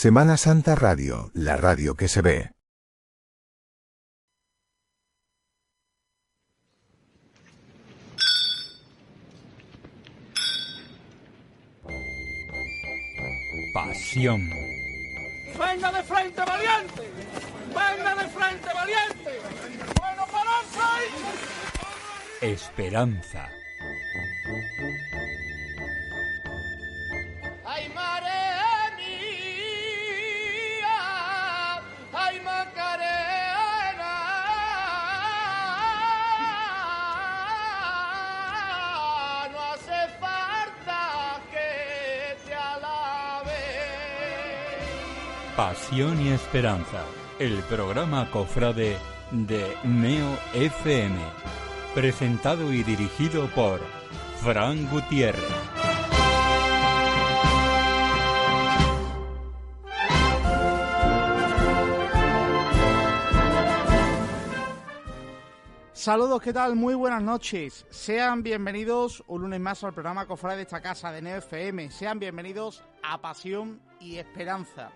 Semana Santa Radio, la radio que se ve. Pasión. ¡Venga de frente, valiente! ¡Venga de frente, valiente! ¡Bueno, pararse! Esperanza. ¡Ay, mare mía! ¡Ay, Macarena! No hace falta que te alabe. Pasión y Esperanza. El programa cofrade de Neo FM. Presentado y dirigido por Fran Gutiérrez. Saludos, ¿qué tal? Muy buenas noches. Sean bienvenidos un lunes más al programa cofrade de esta casa de Neo FM. Sean bienvenidos a Pasión y Esperanza.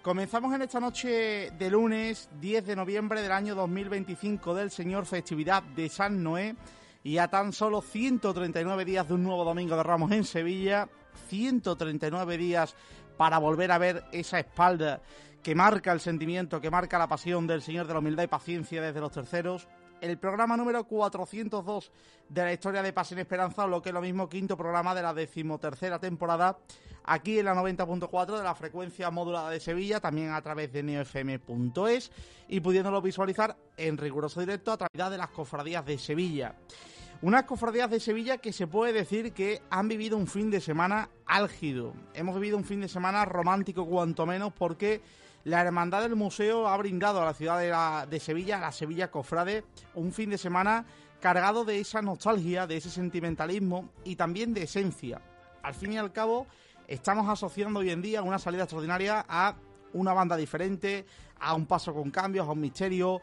Comenzamos en esta noche de lunes 10 de noviembre del año 2025 del Señor, festividad de San Noé, y a tan solo 139 días de un nuevo Domingo de Ramos en Sevilla, 139 días para volver a ver esa espalda que marca el sentimiento, que marca la pasión del Señor de la humildad y paciencia desde los terceros. El programa número 402 de la historia de Pasión y Esperanza, o lo que es lo mismo, quinto programa de la 13ª temporada, aquí en la 90.4 de la frecuencia modulada de Sevilla, también a través de neofm.es y pudiéndolo visualizar en riguroso directo a través de las cofradías de Sevilla. Unas cofradías de Sevilla que se puede decir que han vivido un fin de semana álgido. Hemos vivido un fin de semana romántico cuanto menos, porque la Hermandad del Museo ha brindado a la ciudad de Sevilla, a la Sevilla Cofrade, un fin de semana cargado de esa nostalgia, de ese sentimentalismo y también de esencia. Al fin y al cabo, estamos asociando hoy en día una salida extraordinaria a una banda diferente, a un paso con cambios, a un misterio,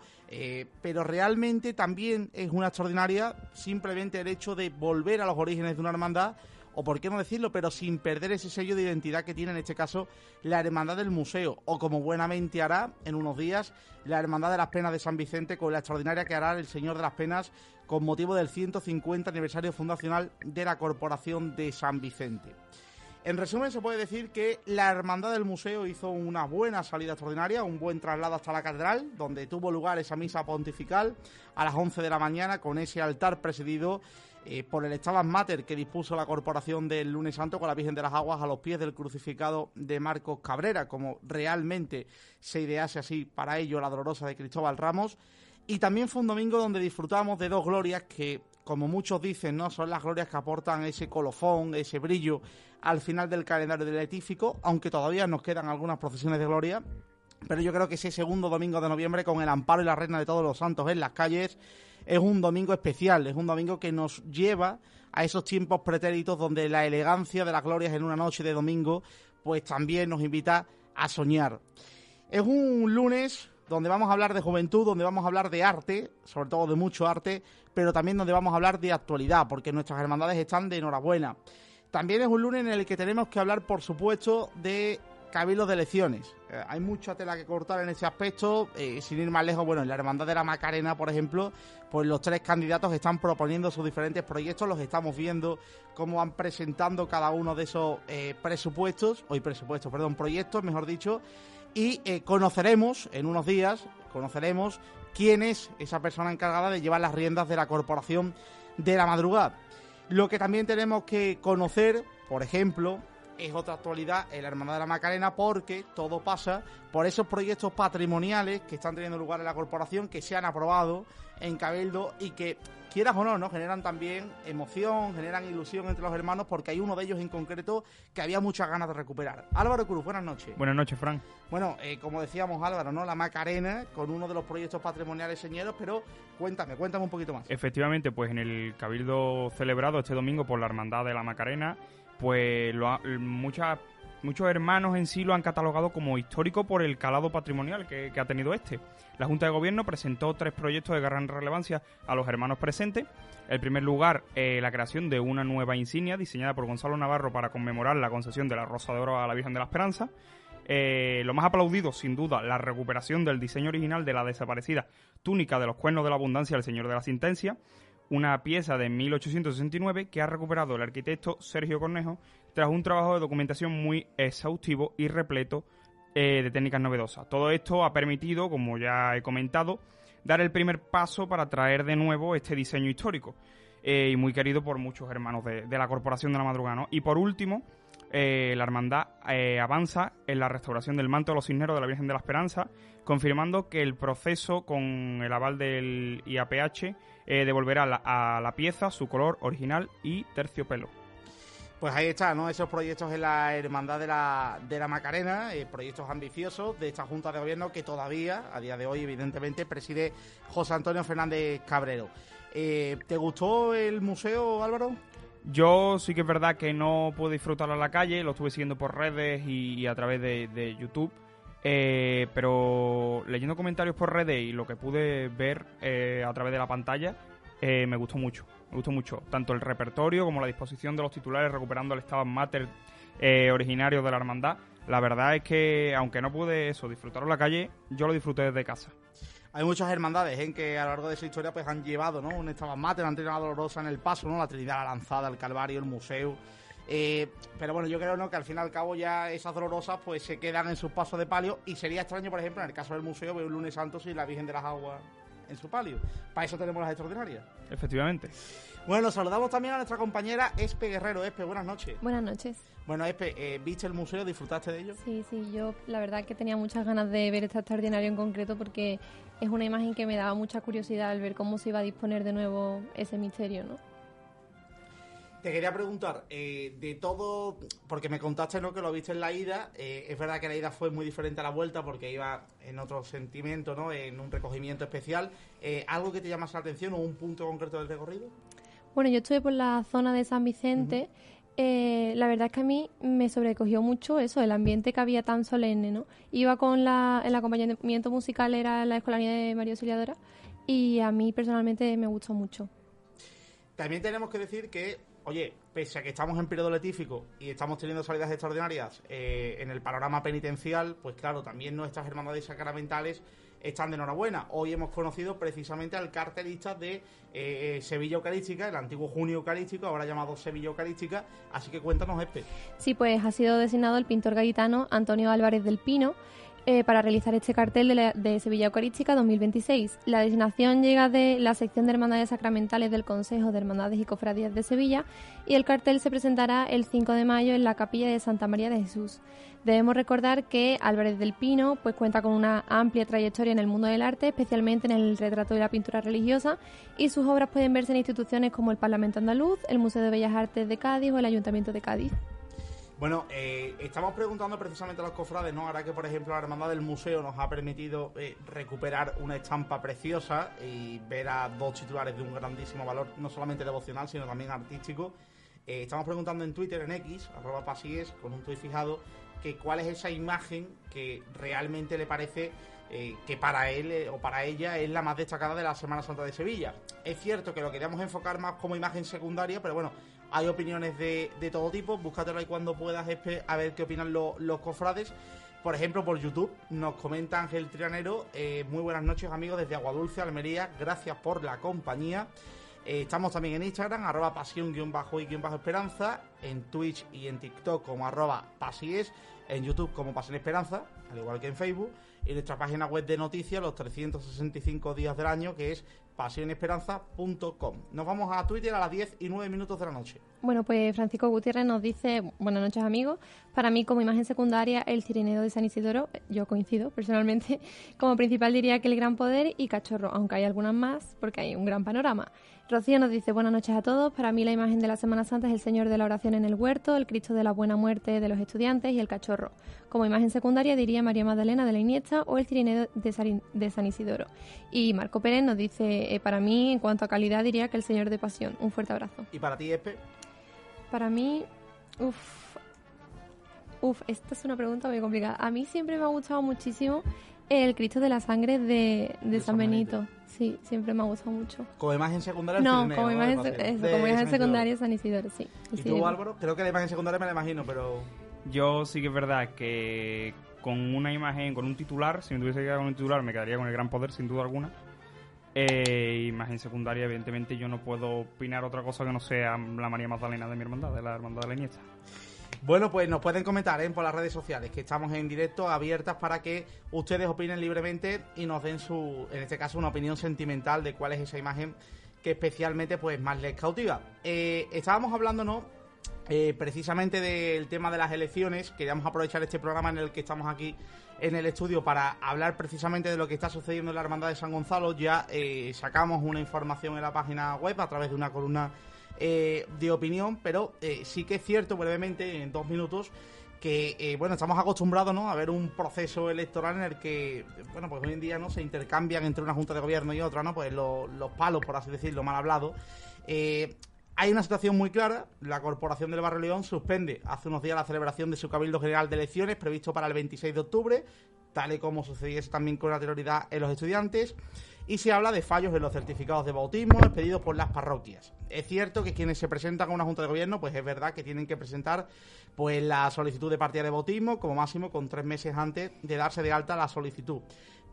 pero realmente también es una extraordinaria simplemente el hecho de volver a los orígenes de una hermandad, o por qué no decirlo, pero sin perder ese sello de identidad que tiene en este caso la Hermandad del Museo, o como buenamente hará en unos días la Hermandad de las Penas de San Vicente, con la extraordinaria que hará el Señor de las Penas con motivo del 150 aniversario fundacional de la Corporación de San Vicente. En resumen, se puede decir que la Hermandad del Museo hizo una buena salida extraordinaria, un buen traslado hasta la catedral, donde tuvo lugar esa misa pontifical a las 11 de la mañana, con ese altar presidido por el Stabat Mater que dispuso la Corporación del Lunes Santo, con la Virgen de las Aguas a los pies del crucificado de Marcos Cabrera, como realmente se idease así para ello la Dolorosa de Cristóbal Ramos. Y también fue un domingo donde disfrutamos de dos glorias que, como muchos dicen, ¿no?, son las glorias que aportan ese colofón, ese brillo al final del calendario letífico, aunque todavía nos quedan algunas procesiones de gloria. Pero yo creo que ese segundo domingo de noviembre, con el amparo y la reina de todos los santos en las calles, es un domingo especial, es un domingo que nos lleva a esos tiempos pretéritos donde la elegancia de las glorias en una noche de domingo pues también nos invita a soñar. Es un lunes donde vamos a hablar de juventud, donde vamos a hablar de arte, sobre todo de mucho arte, pero también donde vamos a hablar de actualidad, porque nuestras hermandades están de enhorabuena. También es un lunes en el que tenemos que hablar, por supuesto, de cabildos de elecciones. Hay mucha tela que cortar en ese aspecto, sin ir más lejos. Bueno, en la Hermandad de la Macarena, por ejemplo, pues los tres candidatos están proponiendo sus diferentes proyectos, los estamos viendo cómo van presentando cada uno de esos proyectos, mejor dicho, y conoceremos en unos días, quién es esa persona encargada de llevar las riendas de la Corporación de la Madrugada. Lo que también tenemos que conocer, por ejemplo, es otra actualidad en la Hermandad de la Macarena, porque todo pasa por esos proyectos patrimoniales que están teniendo lugar en la corporación, que se han aprobado en Cabildo y que, quieras o no, generan también emoción, generan ilusión entre los hermanos, porque hay uno de ellos en concreto que había muchas ganas de recuperar. Álvaro Cruz, buenas noches. Buenas noches, Fran. Bueno, como decíamos, Álvaro, ¿no?, la Macarena con uno de los proyectos patrimoniales señeros, pero cuéntame un poquito más. Efectivamente, pues en el Cabildo celebrado este domingo por la Hermandad de la Macarena, pues muchos hermanos en sí lo han catalogado como histórico por el calado patrimonial que ha tenido este. La Junta de Gobierno presentó 3 proyectos de gran relevancia a los hermanos presentes. En primer lugar, la creación de una nueva insignia diseñada por Gonzalo Navarro para conmemorar la concesión de la Rosa de Oro a la Virgen de la Esperanza. Lo más aplaudido, sin duda, la recuperación del diseño original de la desaparecida túnica de los cuernos de la abundancia del Señor de la Sentencia, una pieza de 1869 que ha recuperado el arquitecto Sergio Cornejo tras un trabajo de documentación muy exhaustivo y repleto de técnicas novedosas. Todo esto ha permitido, como ya he comentado, dar el primer paso para traer de nuevo este diseño histórico y muy querido por muchos hermanos de la Corporación de la Madrugada, ¿no? Y por último, la hermandad avanza en la restauración del manto de los cisneros de la Virgen de la Esperanza, confirmando que el proceso, con el aval del IAPH, devolverá a la pieza su color original y terciopelo. Pues ahí está, ¿no? Esos proyectos en la Hermandad de la Macarena, proyectos ambiciosos de esta Junta de Gobierno que todavía, a día de hoy, evidentemente, preside José Antonio Fernández Cabrero. ¿Te gustó el museo, Álvaro? Yo sí que es verdad que no pude disfrutarlo en la calle, lo estuve siguiendo por redes y a través de YouTube, pero leyendo comentarios por redes y lo que pude ver a través de la pantalla, me gustó mucho. Me gustó mucho, tanto el repertorio como la disposición de los titulares recuperando el Stabat Mater originario de la hermandad. La verdad es que, aunque no pude disfrutarlo en la calle, yo lo disfruté desde casa. Hay muchas hermandades en que a lo largo de esa historia pues han llevado, ¿no? Un Stabat Mater, han tenido una Dolorosa en el paso, ¿no? La Trinidad, la Lanzada, el Calvario, el Museo. Pero bueno, yo creo, ¿no?, que al fin y al cabo ya esas Dolorosas pues se quedan en sus pasos de palio, y sería extraño, por ejemplo, en el caso del museo, ver un Lunes Santo sin la Virgen de las Aguas en su palio. Para eso tenemos las extraordinarias. Efectivamente. Bueno, saludamos también a nuestra compañera Espe Guerrero. Espe, buenas noches. Buenas noches. Bueno, Espe, ¿viste el museo? ¿Disfrutaste de ello? Sí, yo la verdad que tenía muchas ganas de ver este extraordinario en concreto, porque es una imagen que me daba mucha curiosidad al ver cómo se iba a disponer de nuevo ese misterio, ¿no? Te quería preguntar, de todo, porque me contaste, ¿no?, que lo viste en la ida. Es verdad que la ida fue muy diferente a la vuelta porque iba en otro sentimiento, ¿no?, en un recogimiento especial. ¿Algo que te llamase la atención o un punto concreto del recorrido? Bueno, yo estuve por la zona de San Vicente. La verdad es que a mí me sobrecogió mucho eso, el ambiente que había tan solemne, ¿no? Iba con el acompañamiento musical, era la Escolanía de María Auxiliadora, y a mí personalmente me gustó mucho. También tenemos que decir que, oye, pese a que estamos en periodo letífico y estamos teniendo salidas extraordinarias en el panorama penitencial, pues claro, también nuestras hermandades sacramentales están de enhorabuena. Hoy hemos conocido precisamente al cartelista de Sevilla Eucarística, el antiguo Junio Eucarístico, ahora llamado Sevilla Eucarística, así que cuéntanos, Espe. Sí, pues ha sido designado el pintor gaditano Antonio Álvarez del Pino para realizar este cartel de Sevilla Eucarística 2026. La designación llega de la sección de Hermandades Sacramentales del Consejo de Hermandades y Cofradías de Sevilla, y el cartel se presentará el 5 de mayo en la capilla de Santa María de Jesús. Debemos recordar que Álvarez del Pino pues cuenta con una amplia trayectoria en el mundo del arte, especialmente en el retrato y la pintura religiosa, y sus obras pueden verse en instituciones como el Parlamento Andaluz, el Museo de Bellas Artes de Cádiz o el Ayuntamiento de Cádiz. Bueno, estamos preguntando precisamente a los cofrades, ¿no? Ahora que, por ejemplo, la Hermandad del Museo nos ha permitido recuperar una estampa preciosa y ver a dos titulares de un grandísimo valor, no solamente devocional, sino también artístico. Estamos preguntando en Twitter, en X, @pasies, con un tuit fijado, que cuál es esa imagen que realmente le parece que para él o para ella es la más destacada de la Semana Santa de Sevilla. Es cierto que lo queríamos enfocar más como imagen secundaria, pero bueno, hay opiniones de todo tipo. Búscatelo ahí cuando puedas, a ver qué opinan los cofrades. Por ejemplo, por YouTube nos comenta Ángel Trianero: muy buenas noches, amigos, desde Aguadulce, Almería, gracias por la compañía. Estamos también en Instagram, @pasión_y_esperanza, en Twitch y en TikTok como @pasies, en YouTube como Pasión Esperanza, al igual que en Facebook, y nuestra página web de noticias los 365 días del año, que es pasionesperanza.com. Nos vamos a Twitter a las 10:09 de la noche. Bueno, pues Francisco Gutiérrez nos dice: buenas noches, amigos. Para mí, como imagen secundaria, el Cirineo de San Isidoro. Yo coincido personalmente. Como principal diría que el Gran Poder y Cachorro, aunque hay algunas más porque hay un gran panorama. Rocío nos dice: buenas noches a todos. Para mí la imagen de la Semana Santa es el Señor de la Oración en el Huerto, el Cristo de la Buena Muerte de los Estudiantes y el Cachorro. Como imagen secundaria diría María Magdalena de la Iniesta o el Cirineo de San Isidoro. Y Marco Pérez nos dice: para mí, en cuanto a calidad, diría que el Señor de Pasión. Un fuerte abrazo. ¿Y para ti, Espe? Para mí, esta es una pregunta muy complicada. A mí siempre me ha gustado muchísimo el Cristo de la Sangre de San Benito. Sí, siempre me ha gustado mucho. ¿Como imagen secundaria? No, como imagen, como imagen secundaria San Isidoro, sí. ¿Y tú, Álvaro? Creo que la imagen secundaria me la imagino, pero... Yo sí que es verdad que con una imagen, con un titular. Si me tuviese que quedar con un titular, me quedaría con el Gran Poder, sin duda alguna. Imagen secundaria, evidentemente yo no puedo opinar otra cosa que no sea la María Magdalena de mi hermandad, de la hermandad de la Iniesta. Bueno, pues nos pueden comentar por las redes sociales, que estamos en directo, abiertas para que ustedes opinen libremente y nos den en este caso, una opinión sentimental de cuál es esa imagen que especialmente pues más les cautiva. Estábamos hablando, ¿no? Precisamente del tema de las elecciones. Queríamos aprovechar este programa en el que estamos aquí en el estudio para hablar precisamente de lo que está sucediendo en la Hermandad de San Gonzalo. Ya sacamos una información en la página web a través de una columna de opinión, pero sí que es cierto, brevemente, en 2 minutos, que bueno, estamos acostumbrados, ¿no?, a ver un proceso electoral en el que, bueno, pues hoy en día no se intercambian entre una junta de gobierno y otra, ¿no?, pues los palos, por así decirlo, mal hablado. Hay una situación muy clara. La Corporación del Barrio León suspende hace unos días la celebración de su Cabildo General de Elecciones previsto para el 26 de octubre, tal y como sucediese también con anterioridad en los estudiantes, y se habla de fallos en los certificados de bautismo expedidos por las parroquias. Es cierto que quienes se presentan a una junta de gobierno, pues es verdad que tienen que presentar pues la solicitud de partida de bautismo como máximo con 3 meses antes de darse de alta la solicitud.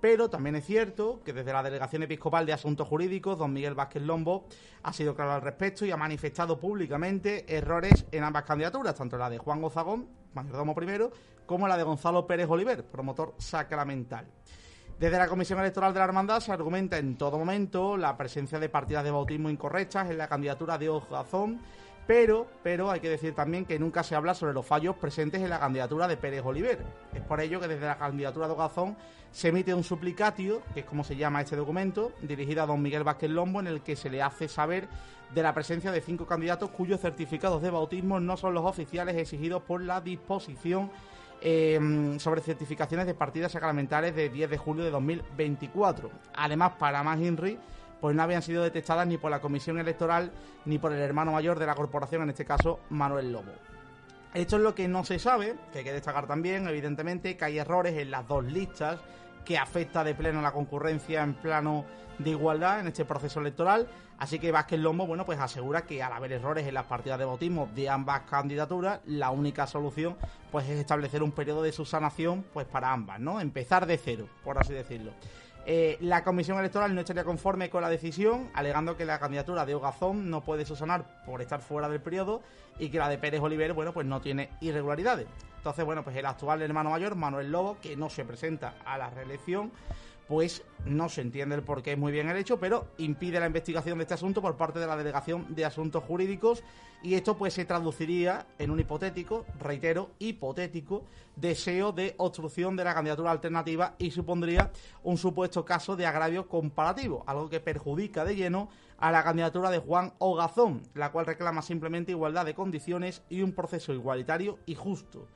Pero también es cierto que desde la Delegación Episcopal de Asuntos Jurídicos, don Miguel Vázquez Lombo ha sido claro al respecto y ha manifestado públicamente errores en ambas candidaturas, tanto la de Juan Gozagón, mayordomo primero, como la de Gonzalo Pérez Oliver, promotor sacramental. Desde la Comisión Electoral de la Hermandad se argumenta en todo momento la presencia de partidas de bautismo incorrectas en la candidatura de Ogazón, pero hay que decir también que nunca se habla sobre los fallos presentes en la candidatura de Pérez Oliver. Es por ello que desde la candidatura de Ogazón se emite un suplicatio, que es como se llama este documento, dirigido a don Miguel Vázquez Lombo, en el que se le hace saber de la presencia de 5 candidatos cuyos certificados de bautismo no son los oficiales exigidos por la disposición sobre certificaciones de partidas sacramentales de 10 de julio de 2024. Además, para más INRI, pues no habían sido detectadas ni por la Comisión Electoral ni por el hermano mayor de la corporación, en este caso Manuel Lobo. Esto es lo que no se sabe, que hay que destacar también, evidentemente, que hay errores en las 2 listas, que afecta de pleno la concurrencia en plano de igualdad en este proceso electoral. Así que Vázquez Lombo, bueno, pues asegura que al haber errores en las partidas de bautismo de ambas candidaturas, la única solución pues es establecer un periodo de subsanación pues para ambas, ¿no? Empezar de cero, por así decirlo. La Comisión Electoral no estaría conforme con la decisión, alegando que la candidatura de Ogazón no puede subsanar por estar fuera del periodo y que la de Pérez Oliver, bueno, pues no tiene irregularidades. Entonces, bueno, pues el actual hermano mayor, Manuel Lobo, que no se presenta a la reelección, pues no se entiende el porqué, es muy bien el hecho, pero impide la investigación de este asunto por parte de la Delegación de Asuntos Jurídicos, y esto pues se traduciría en un hipotético, reitero, hipotético deseo de obstrucción de la candidatura alternativa y supondría un supuesto caso de agravio comparativo, algo que perjudica de lleno a la candidatura de Juan Ogazón, la cual reclama simplemente igualdad de condiciones y un proceso igualitario y justo.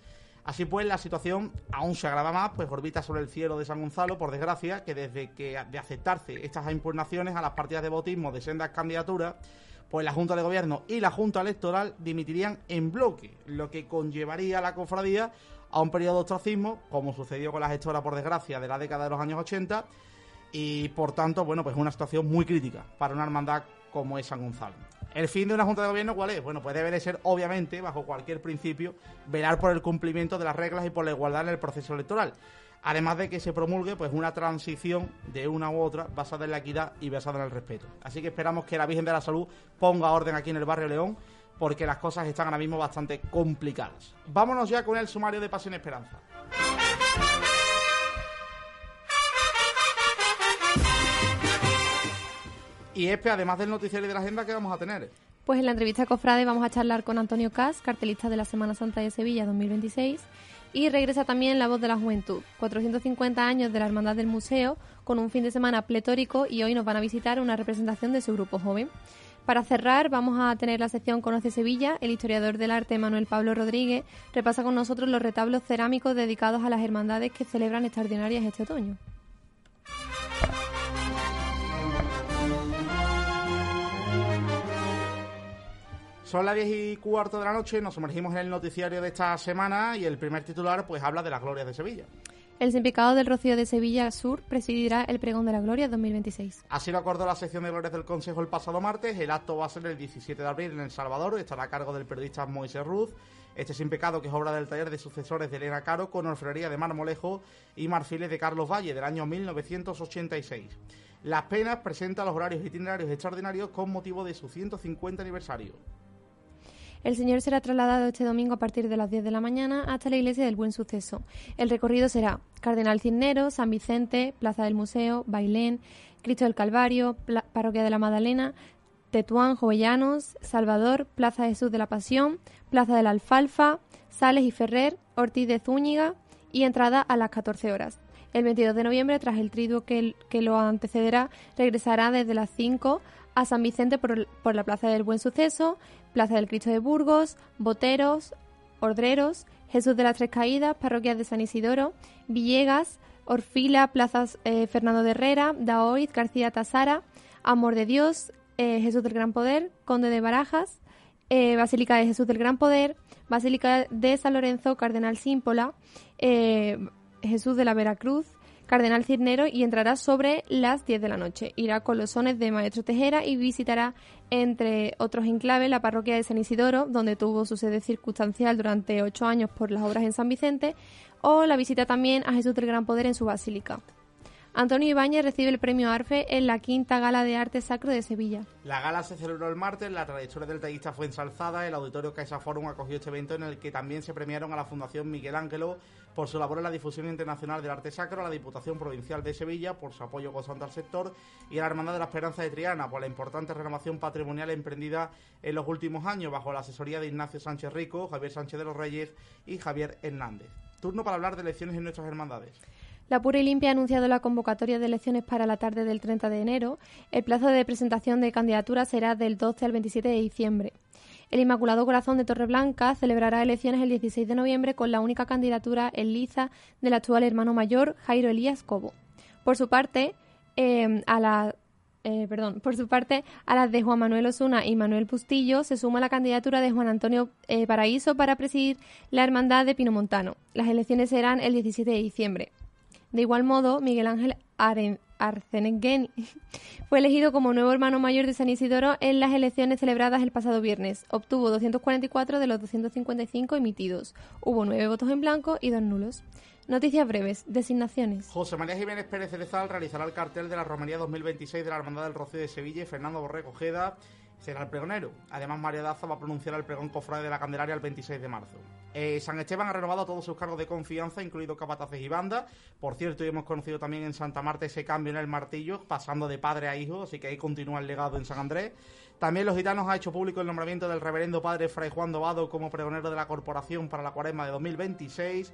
Así pues, la situación aún se agrava más, pues orbita sobre el cielo de San Gonzalo, por desgracia, que desde que de aceptarse estas impugnaciones a las partidas de bautismo de sendas candidaturas, pues la Junta de Gobierno y la Junta Electoral dimitirían en bloque, lo que conllevaría a la cofradía a un periodo de ostracismo, como sucedió con la gestora, por desgracia, de la década de los años 80, y por tanto, bueno, pues una situación muy crítica para una hermandad como es San Gonzalo. ¿El fin de una Junta de Gobierno cuál es? Bueno, pues debe de ser, obviamente, bajo cualquier principio, velar por el cumplimiento de las reglas y por la igualdad en el proceso electoral. Además de que se promulgue pues una transición de una u otra basada en la equidad y basada en el respeto. Así que esperamos que la Virgen de la Salud ponga orden aquí en el Barrio León, porque las cosas están ahora mismo bastante complicadas. Vámonos ya con el sumario de Pasión y Esperanza. Y Espe, además del noticiario de la agenda, ¿qué vamos a tener? Pues en la entrevista Cofrade vamos a charlar con Antonio Cas, cartelista de la Semana Santa de Sevilla 2026, y regresa también La Voz de la Juventud, 450 años de la Hermandad del Museo, con un fin de semana pletórico, y hoy nos van a visitar una representación de su grupo joven. Para cerrar, vamos a tener la sección Conoce Sevilla. El historiador del arte Manuel Pablo Rodríguez repasa con nosotros los retablos cerámicos dedicados a las hermandades que celebran extraordinarias este otoño. Son las 10:15 de la noche, nos sumergimos en el noticiario de esta semana y el primer titular pues habla de las glorias de Sevilla. El Sin-Pecado del Rocío de Sevilla Sur presidirá el Pregón de la Gloria 2026. Así lo acordó la sección de Glorias del Consejo el pasado martes. El acto va a ser el 17 de abril en El Salvador. Estará a cargo del periodista Moisés Ruz. Este Sin Pecado, que es obra del taller de sucesores de Elena Caro, con orfebrería de Marmolejo y marfiles de Carlos Valle, del año 1986. Las Penas presenta los horarios itinerarios extraordinarios con motivo de su 150 aniversario. El Señor será trasladado este domingo a partir de las 10 de la mañana hasta la iglesia del Buen Suceso. El recorrido será Cardenal Cisneros, San Vicente, Plaza del Museo, Bailén, Cristo del Calvario, Parroquia de la Magdalena, Tetuán, Jovellanos, Salvador, Plaza Jesús de la Pasión, Plaza de la Alfalfa, Sales y Ferrer, Ortiz de Zúñiga y entrada a las 14 horas. El 22 de noviembre, tras el triduo que lo antecederá, regresará desde las 5 a San Vicente por la Plaza del Buen Suceso, Plaza del Cristo de Burgos, Boteros, Ordreros, Jesús de las Tres Caídas, Parroquias de San Isidoro, Villegas, Orfila, Plazas Fernando de Herrera, Daoiz, García Tasara, Amor de Dios, Jesús del Gran Poder, Conde de Barajas, Basílica de Jesús del Gran Poder, Basílica de San Lorenzo, Cardenal Símpola, Jesús de la Veracruz, Cardenal Cisneros, y entrará sobre las 10 de la noche. Irá con los sones de Maestro Tejera y visitará, entre otros enclaves, la parroquia de San Isidoro, donde tuvo su sede circunstancial durante 8 años por las obras en San Vicente, o la visita también a Jesús del Gran Poder en su basílica. Antonio Ibáñez recibe el premio ARFE en la 5ª Gala de Arte Sacro de Sevilla. La gala se celebró el martes, la trayectoria del tallista fue ensalzada, el Auditorio CaixaForum acogió este evento en el que también se premiaron a la Fundación Miguel Ángelo por su labor en la difusión internacional del arte sacro, a la Diputación Provincial de Sevilla por su apoyo constante al sector y a la Hermandad de la Esperanza de Triana por la importante renovación patrimonial emprendida en los últimos años bajo la asesoría de Ignacio Sánchez Rico, Javier Sánchez de los Reyes y Javier Hernández. Turno para hablar de elecciones en nuestras hermandades. La Pura y Limpia ha anunciado la convocatoria de elecciones para la tarde del 30 de enero. El plazo de presentación de candidaturas será del 12 al 27 de diciembre. El Inmaculado Corazón de Torreblanca celebrará elecciones el 16 de noviembre con la única candidatura en liza del actual hermano mayor, Jairo Elías Cobo. Por su parte, a las de Juan Manuel Osuna y Manuel Bustillo se suma la candidatura de Juan Antonio Paraíso para presidir la Hermandad de Pinomontano. Las elecciones serán el 17 de diciembre. De igual modo, Miguel Ángel Arcenegueni fue elegido como nuevo hermano mayor de San Isidoro en las elecciones celebradas el pasado viernes. Obtuvo 244 de los 255 emitidos. Hubo 9 votos en blanco y 2 nulos. Noticias breves. Designaciones. José María Jiménez Pérez Cerezal realizará el cartel de la Romería 2026 de la Hermandad del Rocío de Sevilla y Fernando Borrego Ojeda será el pregonero. Además, María Daza va a pronunciar el pregón cofrade de la Candelaria el 26 de marzo. San Esteban ha renovado todos sus cargos de confianza, incluidos capataces y banda. Por cierto, y hemos conocido también en Santa Marta ese cambio en el martillo, pasando de padre a hijo, así que ahí continúa el legado en San Andrés. También los gitanos ha hecho público el nombramiento del reverendo padre Fray Juan Dobado como pregonero de la corporación para la Cuaresma de 2026.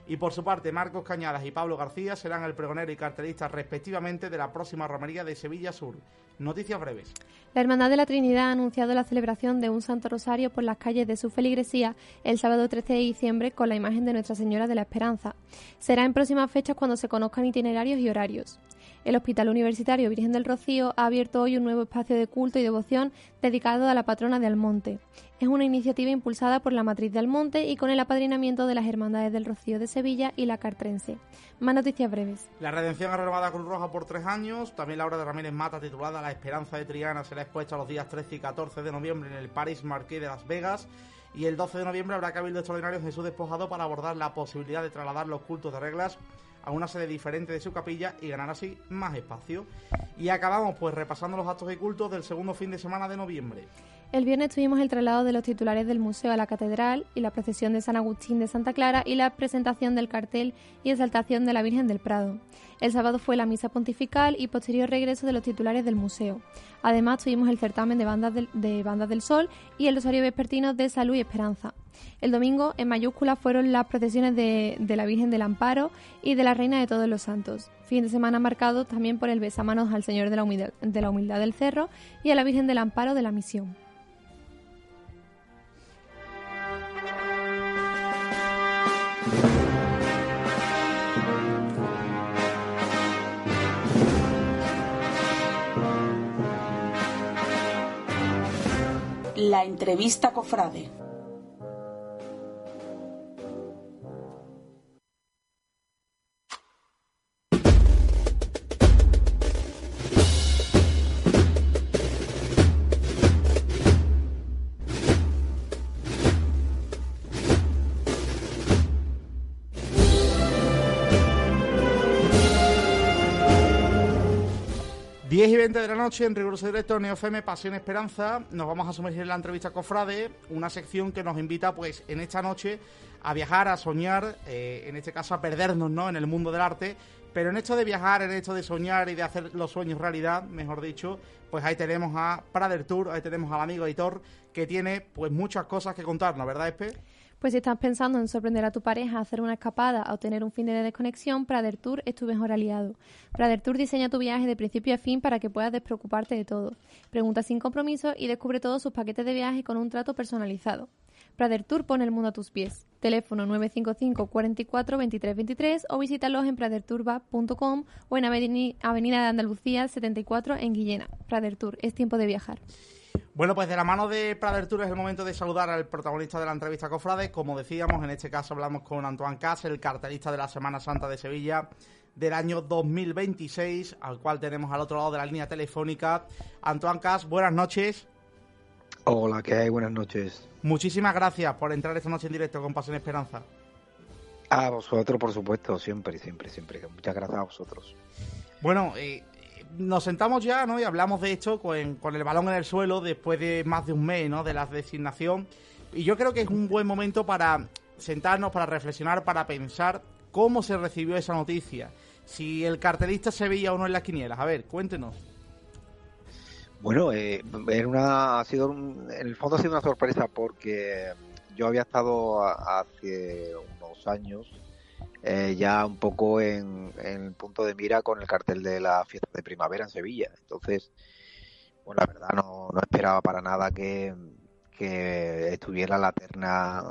Y por su parte, Marcos Cañadas y Pablo García serán el pregonero y cartelista respectivamente de la próxima romería de Sevilla Sur. Noticias breves. La Hermandad de la Trinidad ha anunciado la celebración de un Santo Rosario por las calles de su feligresía el sábado 13 de diciembre con la imagen de Nuestra Señora de la Esperanza. Será en próximas fechas cuando se conozcan itinerarios y horarios. El Hospital Universitario Virgen del Rocío ha abierto hoy un nuevo espacio de culto y devoción dedicado a la patrona de Almonte. Es una iniciativa impulsada por la Matriz de Almonte y con el apadrinamiento de las Hermandades del Rocío de Sevilla y la Cartrense. Más noticias breves. La Redención ha renovado a Cruz Roja por 3 años. También la obra de Ramírez Mata, titulada La Esperanza de Triana, será expuesta los días 13 y 14 de noviembre en el Paris Marqués de Las Vegas. Y el 12 de noviembre habrá cabildo extraordinario en Jesús Despojado para abordar la posibilidad de trasladar los cultos de reglas a una sede diferente de su capilla y ganar así más espacio. Y acabamos pues repasando los actos y cultos del segundo fin de semana de noviembre. El viernes tuvimos el traslado de los titulares del museo a la catedral y la procesión de San Agustín de Santa Clara y la presentación del cartel y exaltación de la Virgen del Prado. El sábado fue la misa pontifical y posterior regreso de los titulares del museo. Además tuvimos el certamen de bandas del Sol y el rosario vespertino de Salud y Esperanza. El domingo, en mayúsculas, fueron las procesiones de la Virgen del Amparo y de la Reina de Todos los Santos. Fin de semana marcado también por el besamanos al Señor de la Humildad del Cerro y a la Virgen del Amparo de la Misión. La entrevista cofrade. 10:20 de la noche, en riguroso directo, Neo FM, Pasión Esperanza. Nos vamos a sumergir en la entrevista Cofrade, una sección que nos invita, pues, en esta noche a viajar, a soñar, en este caso a perdernos, ¿no?, en el mundo del arte. Pero en esto de viajar, en esto de soñar y de hacer los sueños realidad, mejor dicho, pues ahí tenemos a Prader Tour, ahí tenemos al amigo Aitor, que tiene, pues, muchas cosas que contarnos, ¿verdad, Espe? Pues si estás pensando en sorprender a tu pareja, hacer una escapada o tener un fin de desconexión, Prader Tour es tu mejor aliado. Prader Tour diseña tu viaje de principio a fin para que puedas despreocuparte de todo. Pregunta sin compromiso y descubre todos sus paquetes de viaje con un trato personalizado. Prader Tour pone el mundo a tus pies. Teléfono 955 44 23 23 o visítalos en pradertourva.com o en Avenida de Andalucía 74 en Guillena. Prader Tour, es tiempo de viajar. Bueno, pues de la mano de Prader Tour es el momento de saludar al protagonista de la entrevista Cofrade. Como decíamos, en este caso hablamos con Antoine Cas, el cartelista de la Semana Santa de Sevilla del año 2026, al cual tenemos al otro lado de la línea telefónica. Antoine Cas, buenas noches. Hola, ¿qué hay? Buenas noches. Muchísimas gracias por entrar esta noche en directo con Pasión Esperanza. A vosotros, por supuesto, siempre. Muchas gracias a vosotros. Bueno, nos sentamos ya, ¿no?, y hablamos de esto con el balón en el suelo después de más de un mes, ¿no?, de la designación. Y yo creo que es un buen momento para sentarnos, para reflexionar, para pensar cómo se recibió esa noticia. Si el cartelista se veía o no en las quinielas. A ver, cuéntenos. Bueno, en el fondo ha sido una sorpresa porque yo había estado hace unos años ya un poco en el punto de mira con el cartel de la fiesta de primavera en Sevilla. Entonces, pues la verdad no esperaba para nada que estuviera la terna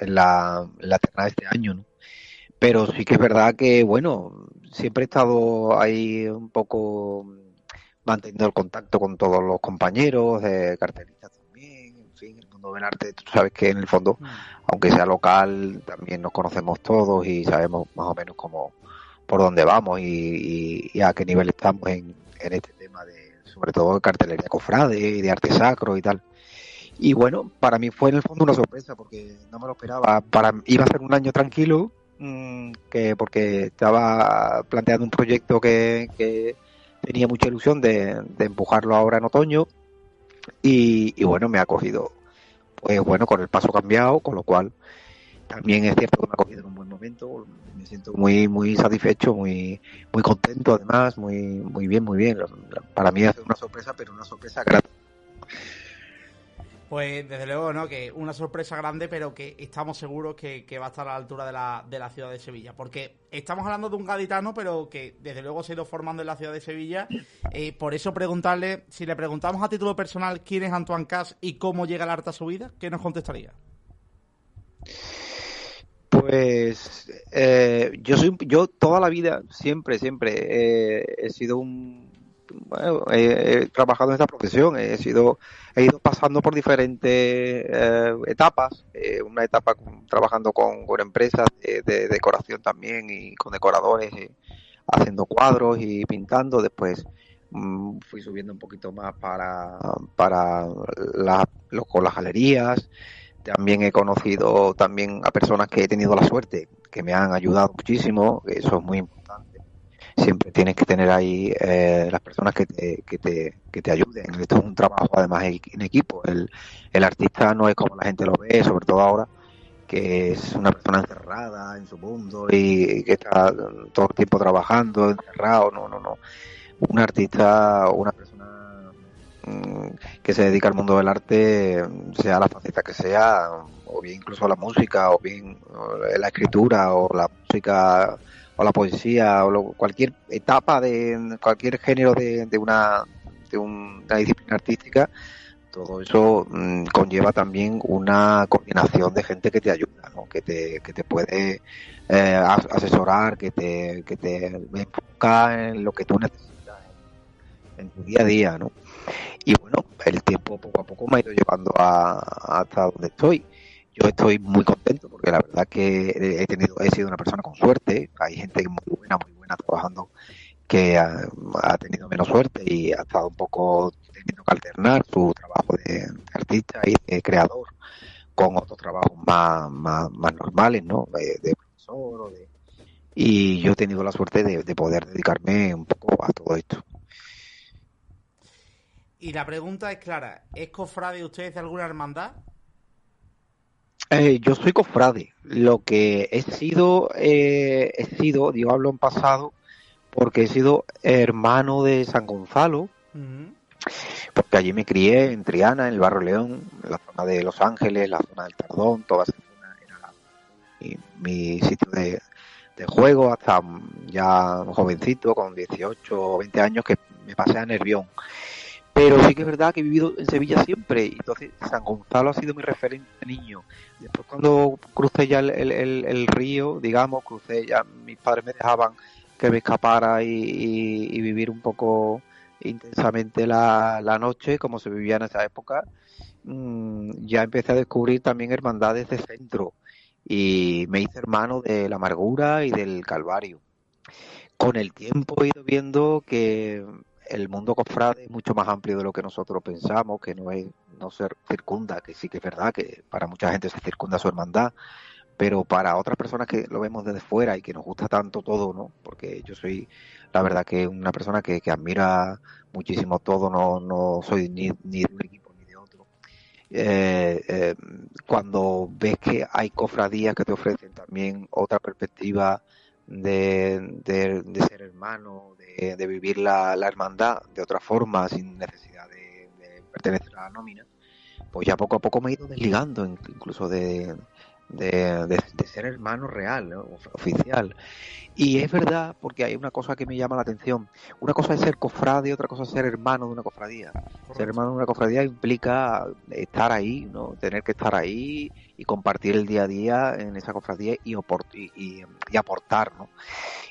en la terna de este año, ¿no? Pero sí que es verdad que, bueno, siempre he estado ahí un poco manteniendo el contacto con todos los compañeros, cartelistas también, en fin, el mundo del arte. Tú sabes que en el fondo, aunque sea local, también nos conocemos todos y sabemos más o menos cómo, por dónde vamos y a qué nivel estamos en este tema sobre todo de cartelería cofrade y de arte sacro y tal. Y bueno, para mí fue en el fondo una sorpresa porque no me lo esperaba. Iba a ser un año tranquilo, porque estaba planteando un proyecto que tenía mucha ilusión de empujarlo ahora en otoño y bueno, me ha cogido, pues bueno, con el paso cambiado, con lo cual también es cierto que me ha cogido en un buen momento. Me siento muy satisfecho, muy contento, además, muy bien. Para mí ha sido una sorpresa, pero una sorpresa grata. Pues desde luego, ¿no?, que una sorpresa grande, pero que estamos seguros que va a estar a la altura de la ciudad de Sevilla. Porque estamos hablando de un gaditano, pero que desde luego se ha ido formando en la ciudad de Sevilla. Por eso preguntarle, si le preguntamos a título personal quién es Antoine Cas y cómo llega el arte a su vida, ¿qué nos contestaría? Pues yo toda la vida, siempre he sido he trabajado en esta profesión, he ido pasando por diferentes etapas. Una etapa trabajando con empresas de decoración también y con decoradores, haciendo cuadros y pintando. Después fui subiendo un poquito más con las galerías. También he conocido también a personas que he tenido la suerte, que me han ayudado muchísimo, que eso es muy importante. Siempre tienes que tener ahí las personas que te ayuden. Esto es un trabajo además en equipo. El artista no es como la gente lo ve, sobre todo ahora, que es una persona encerrada en su mundo y que está todo el tiempo trabajando, encerrado. No. Un artista, una persona que se dedica al mundo del arte, sea la faceta que sea, o bien incluso la música, o bien la escritura, o la música, o la poesía, o cualquier etapa de cualquier género de una disciplina artística, todo eso conlleva también una coordinación de gente que te ayuda, ¿no?, que te puede asesorar, que te enfoca en lo que tú necesitas en tu día a día, ¿no? Y bueno, el tiempo poco a poco me ha ido llevando hasta donde estoy. Yo estoy muy contento porque la verdad que he sido una persona con suerte. Hay gente muy buena trabajando que ha tenido menos suerte y ha estado un poco teniendo que alternar su trabajo de artista y de creador con otros trabajos más normales, ¿no? De profesor y yo he tenido la suerte de poder dedicarme un poco a todo esto. Y la pregunta es clara, ¿es cofrade usted de alguna hermandad? Yo soy cofrade. Lo que he sido, digo, hablo en pasado, porque he sido hermano de San Gonzalo, Ujú. porque allí me crié en Triana, en el Barrio León, en la zona de Los Ángeles, la zona del Tardón, toda esa zona era mi sitio de juego hasta ya jovencito, con 18 o 20 años, que me pasé a Nervión. Pero sí que es verdad que he vivido en Sevilla siempre, y entonces San Gonzalo ha sido mi referente de niño. Después cuando crucé ya el río, digamos, crucé ya, mis padres me dejaban que me escapara y vivir un poco intensamente la noche, como se vivía en esa época. Ya empecé a descubrir también hermandades de centro, y me hice hermano de la Amargura y del Calvario. Con el tiempo he ido viendo que el mundo cofrade es mucho más amplio de lo que nosotros pensamos, que no se circunda, que sí que es verdad que para mucha gente se circunda su hermandad, pero para otras personas que lo vemos desde fuera y que nos gusta tanto todo, ¿no? Porque yo soy, la verdad, que una persona que admira muchísimo todo, no soy ni de un equipo ni de otro. Cuando ves que hay cofradías que te ofrecen también otra perspectiva de ser hermano, de vivir la hermandad de otra forma, sin necesidad de pertenecer a la nómina, pues ya poco a poco me he ido desligando incluso de ser hermano real, ¿no? Oficial. Y es verdad, porque hay una cosa que me llama la atención. Una cosa es ser cofrade y otra cosa es ser hermano de una cofradía. Ser hermano de una cofradía implica estar ahí, ¿no? Tener que estar ahí y compartir el día a día en esa cofradía y aportar, ¿no?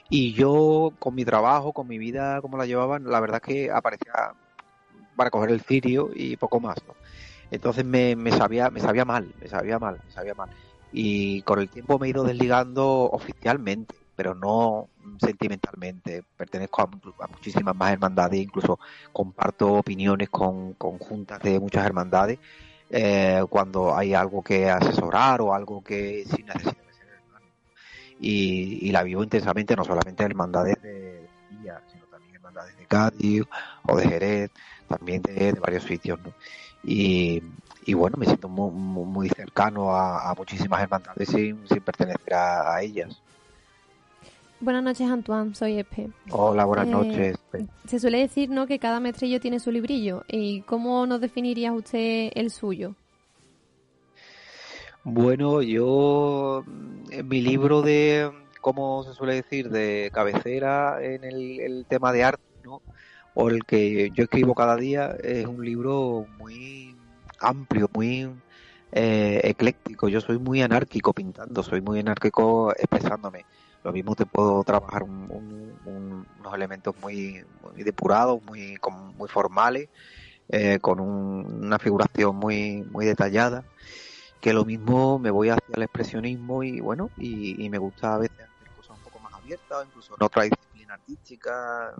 Y yo, con mi trabajo, con mi vida, como la llevaban, la verdad es que aparecía para coger el cirio y poco más, ¿no? Entonces me sabía mal, me sabía mal. Y con el tiempo me he ido desligando oficialmente, pero no sentimentalmente. Pertenezco a muchísimas más hermandades, incluso comparto opiniones con juntas de muchas hermandades, cuando hay algo que asesorar o algo que sin necesidad de ser hermano. Y la vivo intensamente, no solamente hermandades de Sevilla, sino también hermandades de Cádiz o de Jerez, también de varios sitios, ¿no? Y bueno, me siento muy cercano a muchísimas hermandades sin pertenecer a ellas. Buenas noches, Antoine. Soy Espe. Hola, buenas noches. Se suele decir, ¿no?, que cada maestrillo tiene su librillo. ¿Y cómo nos definiría usted el suyo? Bueno, yo, en mi libro de, ¿cómo se suele decir?, de cabecera en el tema de arte, ¿no?, o el que yo escribo cada día, es un libro muy amplio, muy ecléctico. Yo soy muy anárquico pintando, soy muy anárquico expresándome. Lo mismo te puedo trabajar unos elementos muy depurados, muy formales, con una figuración muy detallada, que lo mismo me voy hacia el expresionismo y bueno, y me gusta a veces hacer cosas un poco más abiertas, incluso en otra disciplina artística.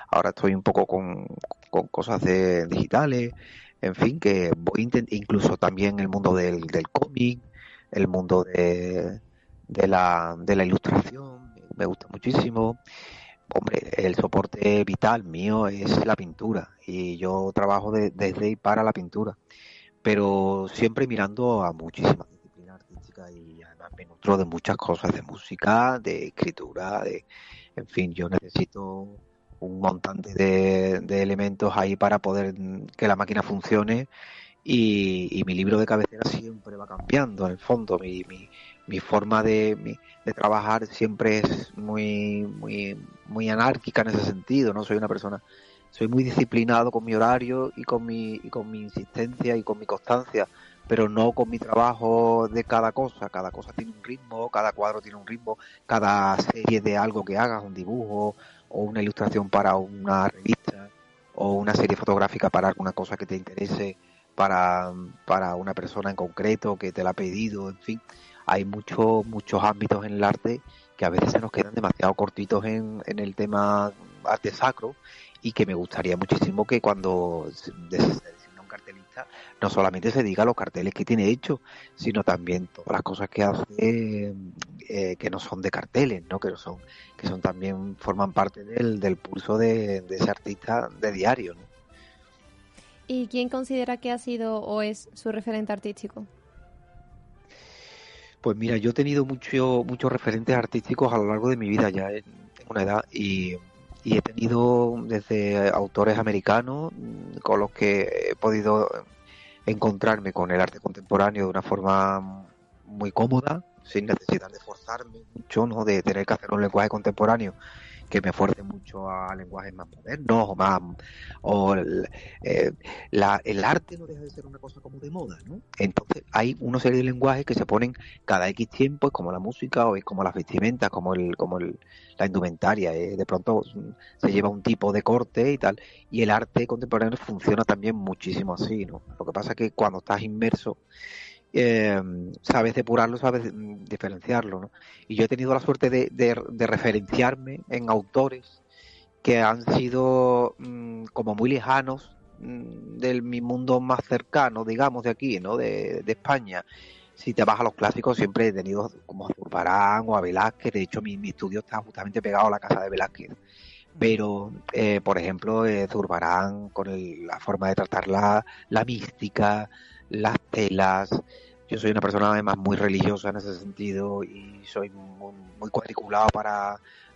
Ahora estoy un poco con cosas digitales, en fin, que incluso también el mundo del cómic, el mundo de la ilustración, me gusta muchísimo. Hombre, el soporte vital mío es la pintura, y yo trabajo desde y para la pintura, pero siempre mirando a muchísimas disciplinas artísticas, y además me nutro de muchas cosas, de música, de escritura, en fin, yo necesito un montante de elementos ahí para poder que la máquina funcione, y mi libro de cabecera siempre va cambiando. En el fondo, mi forma de trabajar siempre es muy anárquica en ese sentido, ¿no? Soy muy disciplinado con mi horario y con mi insistencia y con mi constancia, pero no con mi trabajo de cada cosa. Cada cosa tiene un ritmo, cada cuadro tiene un ritmo, cada serie de algo que hagas, un dibujo o una ilustración para una revista o una serie fotográfica para alguna cosa que te interese, para una persona en concreto que te la ha pedido, en fin. Hay muchos ámbitos en el arte que a veces se nos quedan demasiado cortitos en el tema arte sacro, y que me gustaría muchísimo que cuando se designa un cartelista no solamente se diga los carteles que tiene hecho, sino también todas las cosas que hace, que no son de carteles, ¿no? Que también forman parte del pulso de ese artista de diario, ¿no? ¿Y quién considera que ha sido o es su referente artístico? Pues mira, yo he tenido muchos referentes artísticos a lo largo de mi vida, ya tengo una edad, y he tenido desde autores americanos con los que he podido encontrarme con el arte contemporáneo de una forma muy cómoda, sin necesidad de forzarme mucho, ¿no? De tener que hacer un lenguaje contemporáneo que me fuerce mucho a lenguajes más modernos el arte no deja de ser una cosa como de moda, ¿no? Entonces hay una serie de lenguajes que se ponen cada X tiempo, es como la música o es como las vestimentas, la indumentaria, de pronto se lleva un tipo de corte y tal, y el arte contemporáneo funciona también muchísimo así, ¿no? Lo que pasa es que cuando estás inmerso sabes depurarlo, sabes diferenciarlo, ¿no? Y yo he tenido la suerte de referenciarme en autores que han sido como muy lejanos de mi mundo más cercano, digamos, de aquí, ¿no? De España. Si te vas a los clásicos, siempre he tenido como a Zurbarán o a Velázquez. De hecho, mi estudio está justamente pegado a la casa de Velázquez. Pero, por ejemplo, Zurbarán, con la forma de tratar la mística, las telas. Yo soy una persona además muy religiosa en ese sentido y soy muy cuadriculado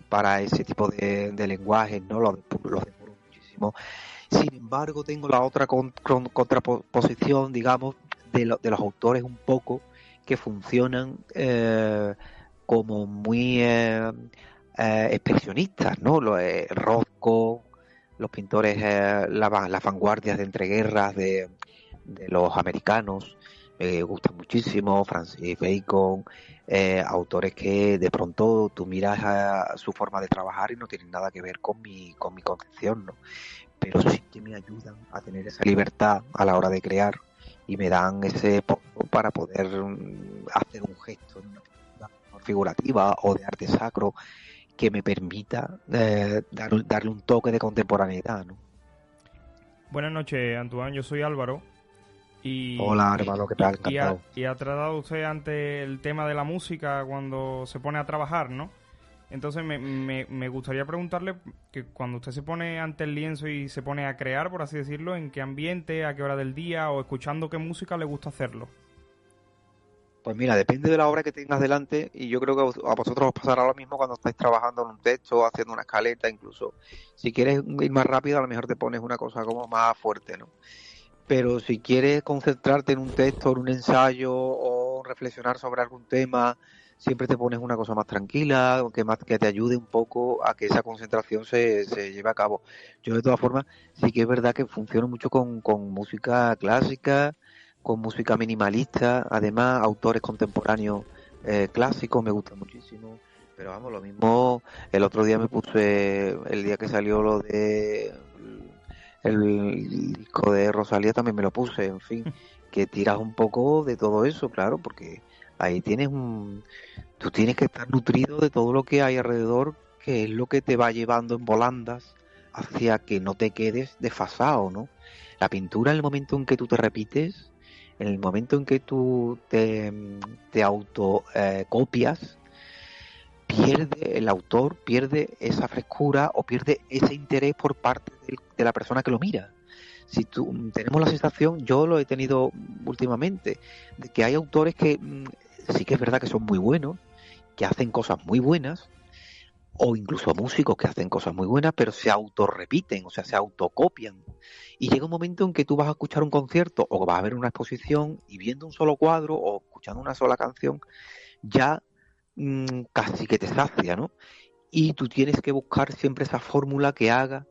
para ese tipo de lenguajes, ¿no? Los depuro muchísimo. Sin embargo, tengo la otra contraposición, digamos, de los autores un poco que funcionan como muy expresionistas, ¿no? Rothko, los pintores, las vanguardias de entreguerras de los americanos, me gustan muchísimo, Francis Bacon, autores que de pronto tú miras a su forma de trabajar y no tienen nada que ver con mi concepción, ¿no? Pero sí que me ayudan a tener esa libertad a la hora de crear y me dan ese poco para poder hacer un gesto en una pintura figurativa o de arte sacro que me permita darle un toque de contemporaneidad, ¿no? Buenas noches, Antoine. Yo soy Álvaro. Hola, hermano, ¿qué tal? Encantado. Y ha tratado usted ante el tema de la música cuando se pone a trabajar, ¿no? Entonces me gustaría preguntarle que cuando usted se pone ante el lienzo y se pone a crear, por así decirlo, ¿en qué ambiente, a qué hora del día o escuchando qué música le gusta hacerlo? Pues mira, depende de la obra que tengas delante y yo creo que a vosotros os pasará lo mismo cuando estáis trabajando en un texto, haciendo una escaleta, incluso si quieres ir más rápido a lo mejor te pones una cosa como más fuerte, ¿no? Pero si quieres concentrarte en un texto, en un ensayo o reflexionar sobre algún tema, siempre te pones una cosa más tranquila, que te ayude un poco a que esa concentración se lleve a cabo. Yo de todas formas sí que es verdad que funciono mucho con música clásica, con música minimalista, además autores contemporáneos clásicos me gustan muchísimo. Pero vamos, lo mismo, el otro día me puse, el día que salió lo de el disco de Rosalía también me lo puse, en fin, que tiras un poco de todo eso, claro, porque ahí tú tienes que estar nutrido de todo lo que hay alrededor, que es lo que te va llevando en volandas hacia que no te quedes desfasado, ¿no? La pintura, en el momento en que tú te repites, en el momento en que tú te auto copias, el autor pierde esa frescura o pierde ese interés por parte de la persona que lo mira. Si tenemos la sensación, yo lo he tenido últimamente, de que hay autores que sí que es verdad que son muy buenos, que hacen cosas muy buenas, o incluso músicos que hacen cosas muy buenas, pero se autorrepiten, o sea, se autocopian. Y llega un momento en que tú vas a escuchar un concierto o vas a ver una exposición y viendo un solo cuadro o escuchando una sola canción, ya casi que te sacia, ¿no? Y tú tienes que buscar siempre esa fórmula que haga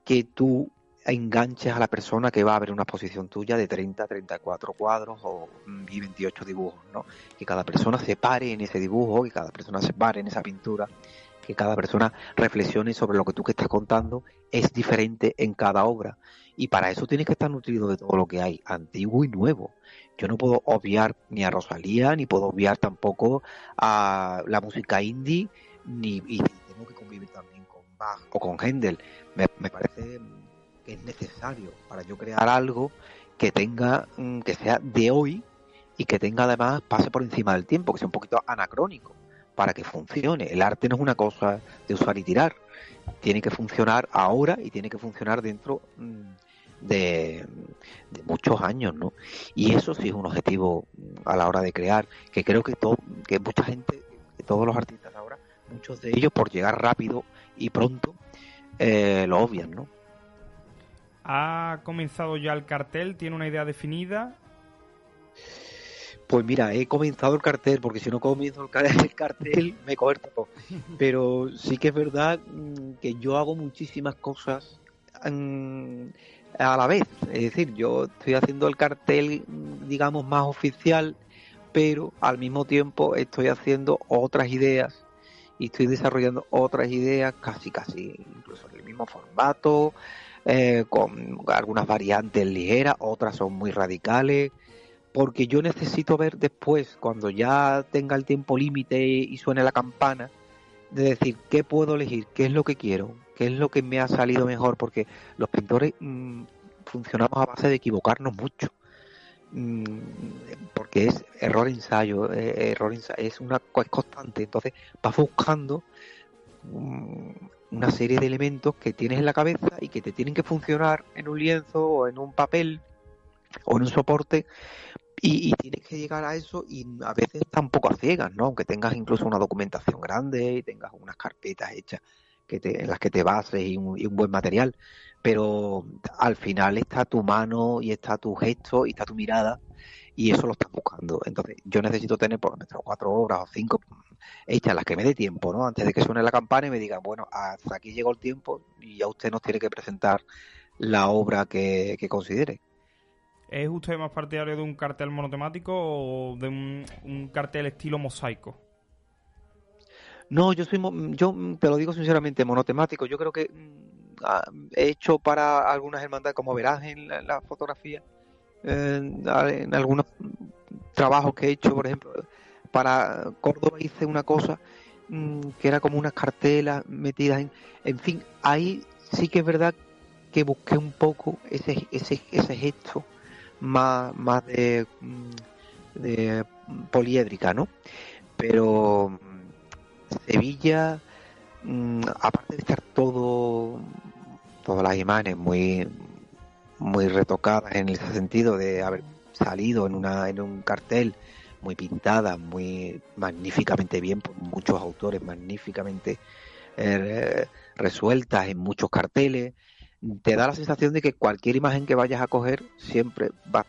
que tú enganches a la persona que va a ver una exposición tuya de 30, 34 cuadros y 28 dibujos, ¿no? Que cada persona se pare en ese dibujo, que cada persona se pare en esa pintura, que cada persona reflexione sobre lo que tú que estás contando es diferente en cada obra. Y para eso tienes que estar nutrido de todo lo que hay, antiguo y nuevo. Yo no puedo obviar ni a Rosalía, ni puedo obviar tampoco a la música indie, y tengo que convivir también con Bach o con Händel. Me parece que es necesario para yo crear algo que tenga, que sea de hoy y que tenga además, pase por encima del tiempo, que sea un poquito anacrónico para que funcione. El arte no es una cosa de usar y tirar, tiene que funcionar ahora y tiene que funcionar dentro de muchos años, ¿no? Y eso sí es un objetivo a la hora de crear, que creo que mucha gente, que todos los artistas ahora, muchos de ellos por llegar rápido y pronto, lo obvian, ¿no? ¿Ha comenzado ya el cartel? ¿Tiene una idea definida? Pues mira, he comenzado el cartel, porque si no comienzo el cartel me coge el tapón. Pero sí que es verdad que yo hago muchísimas cosas a la vez. Es decir, yo estoy haciendo el cartel, digamos, más oficial, pero al mismo tiempo estoy haciendo otras ideas y estoy desarrollando otras ideas casi incluso en el mismo formato, con algunas variantes ligeras, otras son muy radicales, porque yo necesito ver después, cuando ya tenga el tiempo límite y suene la campana, de decir qué puedo elegir, qué es lo que quiero, qué es lo que me ha salido mejor, porque los pintores funcionamos a base de equivocarnos mucho, porque es error-ensayo, es constante, entonces vas buscando una serie de elementos que tienes en la cabeza y que te tienen que funcionar en un lienzo o en un papel o en un soporte, y tienes que llegar a eso, y a veces está un poco a ciegas, ¿no? Aunque tengas incluso una documentación grande y tengas unas carpetas hechas en las que te bases y un buen material, pero al final está tu mano y está tu gesto y está tu mirada, y eso lo estás buscando. Entonces yo necesito tener por lo menos 4 horas o 5 hechas, las que me dé tiempo, ¿no? Antes de que suene la campana y me digan, bueno, hasta aquí llegó el tiempo y ya usted nos tiene que presentar la obra que considere. ¿Es usted más partidario de un cartel monotemático o de un cartel estilo mosaico? No, yo te lo digo sinceramente, monotemático. Yo creo que he hecho para algunas hermandades, como verás en la fotografía, en algunos trabajos que he hecho, por ejemplo, para Córdoba hice una cosa que era como unas cartelas metidas en fin, ahí sí que es verdad que busqué un poco ese gesto más de poliédrica, ¿no? Pero Sevilla, aparte de estar todas las imágenes muy retocadas en ese sentido de haber salido en un cartel muy pintada, muy magníficamente bien por muchos autores, magníficamente resueltas en muchos carteles, te da la sensación de que cualquier imagen que vayas a coger siempre va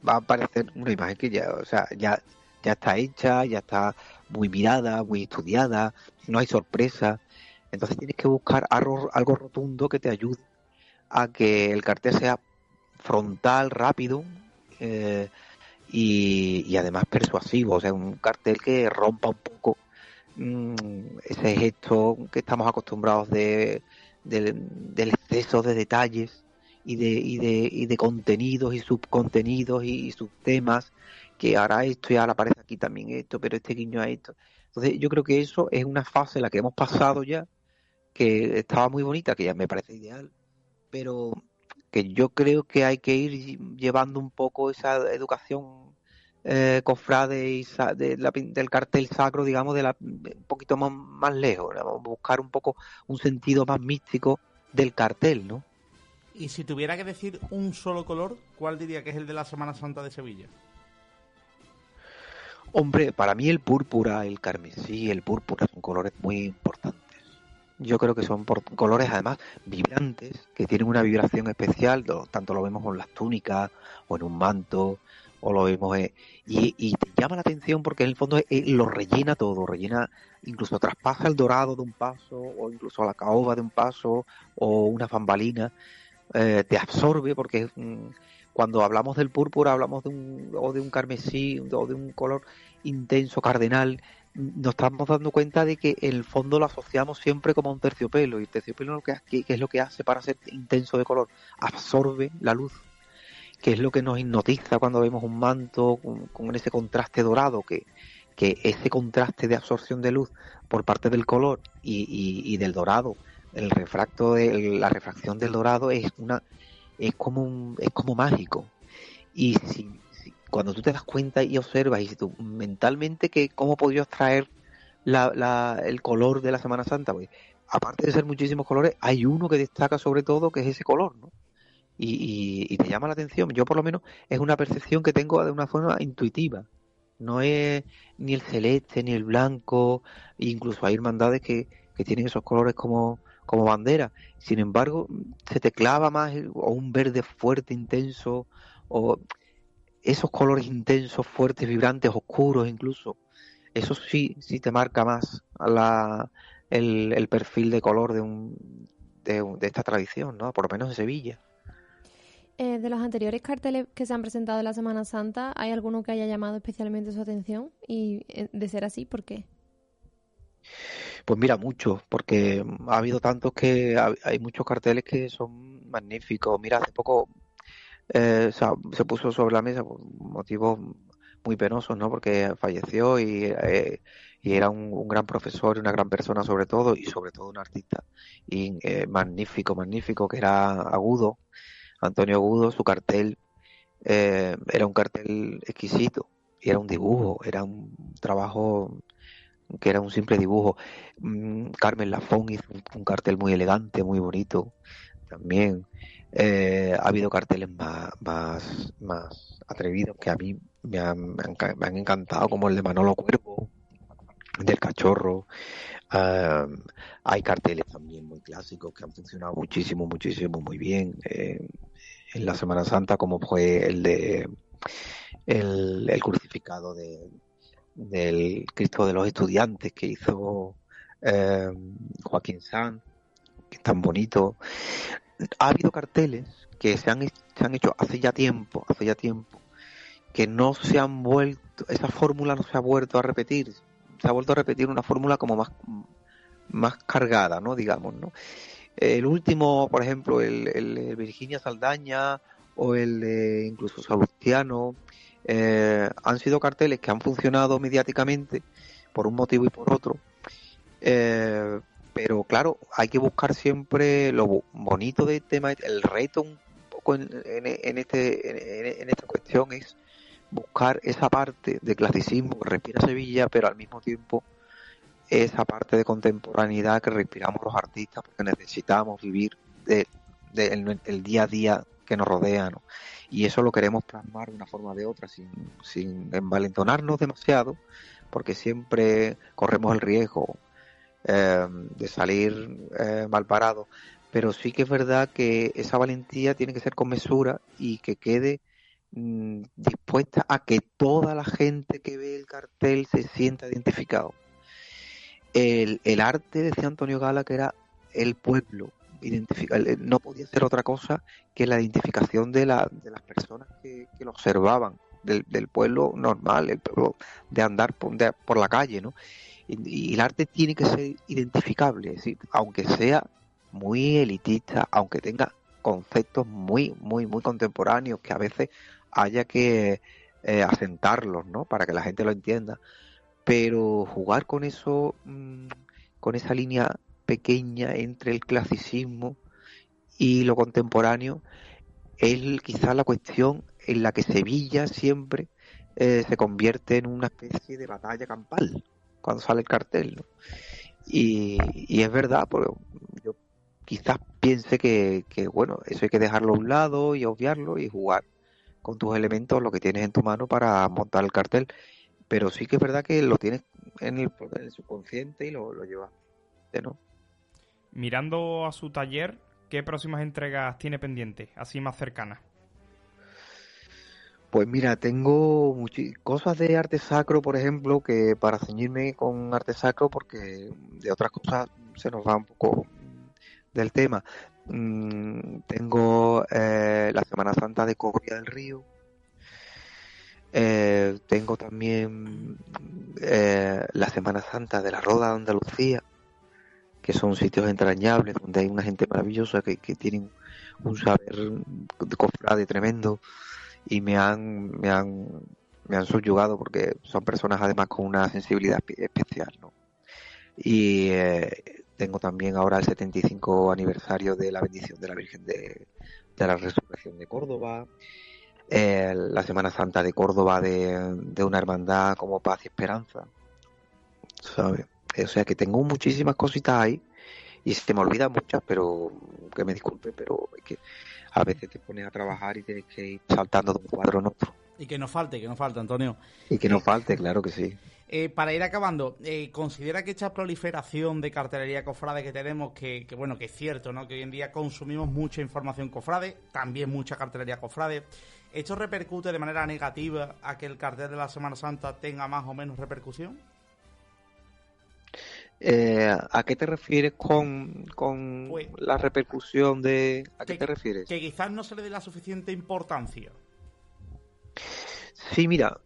a aparecer una imagen que ya está hecha, ya está muy mirada, muy estudiada, no hay sorpresa. Entonces tienes que buscar algo rotundo que te ayude a que el cartel sea frontal, rápido y además persuasivo, o sea, un cartel que rompa un poco ese gesto que estamos acostumbrados del exceso de detalles y de contenidos y subcontenidos y subtemas, que ahora esto y ahora aparece aquí también esto, pero este guiño a esto. Entonces yo creo que eso es una fase en la que hemos pasado ya, que estaba muy bonita, que ya me parece ideal, pero que yo creo que hay que ir llevando un poco esa educación cofrade y del cartel sacro, digamos, un poquito más lejos, ¿no? Buscar un poco un sentido más místico del cartel, ¿no? Y si tuviera que decir un solo color, ¿cuál diría que es el de la Semana Santa de Sevilla? Hombre, para mí el púrpura, el carmesí, el púrpura son colores muy importantes. Yo creo que son colores además vibrantes, que tienen una vibración especial, tanto lo vemos en las túnicas o en un manto, o lo vemos y te llama la atención porque en el fondo lo rellena todo, incluso traspasa el dorado de un paso, o incluso la caoba de un paso, o una fambalina, te absorbe, porque cuando hablamos del púrpura hablamos de un carmesí o de un color intenso, cardenal. Nos estamos dando cuenta de que en el fondo lo asociamos siempre como a un terciopelo, y el terciopelo ¿qué es lo que hace para ser intenso de color? Absorbe la luz, que es lo que nos hipnotiza cuando vemos un manto con ese contraste dorado, que ese contraste de absorción de luz por parte del color y del dorado, la refracción del dorado es como mágico. Y cuando tú te das cuenta y observas, y si tú mentalmente cómo podrías traer el color de la Semana Santa, pues aparte de ser muchísimos colores, hay uno que destaca sobre todo, que es ese color, ¿no? y te llama la atención. Yo por lo menos es una percepción que tengo de una forma intuitiva. No es ni el celeste ni el blanco, incluso hay hermandades que tienen esos colores como bandera. Sin embargo, se te clava más o un verde fuerte, intenso, o esos colores intensos, fuertes, vibrantes, oscuros incluso. Eso sí te marca más el perfil de color de esta tradición, ¿no? Por lo menos en Sevilla. De los anteriores carteles que se han presentado en la Semana Santa, ¿hay alguno que haya llamado especialmente su atención? Y de ser así, ¿por qué? Pues mira, muchos, porque ha habido tantos que hay muchos carteles que son magníficos. Mira, hace poco se puso sobre la mesa por motivos muy penosos, ¿no? Porque falleció y era un gran profesor y una gran persona y sobre todo un artista y magnífico, que era Agudo, Antonio Agudo. Su cartel era un cartel exquisito y era un dibujo, era un trabajo que era un simple dibujo. Carmen Lafón hizo un cartel muy elegante, muy bonito también. Ha habido carteles más atrevidos que a mí me han encantado, como el de Manolo Cuervo, del Cachorro. Hay carteles también muy clásicos que han funcionado muchísimo, muy bien en la Semana Santa, como fue el de el crucificado del Cristo de los Estudiantes que hizo Joaquín Sanz, que es tan bonito. Ha habido carteles que se han hecho hace ya tiempo, que no se han vuelto, esa fórmula no se ha vuelto a repetir. Se ha vuelto a repetir una fórmula como más cargada, ¿no? Digamos, ¿no? El último, por ejemplo, el de Virginia Saldaña o el de incluso Salustiano, han sido carteles que han funcionado mediáticamente por un motivo y por otro. Pero claro, hay que buscar siempre lo bonito del tema. El reto un poco en esta cuestión es buscar esa parte de clasicismo que respira Sevilla, pero al mismo tiempo esa parte de contemporaneidad que respiramos los artistas, porque necesitamos vivir el día a día que nos rodea, ¿no? Y eso lo queremos plasmar de una forma o de otra, sin envalentonarnos demasiado, porque siempre corremos el riesgo de salir mal parado. Pero sí que es verdad que esa valentía tiene que ser con mesura y que quede dispuesta a que toda la gente que ve el cartel se sienta identificado. El arte, decía Antonio Gala, que era el pueblo, no podía ser otra cosa que la identificación de las personas que lo observaban, del pueblo normal, el pueblo de andar por la calle, ¿no? Y el arte tiene que ser identificable, es decir, aunque sea muy elitista, aunque tenga conceptos muy contemporáneos, que a veces haya que asentarlos, ¿no? Para que la gente lo entienda. Pero jugar con eso, con esa línea pequeña entre el clasicismo y lo contemporáneo, es quizás la cuestión en la que Sevilla siempre se convierte en una especie de batalla campal cuando sale el cartel, ¿no? Y es verdad, porque yo quizás piense que bueno, eso hay que dejarlo a un lado y obviarlo y jugar con tus elementos, lo que tienes en tu mano para montar el cartel. Pero sí que es verdad que lo tienes en el subconsciente y lo llevas, ¿no? Mirando a su taller, ¿qué próximas entregas tiene pendientes, así más cercanas? Pues mira, tengo cosas de arte sacro, por ejemplo, que para ceñirme con arte sacro, porque de otras cosas se nos va un poco del tema. Tengo la Semana Santa de Coria del Río. Tengo también la Semana Santa de la Roda de Andalucía, que son sitios entrañables donde hay una gente maravillosa que tienen un saber de cofrade tremendo y me han subyugado, porque son personas además con una sensibilidad especial, ¿no? Y tengo también ahora el 75 aniversario de la bendición de la Virgen de la Resurrección de Córdoba. La Semana Santa de Córdoba de una hermandad como Paz y Esperanza, ¿sabes? O sea que tengo muchísimas cositas ahí y se me olvidan muchas, pero que me disculpe, pero es que a veces te pones a trabajar y tienes que ir saltando de un cuadro en otro. Y que no falte, Antonio. Y que no falte, claro que sí. Para ir acabando, ¿considera que esta proliferación de cartelería cofrade que tenemos, que bueno, que es cierto, ¿no? Que hoy en día consumimos mucha información cofrade, también mucha cartelería cofrade, ¿esto repercute de manera negativa a que el cartel de la Semana Santa tenga más o menos repercusión? ¿A qué te refieres con Pues, la repercusión de... ¿A qué te refieres? Que quizás no se le dé la suficiente importancia. Sí, mira,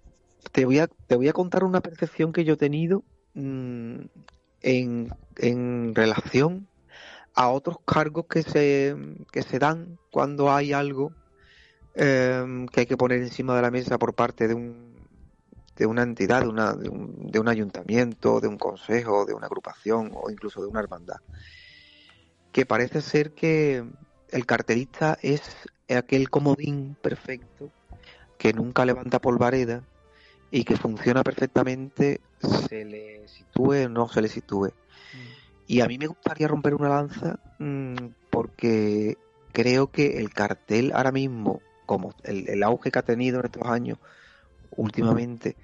te voy a contar una percepción que yo he tenido en relación a otros cargos que se dan cuando hay algo que hay que poner encima de la mesa por parte de una entidad, de un ayuntamiento, de un consejo, de una agrupación o incluso de una hermandad. Que parece ser que el cartelista es aquel comodín perfecto que nunca levanta polvareda y que funciona perfectamente, se le sitúe o no se le sitúe. Y a mí me gustaría romper una lanza porque creo que el cartel ahora mismo, como el auge que ha tenido en estos años últimamente,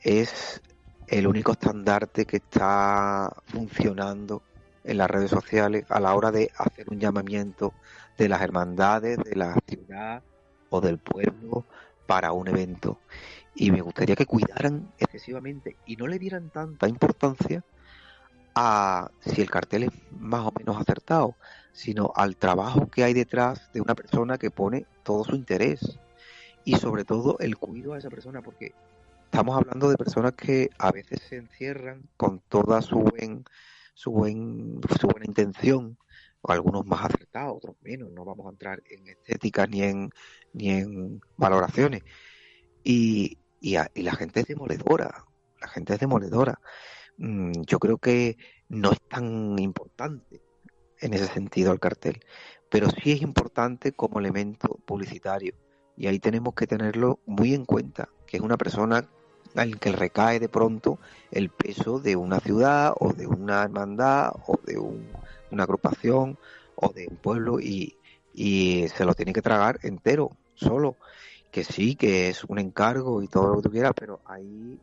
es el único estandarte que está funcionando en las redes sociales a la hora de hacer un llamamiento de las hermandades, de la ciudad o del pueblo para un evento. Y me gustaría que cuidaran excesivamente y no le dieran tanta importancia a si el cartel es más o menos acertado, sino al trabajo que hay detrás de una persona que pone todo su interés y sobre todo el cuidado a esa persona, porque estamos hablando de personas que a veces se encierran con toda su buena intención, o algunos más acertados, otros menos. No vamos a entrar en estética ni en valoraciones. Y la gente es demoledora. Yo creo que no es tan importante en ese sentido el cartel, pero sí es importante como elemento publicitario. Y ahí tenemos que tenerlo muy en cuenta, que es una persona al que recae de pronto el peso de una ciudad o de una hermandad o de una agrupación o de un pueblo y se lo tiene que tragar entero, solo. Que sí, que es un encargo y todo lo que tú quieras, pero hay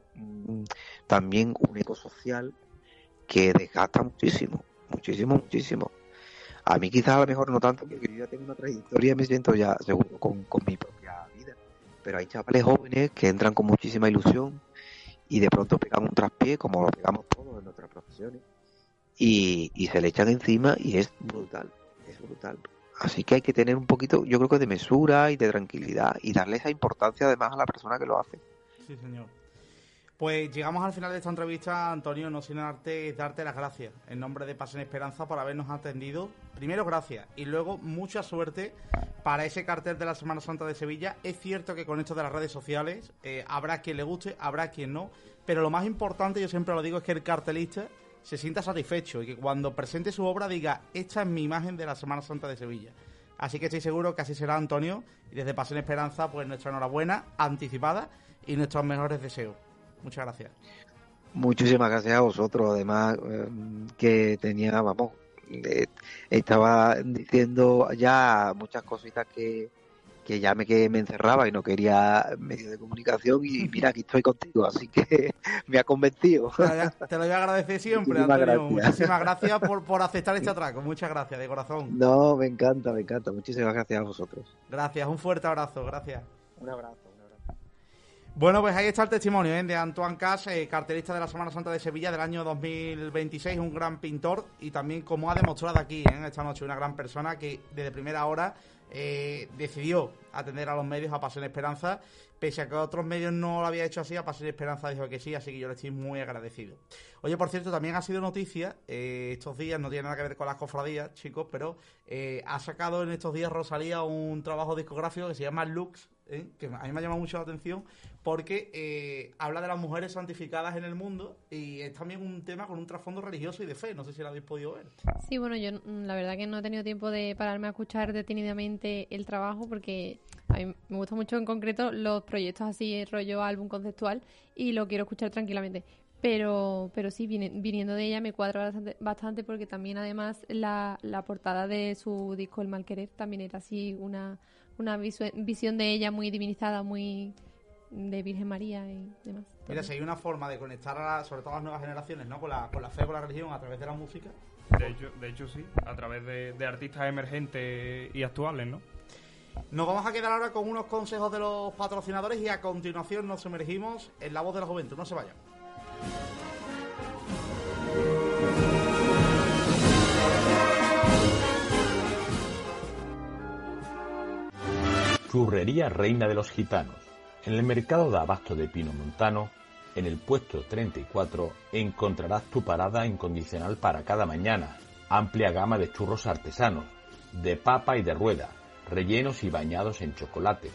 también un eco social que desgasta muchísimo. A mí quizás a lo mejor no tanto, porque yo ya tengo una trayectoria y me siento ya seguro con mi propia vida. Pero hay chavales jóvenes que entran con muchísima ilusión y de pronto pegan un traspié, como lo pegamos todos en nuestras profesiones, y se le echan encima y es brutal. Así que hay que tener un poquito, yo creo que de mesura y de tranquilidad y darle esa importancia además a la persona que lo hace. Sí, señor. Pues llegamos al final de esta entrevista, Antonio, no sin darte las gracias en nombre de Pasión y Esperanza por habernos atendido. Primero, gracias, y luego mucha suerte para ese cartel de la Semana Santa de Sevilla. Es cierto que con esto de las redes sociales habrá quien le guste, habrá quien no, pero lo más importante, yo siempre lo digo, es que el cartelista se sienta satisfecho y que cuando presente su obra diga: esta es mi imagen de la Semana Santa de Sevilla. Así que estoy seguro que así será, Antonio, y desde Pasión y Esperanza, pues nuestra enhorabuena anticipada y nuestros mejores deseos. Muchas gracias. Muchísimas gracias a vosotros. Además, que tenía, estaba diciendo ya muchas cositas que ya me encerraba y no quería medios de comunicación, y mira, aquí estoy contigo, así que me ha convencido. Te lo voy a agradecer siempre, Muchísimas Antonio. gracias. Muchísimas gracias por aceptar este atraco. Muchas gracias, de corazón. No, me encanta. Muchísimas gracias a vosotros. Gracias, un fuerte abrazo, gracias. Un abrazo. Bueno, pues ahí está el testimonio de Antoine Cas, cartelista de la Semana Santa de Sevilla del año 2026, un gran pintor y también, como ha demostrado aquí esta noche, una gran persona que desde primera hora decidió atender a los medios, a Pasión y Esperanza, pese a que otros medios no lo había hecho así. A Pasión y Esperanza dijo que sí, así que yo le estoy muy agradecido. Oye, por cierto, también ha sido noticia estos días, no tiene nada que ver con las cofradías, chicos, pero ha sacado en estos días Rosalía un trabajo discográfico que se llama Lux, que a mí me ha llamado mucho la atención porque habla de las mujeres santificadas en el mundo y es también un tema con un trasfondo religioso y de fe. No sé si lo habéis podido ver. Sí, bueno, yo la verdad que no he tenido tiempo de pararme a escuchar detenidamente el trabajo porque a mí me gusta mucho en concreto los proyectos así, rollo álbum conceptual, y lo quiero escuchar tranquilamente. pero sí, viniendo de ella me cuadra bastante porque también además la portada de su disco El Mal Querer también era así una visión de ella muy divinizada, muy de Virgen María y demás. Mira, si hay una forma de conectar sobre todo a las nuevas generaciones, ¿no? Con la fe, con la religión, a través de la música. De hecho sí, a través de artistas emergentes y actuales, ¿no? Nos vamos a quedar ahora con unos consejos de los patrocinadores y a continuación nos sumergimos en la voz de la juventud. No se vayan. Churrería Reina de los Gitanos. En el mercado de abasto de Pino Montano, en el puesto 34, encontrarás tu parada incondicional para cada mañana. Amplia gama de churros artesanos, de papa y de rueda, rellenos y bañados en chocolate.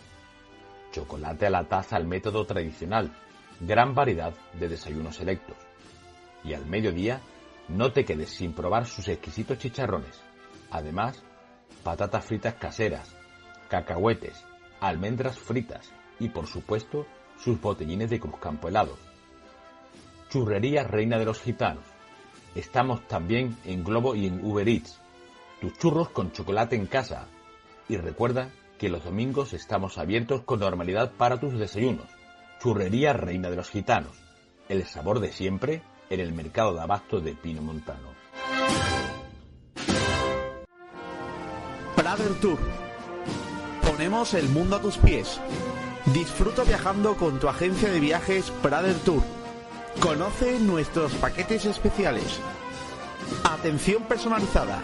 Chocolate a la taza al método tradicional. Gran variedad de desayunos selectos. Y al mediodía, no te quedes sin probar sus exquisitos chicharrones. Además, patatas fritas caseras, cacahuetes, almendras fritas y, por supuesto, sus botellines de Cruzcampo helados. Churrería Reina de los Gitanos. Estamos también en Globo y en Uber Eats. Tus churros con chocolate en casa. Y recuerda que los domingos estamos abiertos con normalidad para tus desayunos. Churrería Reina de los Gitanos. El sabor de siempre en el mercado de abasto de Pino Montano. Prader Tour. Ponemos el mundo a tus pies. Disfruta viajando con tu agencia de viajes Prader Tour. Conoce nuestros paquetes especiales. Atención personalizada.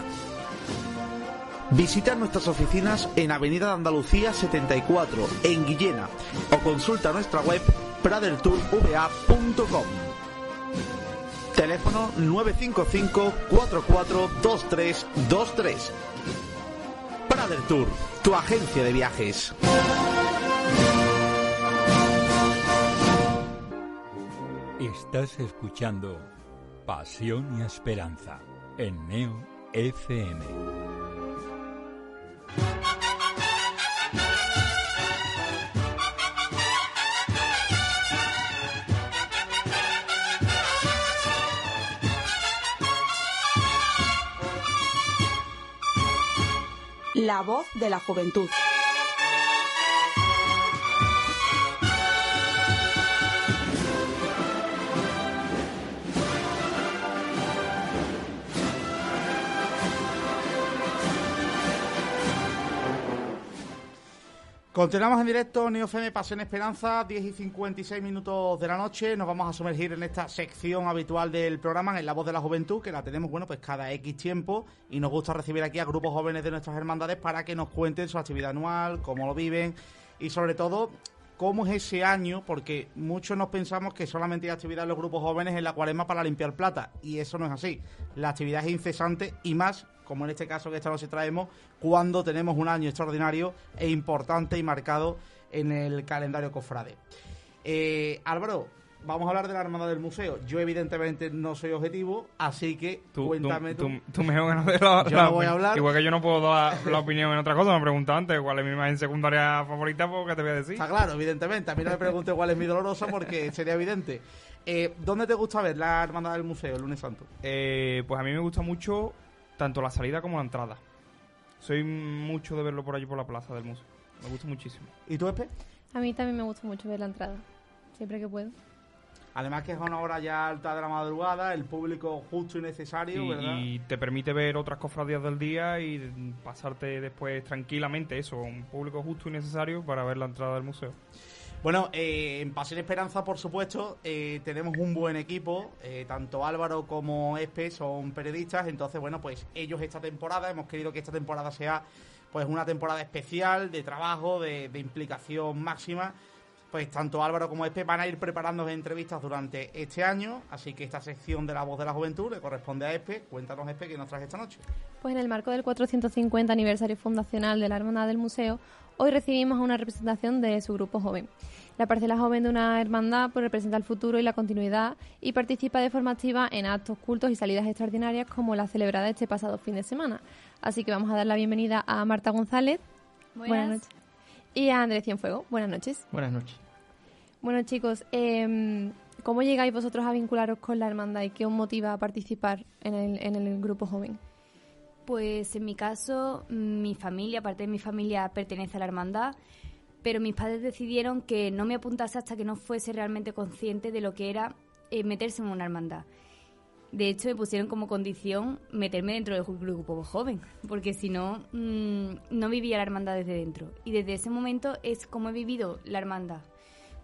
Visita nuestras oficinas en Avenida de Andalucía 74, en Guillena, o consulta nuestra web pradertourva.com. Teléfono 955 442323. Prader Tour, tu agencia de viajes. Estás escuchando Pasión y Esperanza en Neo FM. La voz de la juventud. Continuamos en directo, Neo FM, Pasión Esperanza, 10 y 56 minutos de la noche. Nos vamos a sumergir en esta sección habitual del programa, en La Voz de la Juventud, que la tenemos, bueno, pues cada X tiempo, y nos gusta recibir aquí a grupos jóvenes de nuestras hermandades para que nos cuenten su actividad anual, cómo lo viven y sobre todo cómo es ese año, porque muchos nos pensamos que solamente hay actividad en los grupos jóvenes en la Cuaresma para limpiar plata, y eso no es así. La actividad es incesante y más, como en este caso que esta noche traemos, cuando tenemos un año extraordinario e importante y marcado en el calendario cofrade. Álvaro, vamos a hablar de la hermandad del museo. Yo evidentemente no soy objetivo, así que cuéntame tú. Tú mejor que yo no voy a hablar. Igual que yo no puedo dar la opinión en otra cosa, me pregunto antes cuál es mi imagen secundaria favorita, pues ¿qué te voy a decir? Está claro, evidentemente. A mí no me preguntes cuál es mi dolorosa porque sería evidente. ¿Dónde te gusta ver la hermandad del museo el lunes santo? Pues a mí me gusta mucho tanto la salida como la entrada. Soy mucho de verlo por allí por la plaza del museo. Me gusta muchísimo. ¿Y tú, Espe? A mí también me gusta mucho ver la entrada, siempre que puedo. Además que es una hora ya alta de la madrugada, el público justo y necesario, ¿verdad? Y te permite ver otras cofradías del día y pasarte después tranquilamente eso, un público justo y necesario para ver la entrada del museo. Bueno, en Pasión Esperanza, por supuesto, tenemos un buen equipo, tanto Álvaro como Espe son periodistas, entonces, bueno, pues ellos esta temporada, hemos querido que esta temporada sea pues una temporada especial de trabajo, de implicación máxima. Pues tanto Álvaro como Espe van a ir preparando entrevistas durante este año, así que esta sección de La Voz de la Juventud le corresponde a Espe. Cuéntanos, Espe, ¿qué nos traes esta noche? Pues en el marco del 450 aniversario fundacional de la Hermandad del Museo, hoy recibimos a una representación de su grupo joven. La parcela joven de una hermandad pues representa el futuro y la continuidad y participa de forma activa en actos, cultos y salidas extraordinarias como la celebrada este pasado fin de semana. Así que vamos a dar la bienvenida a Marta González. Buenas noches. Y a Andrés Cienfuegos. Buenas noches. Buenas noches. Bueno, chicos, ¿Cómo llegáis vosotros a vincularos con la hermandad y qué os motiva a participar en el grupo joven? Pues en mi caso, mi familia, parte de mi familia pertenece a la hermandad, pero mis padres decidieron que no me apuntase hasta que no fuese realmente consciente de lo que era meterse en una hermandad. De hecho, me pusieron como condición meterme dentro del grupo joven, porque si no, no vivía la hermandad desde dentro. Y desde ese momento es como he vivido la hermandad.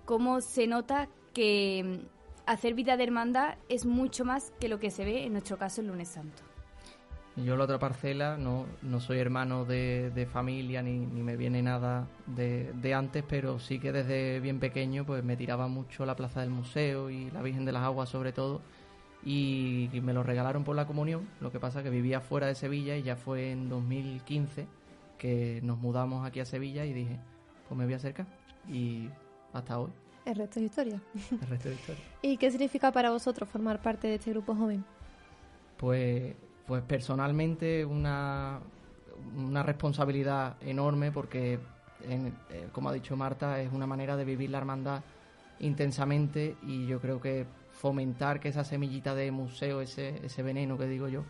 Cómo se nota que hacer vida de hermandad es mucho más que lo que se ve, en nuestro caso, el Lunes Santo. Yo la otra parcela, no soy hermano de familia ni me viene nada de antes, pero sí que desde bien pequeño pues me tiraba mucho la Plaza del Museo y la Virgen de las Aguas sobre todo, y me lo regalaron por la comunión. Lo que pasa que vivía fuera de Sevilla y ya fue en 2015 que nos mudamos aquí a Sevilla y dije, pues me voy a acercar, y hasta hoy. El resto es historia. El resto es historia. ¿Y qué significa para vosotros formar parte de este grupo joven? Pues personalmente una responsabilidad enorme, porque como ha dicho Marta, es una manera de vivir la hermandad intensamente, y yo creo que fomentar que esa semillita de museo, ese veneno que digo yo,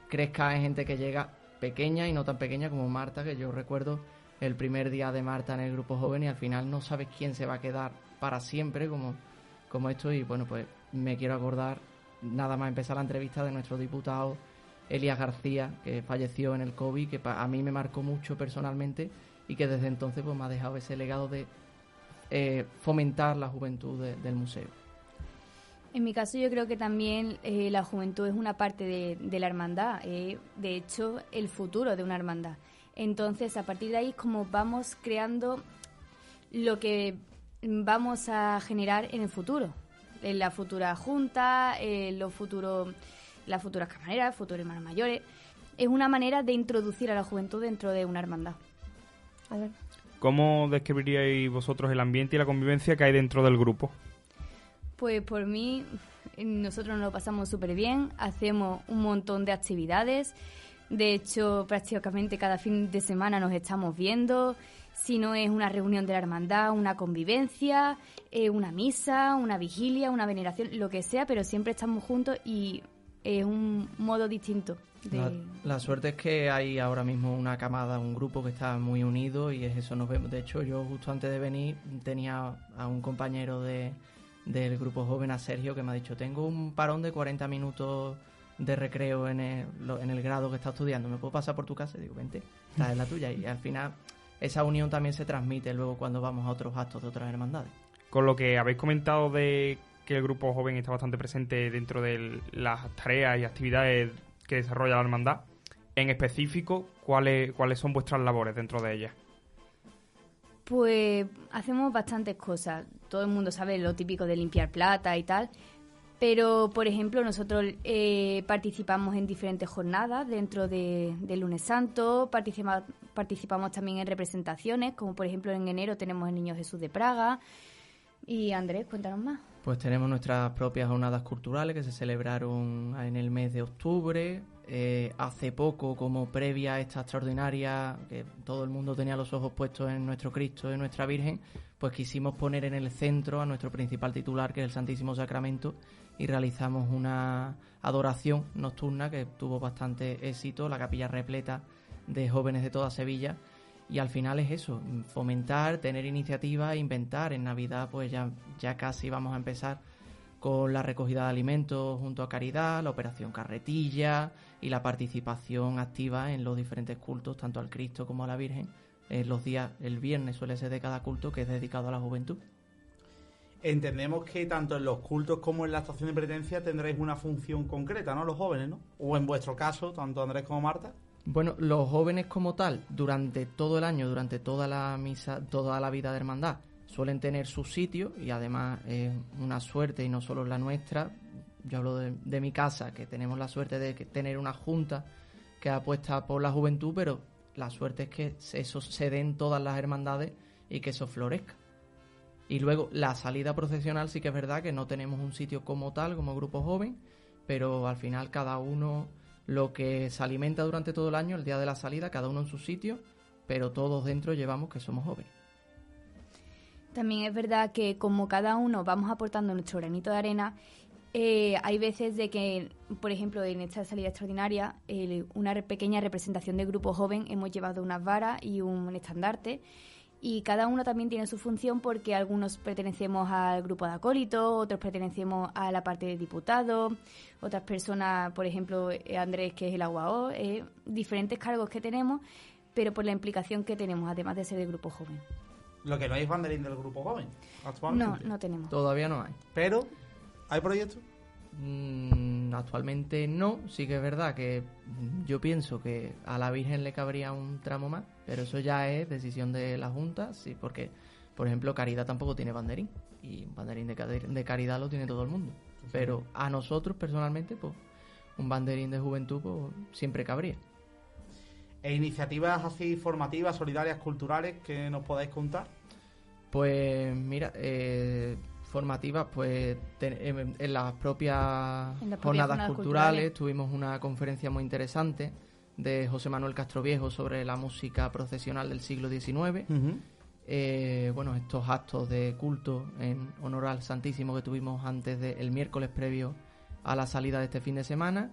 crezca en gente que llega pequeña y no tan pequeña como Marta, que yo recuerdo el primer día de Marta en el grupo joven y al final no sabes quién se va a quedar para siempre como esto. Y bueno, pues me quiero acordar, nada más empezar la entrevista, de nuestro diputado Elías García, que falleció en el COVID, que a mí me marcó mucho personalmente y que desde entonces pues me ha dejado ese legado de fomentar la juventud del museo. En mi caso yo creo que también la juventud es una parte de la hermandad, de hecho el futuro de una hermandad. Entonces a partir de ahí es como vamos creando lo que vamos a generar en el futuro, en la futura junta, las futuras camareras, futuros hermanos mayores. Es una manera de introducir a la juventud dentro de una hermandad. A ver. ¿Cómo describiríais vosotros el ambiente y la convivencia que hay dentro del grupo? Pues por mí, nosotros nos lo pasamos súper bien, hacemos un montón de actividades. De hecho, prácticamente cada fin de semana nos estamos viendo. Si no es una reunión de la hermandad, una convivencia, una misa, una vigilia, una veneración, lo que sea, pero siempre estamos juntos y es un modo distinto. La suerte es que hay ahora mismo una camada, un grupo que está muy unido, y es eso, nos vemos. De hecho, yo justo antes de venir tenía a un compañero del grupo joven, a Sergio, que me ha dicho, tengo un parón de 40 minutos de recreo en el grado que está estudiando, ¿me puedo pasar por tu casa? Y digo, vente, esta es la tuya. Y al final esa unión también se transmite luego cuando vamos a otros actos de otras hermandades. Con lo que habéis comentado de que el grupo joven está bastante presente dentro de las tareas y actividades que desarrolla la hermandad, en específico, ¿cuáles son vuestras labores dentro de ellas? Pues hacemos bastantes cosas. Todo el mundo sabe lo típico de limpiar plata y tal, pero por ejemplo nosotros participamos en diferentes jornadas dentro del Lunes Santo, participamos también en representaciones, como por ejemplo en enero tenemos el Niño Jesús de Praga. Y Andrés, cuéntanos más. Pues tenemos nuestras propias jornadas culturales que se celebraron en el mes de octubre. Hace poco, como previa a esta extraordinaria, que todo el mundo tenía los ojos puestos en nuestro Cristo, en nuestra Virgen, pues quisimos poner en el centro a nuestro principal titular, que es el Santísimo Sacramento, y realizamos una adoración nocturna que tuvo bastante éxito, la capilla repleta de jóvenes de toda Sevilla. Y al final es eso, fomentar, tener iniciativa, inventar. En Navidad pues ya casi vamos a empezar con la recogida de alimentos junto a Caridad, la operación Carretilla y la participación activa en los diferentes cultos, tanto al Cristo como a la Virgen. Los días, el viernes suele ser de cada culto, que es dedicado a la juventud. Entendemos que tanto en los cultos como en la estación de penitencia tendréis una función concreta, ¿no? Los jóvenes, ¿no? O en vuestro caso, tanto Andrés como Marta. Bueno, los jóvenes como tal, durante todo el año, durante toda la misa, toda la vida de hermandad, suelen tener su sitio, y además es una suerte, y no solo la nuestra. Yo hablo de mi casa, que tenemos la suerte de tener una junta que apuesta por la juventud, pero la suerte es que eso se dé en todas las hermandades y que eso florezca. Y luego la salida procesional sí que es verdad que no tenemos un sitio como tal, como grupo joven, pero al final cada uno lo que se alimenta durante todo el año, el día de la salida, cada uno en su sitio, pero todos dentro llevamos que somos jóvenes. También es verdad que como cada uno vamos aportando nuestro granito de arena, hay veces de que, por ejemplo, en esta salida extraordinaria, una pequeña representación del grupo joven, hemos llevado unas varas y un estandarte, y cada uno también tiene su función porque algunos pertenecemos al grupo de acólitos, otros pertenecemos a la parte de diputados, otras personas, por ejemplo, Andrés, que es el aguao, diferentes cargos que tenemos, pero por la implicación que tenemos, además de ser del grupo joven. Lo que no hay banderín del grupo joven actualmente. No tenemos. Todavía no hay. Pero, ¿hay proyectos? Actualmente no, sí que es verdad que yo pienso que a la Virgen le cabría un tramo más, pero eso ya es decisión de la Junta, sí, porque, por ejemplo, Caridad tampoco tiene banderín, y un banderín de Caridad lo tiene todo el mundo, pero a nosotros personalmente, pues, un banderín de juventud pues, siempre cabría. ¿E iniciativas así formativas, solidarias, culturales que nos podáis contar? Pues mira, formativas, pues en las propias jornadas culturales tuvimos una conferencia muy interesante de José Manuel Castroviejo sobre la música procesional del siglo XIX. Bueno, estos actos de culto en honor al Santísimo que tuvimos antes el miércoles previo a la salida de este fin de semana.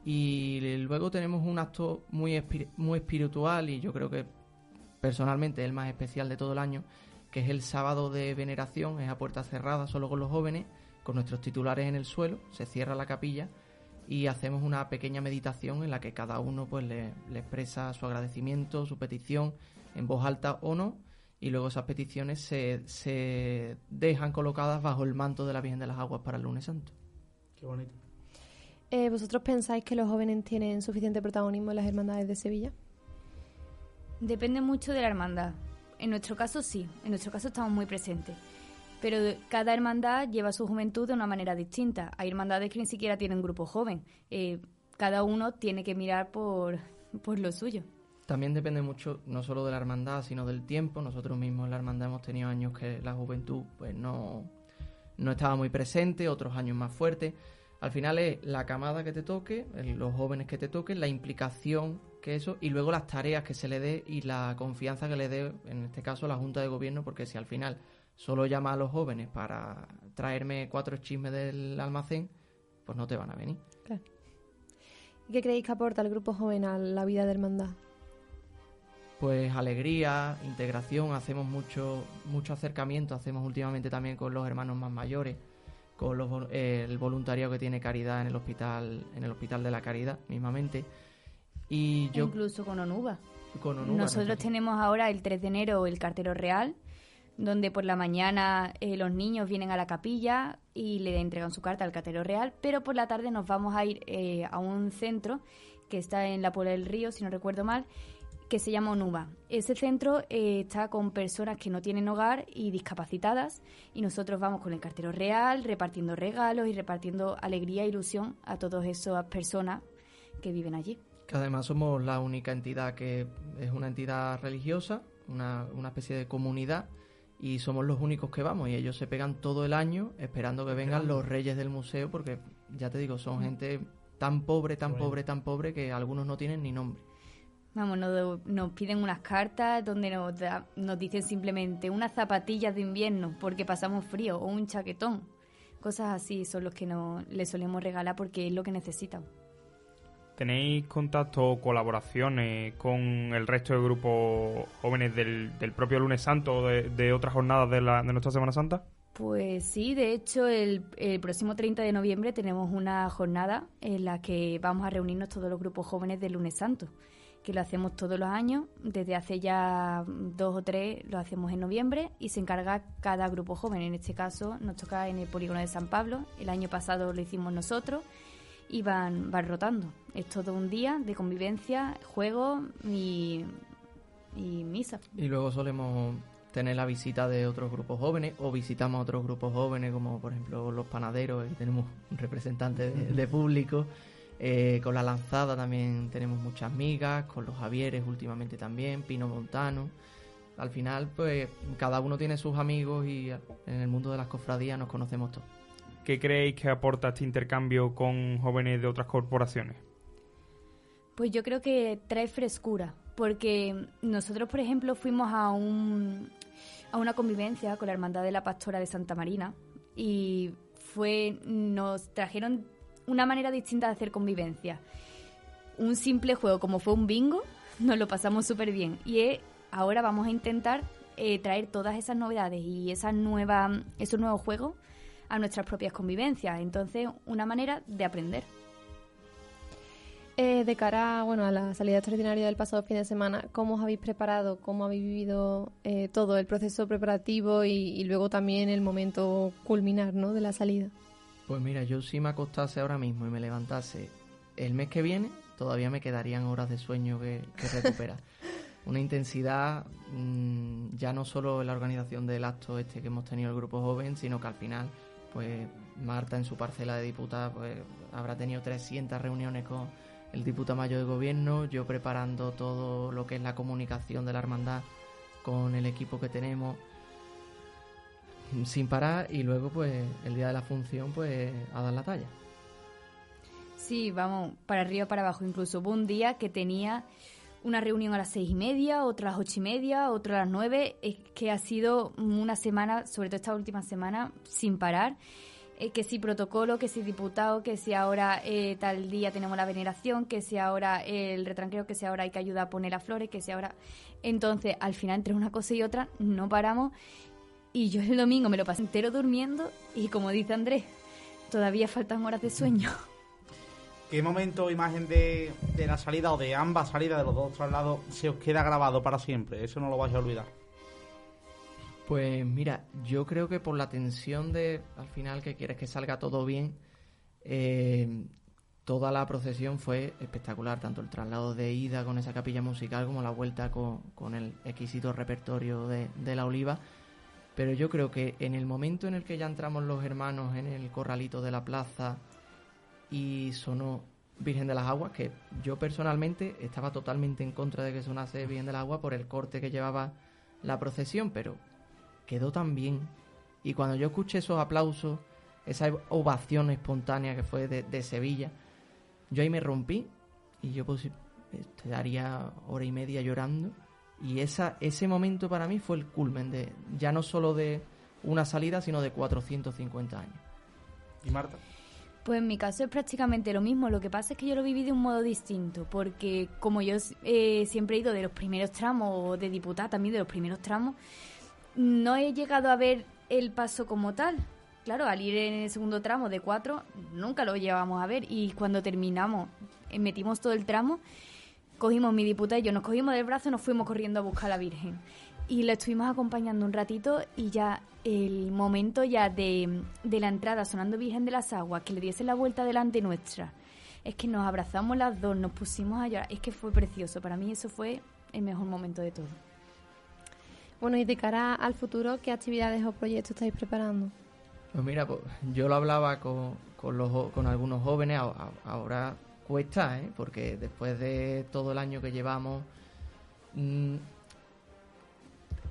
Y luego tenemos un acto muy espiritual, y yo creo que personalmente el más especial de todo el año, que es el sábado de veneración, es a puerta cerrada, solo con los jóvenes, con nuestros titulares en el suelo, se cierra la capilla y hacemos una pequeña meditación en la que cada uno pues le expresa su agradecimiento, su petición, en voz alta o no, y luego esas peticiones se dejan colocadas bajo el manto de la Virgen de las Aguas para el Lunes Santo. Qué bonito. ¿Vosotros pensáis que los jóvenes tienen suficiente protagonismo en las hermandades de Sevilla? Depende mucho de la hermandad. En nuestro caso sí, en nuestro caso estamos muy presentes. Pero cada hermandad lleva su juventud de una manera distinta. Hay hermandades que ni siquiera tienen grupo joven. Cada uno tiene que mirar por lo suyo. También depende mucho, no solo de la hermandad, sino del tiempo. Nosotros mismos en la hermandad hemos tenido años que la juventud pues no estaba muy presente, otros años más fuerte. Al final es la camada que te toque, los jóvenes que te toquen, la implicación que eso, y luego las tareas que se le dé y la confianza que le dé, en este caso, la Junta de Gobierno, porque si al final solo llama a los jóvenes para traerme 4 chismes del almacén, pues no te van a venir. Claro. ¿Y qué creéis que aporta el grupo joven a la vida de hermandad? Pues alegría, integración, hacemos mucho acercamiento, hacemos últimamente también con los hermanos más mayores, con el voluntariado que tiene Caridad en el hospital de la Caridad mismamente. Y yo, incluso con Onuba. Nosotros ¿no? Tenemos ahora el 3 de enero el cartero real, donde por la mañana los niños vienen a la capilla y le entregan su carta al cartero real, pero por la tarde nos vamos a ir a un centro que está en la Puebla del Río, si no recuerdo mal, que se llama Onuba. Ese centro está con personas que no tienen hogar y discapacitadas, y nosotros vamos con el cartero real repartiendo regalos y repartiendo alegría e ilusión a todas esas personas que viven allí. Que además somos la única entidad que es una entidad religiosa, una especie de comunidad, y somos los únicos que vamos, y ellos se pegan todo el año esperando que vengan los reyes del museo, porque ya te digo, son gente tan pobre que algunos no tienen ni nombre. Vamos, nos piden unas cartas donde nos dicen simplemente unas zapatillas de invierno porque pasamos frío, o un chaquetón. Cosas así son los que les solemos regalar porque es lo que necesitan. ¿Tenéis contacto o colaboraciones con el resto de grupos jóvenes del propio Lunes Santo o de otras jornadas de nuestra Semana Santa? Pues sí, de hecho el próximo 30 de noviembre tenemos una jornada en la que vamos a reunirnos todos los grupos jóvenes del Lunes Santo, que lo hacemos todos los años. Desde hace ya 2 o 3 lo hacemos en noviembre y se encarga cada grupo joven. En este caso nos toca en el polígono de San Pablo. El año pasado lo hicimos nosotros y van rotando. Es todo un día de convivencia, juego y misa. Y luego solemos tener la visita de otros grupos jóvenes, o visitamos a otros grupos jóvenes, como por ejemplo los panaderos, y tenemos un representante de público. Con la lanzada también tenemos muchas migas, con los Javieres últimamente también, Pino Montano. Al final, pues cada uno tiene sus amigos y en el mundo de las cofradías nos conocemos todos. ¿Qué creéis que aporta este intercambio con jóvenes de otras corporaciones? Pues yo creo que trae frescura, porque nosotros, por ejemplo, fuimos a un a una convivencia con la Hermandad de la Pastora de Santa Marina y nos trajeron una manera distinta de hacer convivencia. Un simple juego como fue un bingo, nos lo pasamos súper bien y ahora vamos a intentar traer todas esas novedades y esos nuevos juegos a nuestras propias convivencias. Entonces, una manera de aprender. De cara a la salida extraordinaria del pasado fin de semana, ¿cómo os habéis preparado? ¿Cómo habéis vivido todo el proceso preparativo y luego también el momento culminar, ¿no?, de la salida? Pues mira, yo si me acostase ahora mismo y me levantase el mes que viene, todavía me quedarían horas de sueño que recuperar. Una intensidad ya no solo en la organización del acto que hemos tenido el grupo joven, sino que al final, pues Marta en su parcela de diputada pues habrá tenido 300 reuniones con el diputado mayor de gobierno, yo preparando todo lo que es la comunicación de la hermandad con el equipo que tenemos sin parar, y luego pues el día de la función pues a dar la talla. Sí, vamos, para arriba, para abajo. Incluso hubo un día que tenía una reunión a las 6:30, otra a las 8:30, otra a las 9. Es que ha sido una semana, sobre todo esta última semana, sin parar. Que si protocolo, que si diputado, que si ahora tal día tenemos la veneración, que si ahora el retranqueo, que si ahora hay que ayudar a poner las flores, que si ahora... Entonces, al final, entre una cosa y otra, no paramos. Y yo el domingo me lo pasé entero durmiendo y, como dice Andrés, todavía faltan horas de sueño. ¿Qué momento o imagen de la salida o de ambas salidas de los dos traslados se os queda grabado para siempre? Eso no lo vais a olvidar. Pues mira, yo creo que por la tensión de, al final, que quieres que salga todo bien, toda la procesión fue espectacular, tanto el traslado de ida con esa capilla musical como la vuelta con el exquisito repertorio de la Oliva. Pero yo creo que en el momento en el que ya entramos los hermanos en el corralito de la plaza y sonó Virgen de las Aguas, que yo personalmente estaba totalmente en contra de que sonase Virgen de las Aguas por el corte que llevaba la procesión, pero quedó tan bien. Y cuando yo escuché esos aplausos, esa ovación espontánea que fue de Sevilla, yo ahí me rompí y yo pues estaría hora y media llorando. Y ese momento para mí fue el culmen de ya no solo de una salida, sino de 450 años. ¿Y Marta? Pues en mi caso es prácticamente lo mismo. Lo que pasa es que yo lo viví de un modo distinto, porque como yo siempre he ido de los primeros tramos, o de diputada también de los primeros tramos, no he llegado a ver el paso como tal. Claro, al ir en el segundo tramo de 4, nunca lo llevamos a ver. Y cuando terminamos, metimos todo el tramo, cogimos mi diputada y yo, nos cogimos del brazo y nos fuimos corriendo a buscar a la Virgen. Y la estuvimos acompañando un ratito y ya el momento ya de la entrada sonando Virgen de las Aguas, que le diese la vuelta delante nuestra, es que nos abrazamos las dos, nos pusimos a llorar. Es que fue precioso. Para mí eso fue el mejor momento de todo. Bueno, y de cara al futuro, ¿qué actividades o proyectos estáis preparando? Pues mira, pues, yo lo hablaba con algunos jóvenes, ahora cuesta, porque después de todo el año que llevamos,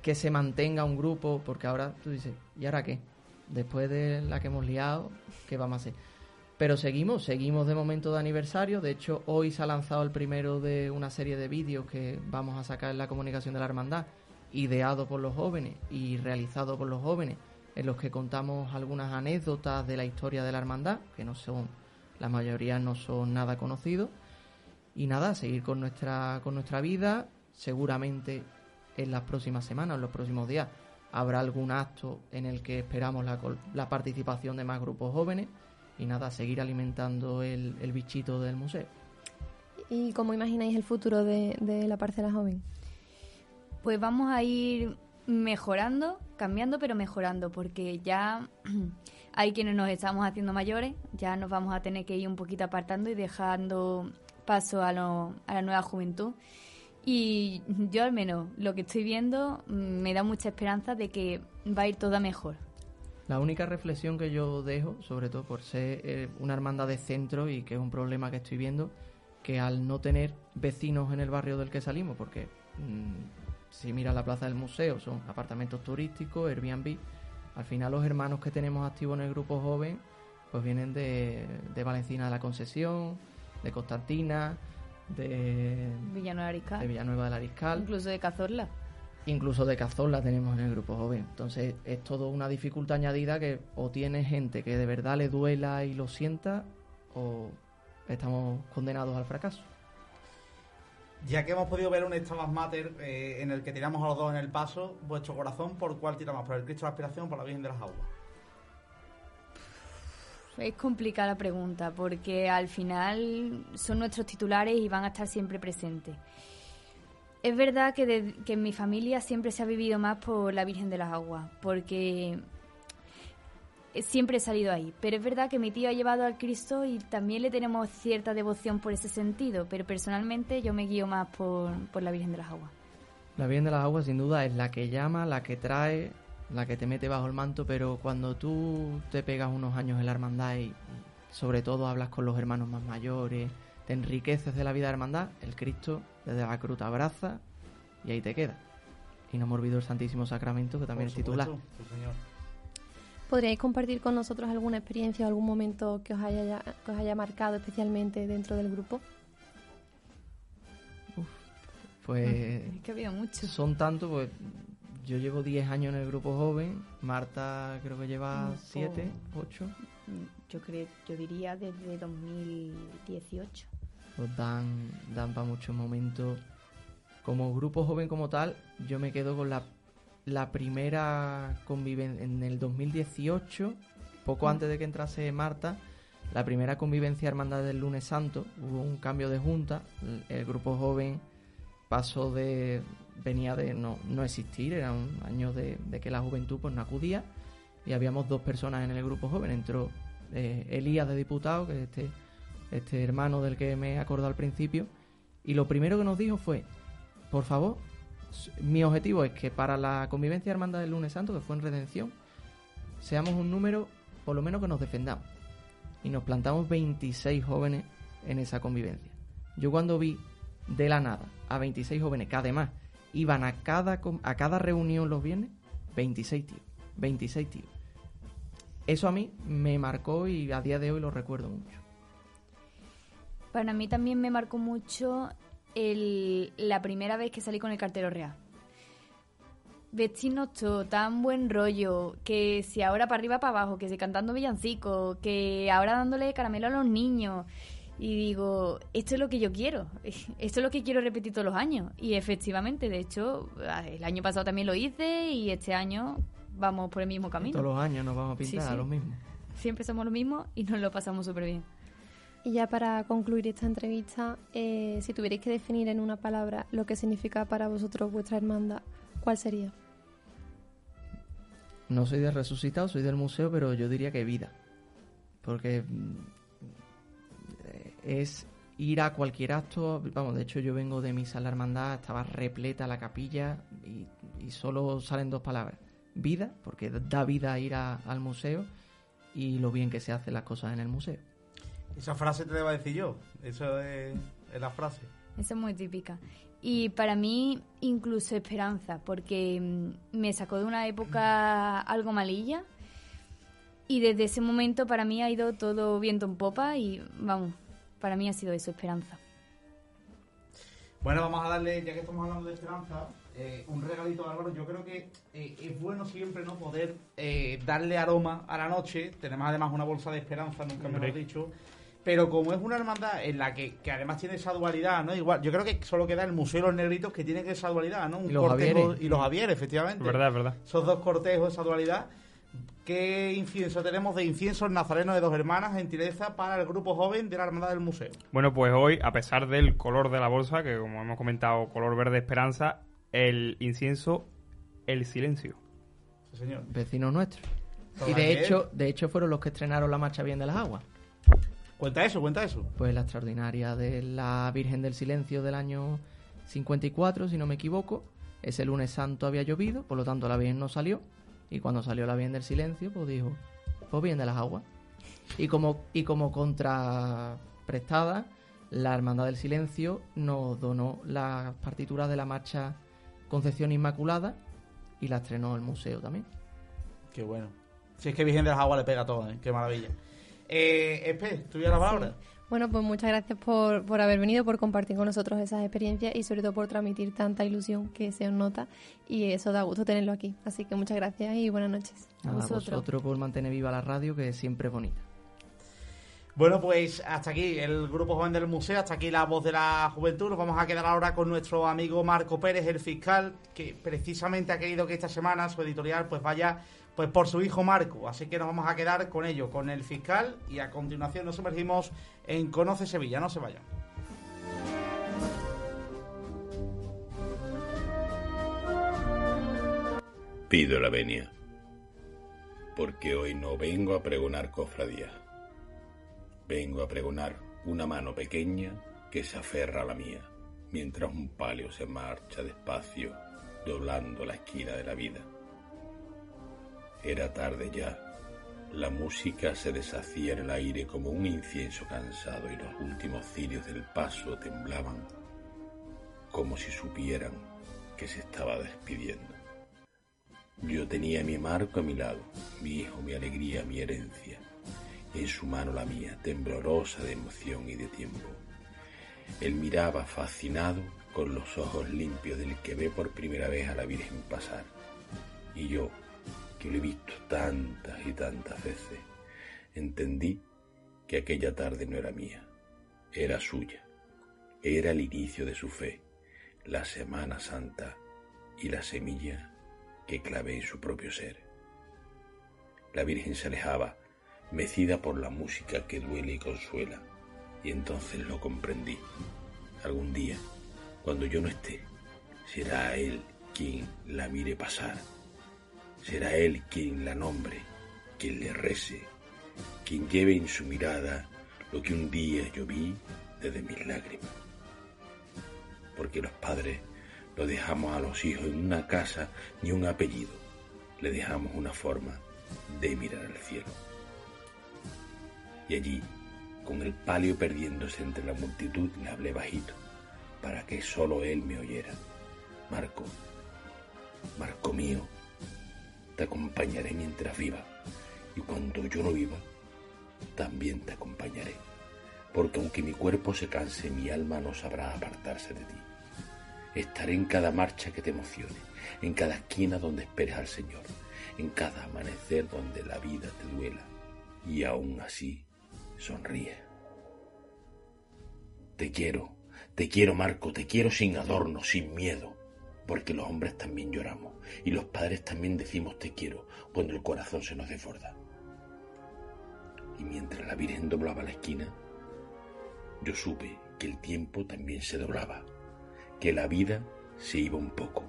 que se mantenga un grupo, porque ahora tú dices, ¿y ahora qué? Después de la que hemos liado, ¿qué vamos a hacer? Pero seguimos de momento de aniversario. De hecho, hoy se ha lanzado el primero de una serie de vídeos que vamos a sacar en la comunicación de la hermandad, ideado por los jóvenes y realizado por los jóvenes, en los que contamos algunas anécdotas de la historia de la hermandad, que no son, la mayoría no son nada conocidos. Y nada, seguir con nuestra vida. Seguramente en las próximas semanas, en los próximos días, habrá algún acto en el que esperamos la participación de más grupos jóvenes. Y nada, seguir alimentando el bichito del museo. ¿Y cómo imagináis el futuro de la parcela joven? Pues vamos a ir mejorando, cambiando, pero mejorando, porque ya hay quienes nos estamos haciendo mayores, ya nos vamos a tener que ir un poquito apartando y dejando paso a la nueva juventud. Y yo al menos lo que estoy viendo me da mucha esperanza de que va a ir todo a mejor. La única reflexión que yo dejo, sobre todo por ser una hermandad de centro y que es un problema que estoy viendo, que al no tener vecinos en el barrio del que salimos, porque si miras la plaza del museo son apartamentos turísticos, Airbnb, al final los hermanos que tenemos activos en el grupo joven pues vienen de Valencina de la Concesión, de Constantina, de Villanueva del Ariscal, incluso de Cazorla. Incluso de cazón la tenemos en el grupo joven. Entonces es todo una dificultad añadida que o tiene gente que de verdad le duela y lo sienta, o estamos condenados al fracaso. Ya que hemos podido ver un Stabat Mater en el que tiramos a los dos en el paso, vuestro corazón, ¿por cuál tira más? ¿Por el Cristo de la Aspiración o por la Virgen de las Aguas? Es complicada la pregunta, porque al final son nuestros titulares y van a estar siempre presentes. Es verdad que en mi familia siempre se ha vivido más por la Virgen de las Aguas, porque siempre he salido ahí. Pero es verdad que mi tío ha llevado al Cristo y también le tenemos cierta devoción por ese sentido, pero personalmente yo me guío más por la Virgen de las Aguas. La Virgen de las Aguas sin duda es la que llama, la que trae, la que te mete bajo el manto, pero cuando tú te pegas unos años en la hermandad y sobre todo hablas con los hermanos más mayores, te enriqueces de la vida de hermandad, el Cristo desde la cruz te abraza y ahí te queda. Y no hemos olvidado el Santísimo Sacramento, que también es titular. Sí, señor. ¿Podríais compartir con nosotros alguna experiencia o algún momento que os haya marcado especialmente dentro del grupo? Pues Es que ha habido mucho. son tantos, pues yo llevo 10 años en el grupo joven, Marta creo que lleva 7, 8. Yo diría desde 2018. Pues dan para muchos momentos. Como grupo joven como tal, yo me quedo con la primera convivencia en el 2018, poco antes de que entrase Marta, la primera convivencia hermandad del Lunes Santo. Hubo un cambio de junta, el grupo joven venía de no existir, era un año de que la juventud pues no acudía, y habíamos 2 personas en el grupo joven. Entró Elías de diputado, que es este hermano del que me he acordado al principio, y lo primero que nos dijo fue: por favor, mi objetivo es que para la convivencia hermandad del Lunes Santo, que fue en Redención, seamos un número, por lo menos que nos defendamos. Y nos plantamos 26 jóvenes en esa convivencia. Yo cuando vi de la nada a 26 jóvenes, que además iban a cada reunión los viernes, 26 tíos. Eso a mí me marcó y a día de hoy lo recuerdo mucho. Para mí también me marcó mucho la primera vez que salí con el cartero real. Vestirnos todo, tan buen rollo, que si ahora para arriba para abajo, que si cantando villancicos, que ahora dándole caramelo a los niños. Y digo, esto es lo que yo quiero, esto es lo que quiero repetir todos los años. Y efectivamente, de hecho, el año pasado también lo hice y este año vamos por el mismo camino. Todos los años nos vamos a pintar a los mismos. Siempre somos los mismos y nos lo pasamos súper bien. Y ya para concluir esta entrevista, si tuvierais que definir en una palabra lo que significa para vosotros vuestra hermandad, ¿cuál sería? No soy de Resucitado, soy del museo, pero yo diría que vida. Porque es ir a cualquier acto. Vamos, de hecho yo vengo de misa en la hermandad, estaba repleta la capilla y solo salen 2 palabras: vida, porque da vida ir al museo, y lo bien que se hacen las cosas en el museo. Esa frase te la iba a decir yo, eso es la frase. Esa es muy típica. Y para mí incluso esperanza, porque me sacó de una época algo malilla y desde ese momento para mí ha ido todo viento en popa y vamos, para mí ha sido eso, esperanza. Bueno, vamos a darle, ya que estamos hablando de esperanza, un regalito a Álvaro. Yo creo que es bueno siempre no poder darle aroma a la noche. Tenemos además una bolsa de esperanza, nunca me lo he dicho. Pero como es una hermandad en la que además tiene esa dualidad, ¿no? Igual, yo creo que solo queda el Museo de los Negritos, que tiene esa dualidad, ¿no? Un cortejo y los Javieres, efectivamente. Es verdad. Esos 2 cortejos, esa dualidad. ¿Qué incienso tenemos de inciensos nazarenos de 2 hermanas, gentileza, para el grupo joven de la Hermandad del Museo? Bueno, pues hoy, a pesar del color de la bolsa, que como hemos comentado, color verde esperanza, el incienso, el silencio. Sí, señor. Vecinos nuestros. Y de hecho fueron los que estrenaron la Marcha Bien de las Aguas. Cuenta eso. Pues la extraordinaria de la Virgen del Silencio del año 54, si no me equivoco. Ese Lunes Santo había llovido, por lo tanto la Virgen no salió. Y cuando salió la Virgen del Silencio, pues dijo, pues Bien de las Aguas. Y como contraprestada, la Hermandad del Silencio nos donó las partituras de la marcha Concepción Inmaculada y la estrenó el museo también. Qué bueno. Si es que Virgen de las Aguas le pega todo, ¿eh? Qué maravilla. Espe, ¿tuviera la palabra? Sí. Bueno, pues muchas gracias por haber venido, por compartir con nosotros esas experiencias y sobre todo por transmitir tanta ilusión que se os nota, y eso da gusto tenerlo aquí. Así que muchas gracias y buenas noches. A vosotros por mantener viva la radio, que siempre es bonita. Bueno, pues hasta aquí el Grupo Joven del Museo, hasta aquí la voz de la juventud. Nos vamos a quedar ahora con nuestro amigo Marco Pérez, el fiscal, que precisamente ha querido que esta semana su editorial pues vaya pues por su hijo Marco. Así que nos vamos a quedar con ello, con el fiscal, y a continuación nos sumergimos en Conoce Sevilla. No se vayan. Pido la venia, porque hoy no vengo a pregonar cofradía. Vengo a pregonar una mano pequeña que se aferra a la mía, mientras un palio se marcha despacio, doblando la esquina de la vida. Era tarde ya, la música se deshacía en el aire como un incienso cansado y los últimos cirios del paso temblaban, como si supieran que se estaba despidiendo. Yo tenía a mi Marco a mi lado, mi hijo, mi alegría, mi herencia. En su mano la mía, temblorosa de emoción y de tiempo. Él miraba fascinado con los ojos limpios del que ve por primera vez a la Virgen pasar. Y yo, que lo he visto tantas y tantas veces, entendí que aquella tarde no era mía, era suya. Era el inicio de su fe, la Semana Santa y la semilla que clavé en su propio ser. La Virgen se alejaba, mecida por la música que duele y consuela, y entonces lo comprendí. Algún día, cuando yo no esté, será Él quien la mire pasar, será Él quien la nombre, quien le rece, quien lleve en su mirada lo que un día yo vi desde mis lágrimas. Porque los padres no dejamos a los hijos en una casa ni un apellido, le dejamos una forma de mirar al cielo. Y allí, con el palio perdiéndose entre la multitud, le hablé bajito, para que solo él me oyera. Marco, Marco mío, te acompañaré mientras viva, y cuando yo no viva, también te acompañaré, porque aunque mi cuerpo se canse, mi alma no sabrá apartarse de ti. Estaré en cada marcha que te emocione, en cada esquina donde esperes al Señor, en cada amanecer donde la vida te duela, y aún así sonríe. Te quiero Marco, te quiero sin adorno, sin miedo, porque los hombres también lloramos y los padres también decimos te quiero cuando el corazón se nos desborda. Y mientras la Virgen doblaba la esquina, yo supe que el tiempo también se doblaba, que la vida se iba un poco,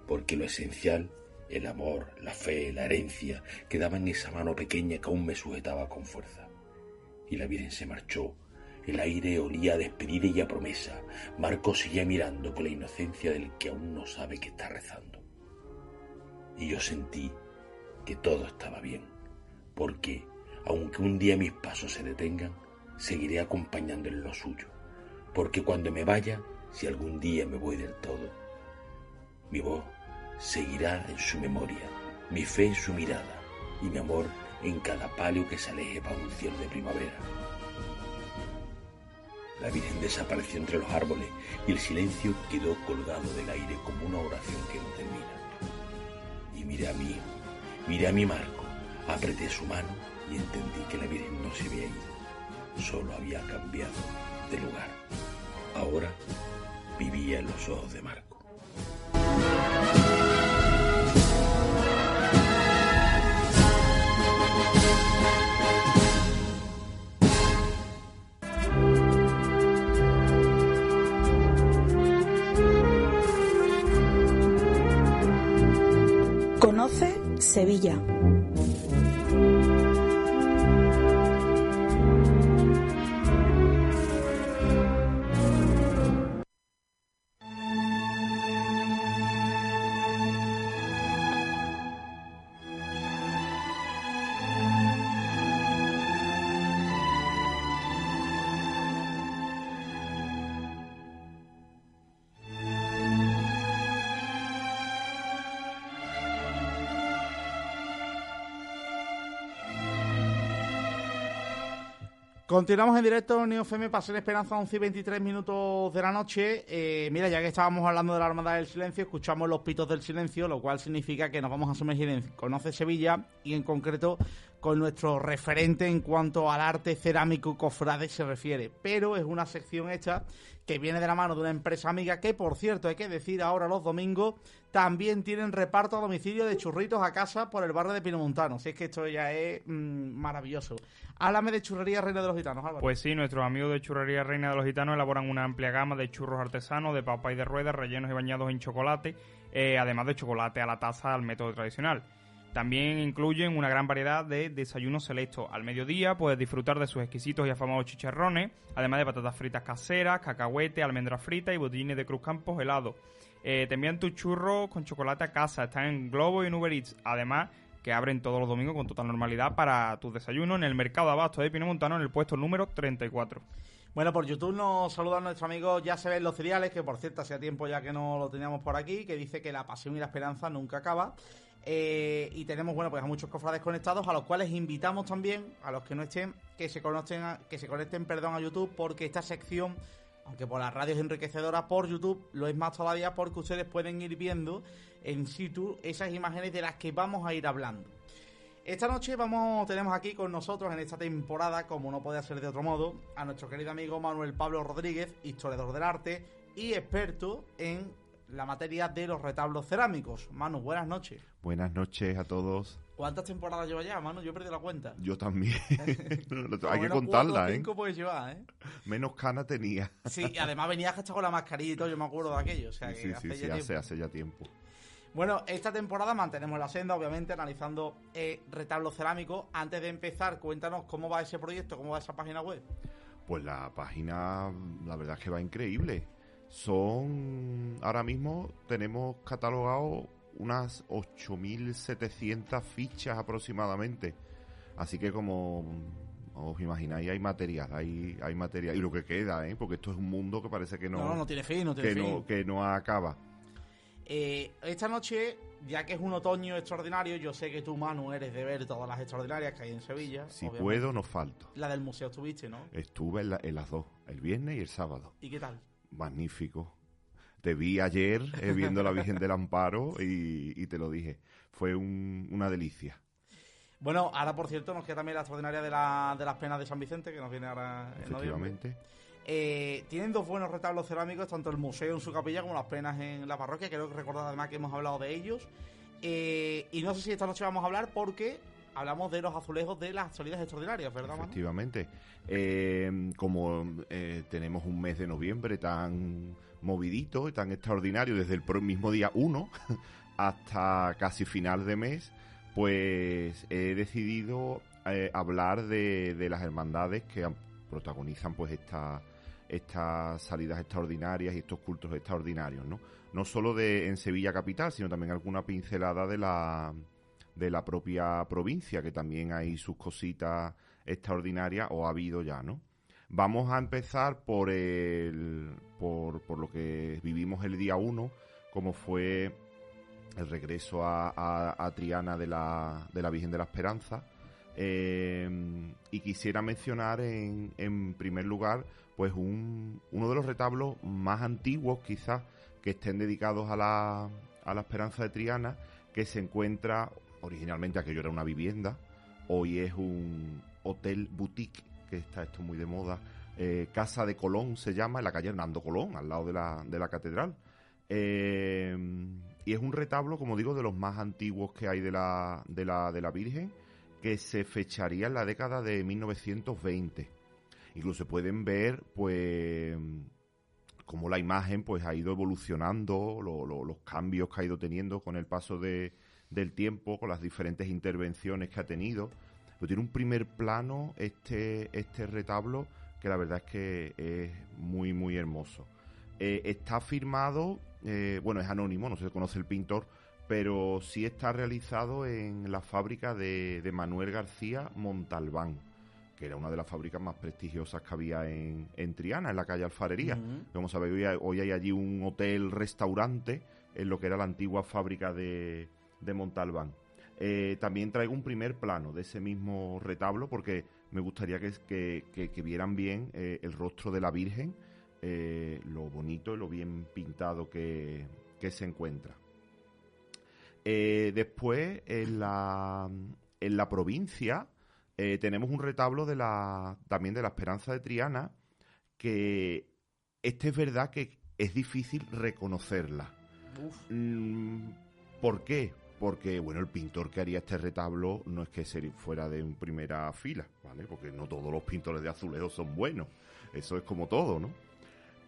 porque lo esencial, el amor, la fe, la herencia, quedaba en esa mano pequeña que aún me sujetaba con fuerza. Y la Virgen se marchó, el aire olía a despedida y a promesa. Marco seguía mirando con la inocencia del que aún no sabe que está rezando. Y yo sentí que todo estaba bien, porque, aunque un día mis pasos se detengan, seguiré acompañando en lo suyo, porque cuando me vaya, si algún día me voy del todo, mi voz seguirá en su memoria, mi fe en su mirada y mi amor en cada palio que se aleje para un cielo de primavera. La Virgen desapareció entre los árboles y el silencio quedó colgado del aire como una oración que no termina. Y miré a mi hijo, miré a mi Marco, apreté su mano y entendí que la Virgen no se había ido, solo había cambiado de lugar. Ahora vivía en los ojos de Marco. Conoce Sevilla. Continuamos en directo en NeoFM, Pasión Esperanza, 11 y 23 minutos de la noche. Mira, ya que estábamos hablando de la Hermandad del Silencio, escuchamos los pitos del silencio, lo cual significa que nos vamos a sumergir en Conoce Sevilla y en concreto con nuestro referente en cuanto al arte cerámico cofrade se refiere. Pero es una sección hecha que viene de la mano de una empresa amiga que, por cierto, hay que decir ahora los domingos, también tienen reparto a domicilio de churritos a casa por el barrio de Pinomontano. Así es que esto ya es maravilloso. Háblame de Churrería Reina de los Gitanos, Álvaro. Pues sí, nuestros amigos de Churrería Reina de los Gitanos elaboran una amplia gama de churros artesanos, de papa y de rueda, rellenos y bañados en chocolate, además de chocolate a la taza al método tradicional. También incluyen una gran variedad de desayunos selectos. Al mediodía puedes disfrutar de sus exquisitos y afamados chicharrones, además de patatas fritas caseras, cacahuete, almendras fritas y botellines de Cruz Campos helados. Te envían tus churros con chocolate a casa, están en Globo y en Uber Eats. Además, que abren todos los domingos con total normalidad para tus desayunos en el Mercado de Abasto de Pinomontano, en el puesto número 34. Bueno, por YouTube nos saludan nuestro amigo Ya se ven los cereales, que por cierto hacía tiempo ya que no lo teníamos por aquí, que dice que la pasión y la esperanza nunca acaba. Y tenemos, bueno, pues a muchos cofrades conectados, a los cuales invitamos también, a los que no estén, que se conecten a YouTube, porque esta sección, aunque por la radio es enriquecedora, por YouTube lo es más todavía, porque ustedes pueden ir viendo en situ esas imágenes de las que vamos a ir hablando. Esta noche tenemos aquí con nosotros en esta temporada, como no puede ser de otro modo, a nuestro querido amigo Manuel Pablo Rodríguez, historiador del arte y experto en la materia de los retablos cerámicos. Manu, buenas noches. Buenas noches a todos. ¿Cuántas temporadas lleva ya, Manu? Yo he perdido la cuenta. Yo también. Hay que contarla, 5 puedes llevar, ¿eh? Menos cana tenía. Sí, y además venías hasta con la mascarilla y todo, yo me acuerdo de aquello. O sea, sí, hace ya tiempo. Bueno, esta temporada mantenemos la senda, obviamente, analizando retablos cerámicos. Antes de empezar, cuéntanos cómo va ese proyecto, cómo va esa página web. Pues la página, la verdad es que va increíble. Ahora mismo tenemos catalogado unas 8.700 fichas aproximadamente. Así que como os imagináis, hay material. Y lo que queda, porque esto es un mundo que parece que no tiene fin, que no acaba. Esta noche, ya que es un otoño extraordinario, yo sé que tú, Manu, eres de ver todas las extraordinarias que hay en Sevilla. Si puedo, no falto. La del museo estuviste, ¿no? Estuve en las dos, el viernes y el sábado. ¿Y qué tal? Magnífico. Te vi ayer viendo la Virgen del Amparo y te lo dije. Fue una delicia. Bueno, ahora por cierto nos queda también la extraordinaria de las penas de San Vicente, que nos viene ahora en Efectivamente. Tienen dos buenos retablos cerámicos, tanto el museo en su capilla como las penas en la parroquia. Creo que recordad además que hemos hablado de ellos. Y no sé si esta noche vamos a hablar porque hablamos de los azulejos de las salidas extraordinarias, ¿verdad, Manu? Efectivamente. Como tenemos un mes de noviembre tan movidito y tan extraordinario, desde el mismo día 1 hasta casi final de mes, pues he decidido hablar de las hermandades que protagonizan pues estas salidas extraordinarias y estos cultos extraordinarios, ¿no? No solo en Sevilla capital, sino también alguna pincelada de la propia provincia, que también hay sus cositas extraordinarias, o ha habido ya, ¿no? Vamos a empezar por lo que vivimos el día 1, como fue el regreso a Triana de la Virgen de la Esperanza. Y quisiera mencionar en primer lugar pues uno de los retablos más antiguos quizás que estén dedicados a la Esperanza de Triana, que se encuentra, originalmente aquello era una vivienda, hoy es un hotel boutique, que está esto muy de moda, Casa de Colón se llama, en la calle Hernando Colón, al lado de la catedral. Y es un retablo, como digo, de los más antiguos que hay de la Virgen, que se fecharía en la década de 1920. Incluso pueden ver, pues, cómo la imagen pues ha ido evolucionando, los cambios que ha ido teniendo con el paso del tiempo, con las diferentes intervenciones que ha tenido. Pero tiene un primer plano este retablo que la verdad es que es muy, muy hermoso. Está firmado, bueno, es anónimo, no se conoce el pintor, pero sí está realizado en la fábrica de Manuel García Montalbán, que era una de las fábricas más prestigiosas que había en Triana, en la calle Alfarería. Como sabéis, hoy hay allí un hotel-restaurante en lo que era la antigua fábrica de Montalbán. También traigo un primer plano de ese mismo retablo porque me gustaría que vieran bien el rostro de la Virgen, lo bonito y lo bien pintado que se encuentra. Después, en la provincia, tenemos un retablo también de la Esperanza de Triana, que es verdad que es difícil reconocerla. ¿Por qué? Porque, bueno, el pintor que haría este retablo no es que fuera de primera fila, ¿vale? Porque no todos los pintores de azulejos son buenos. Eso es como todo, ¿no?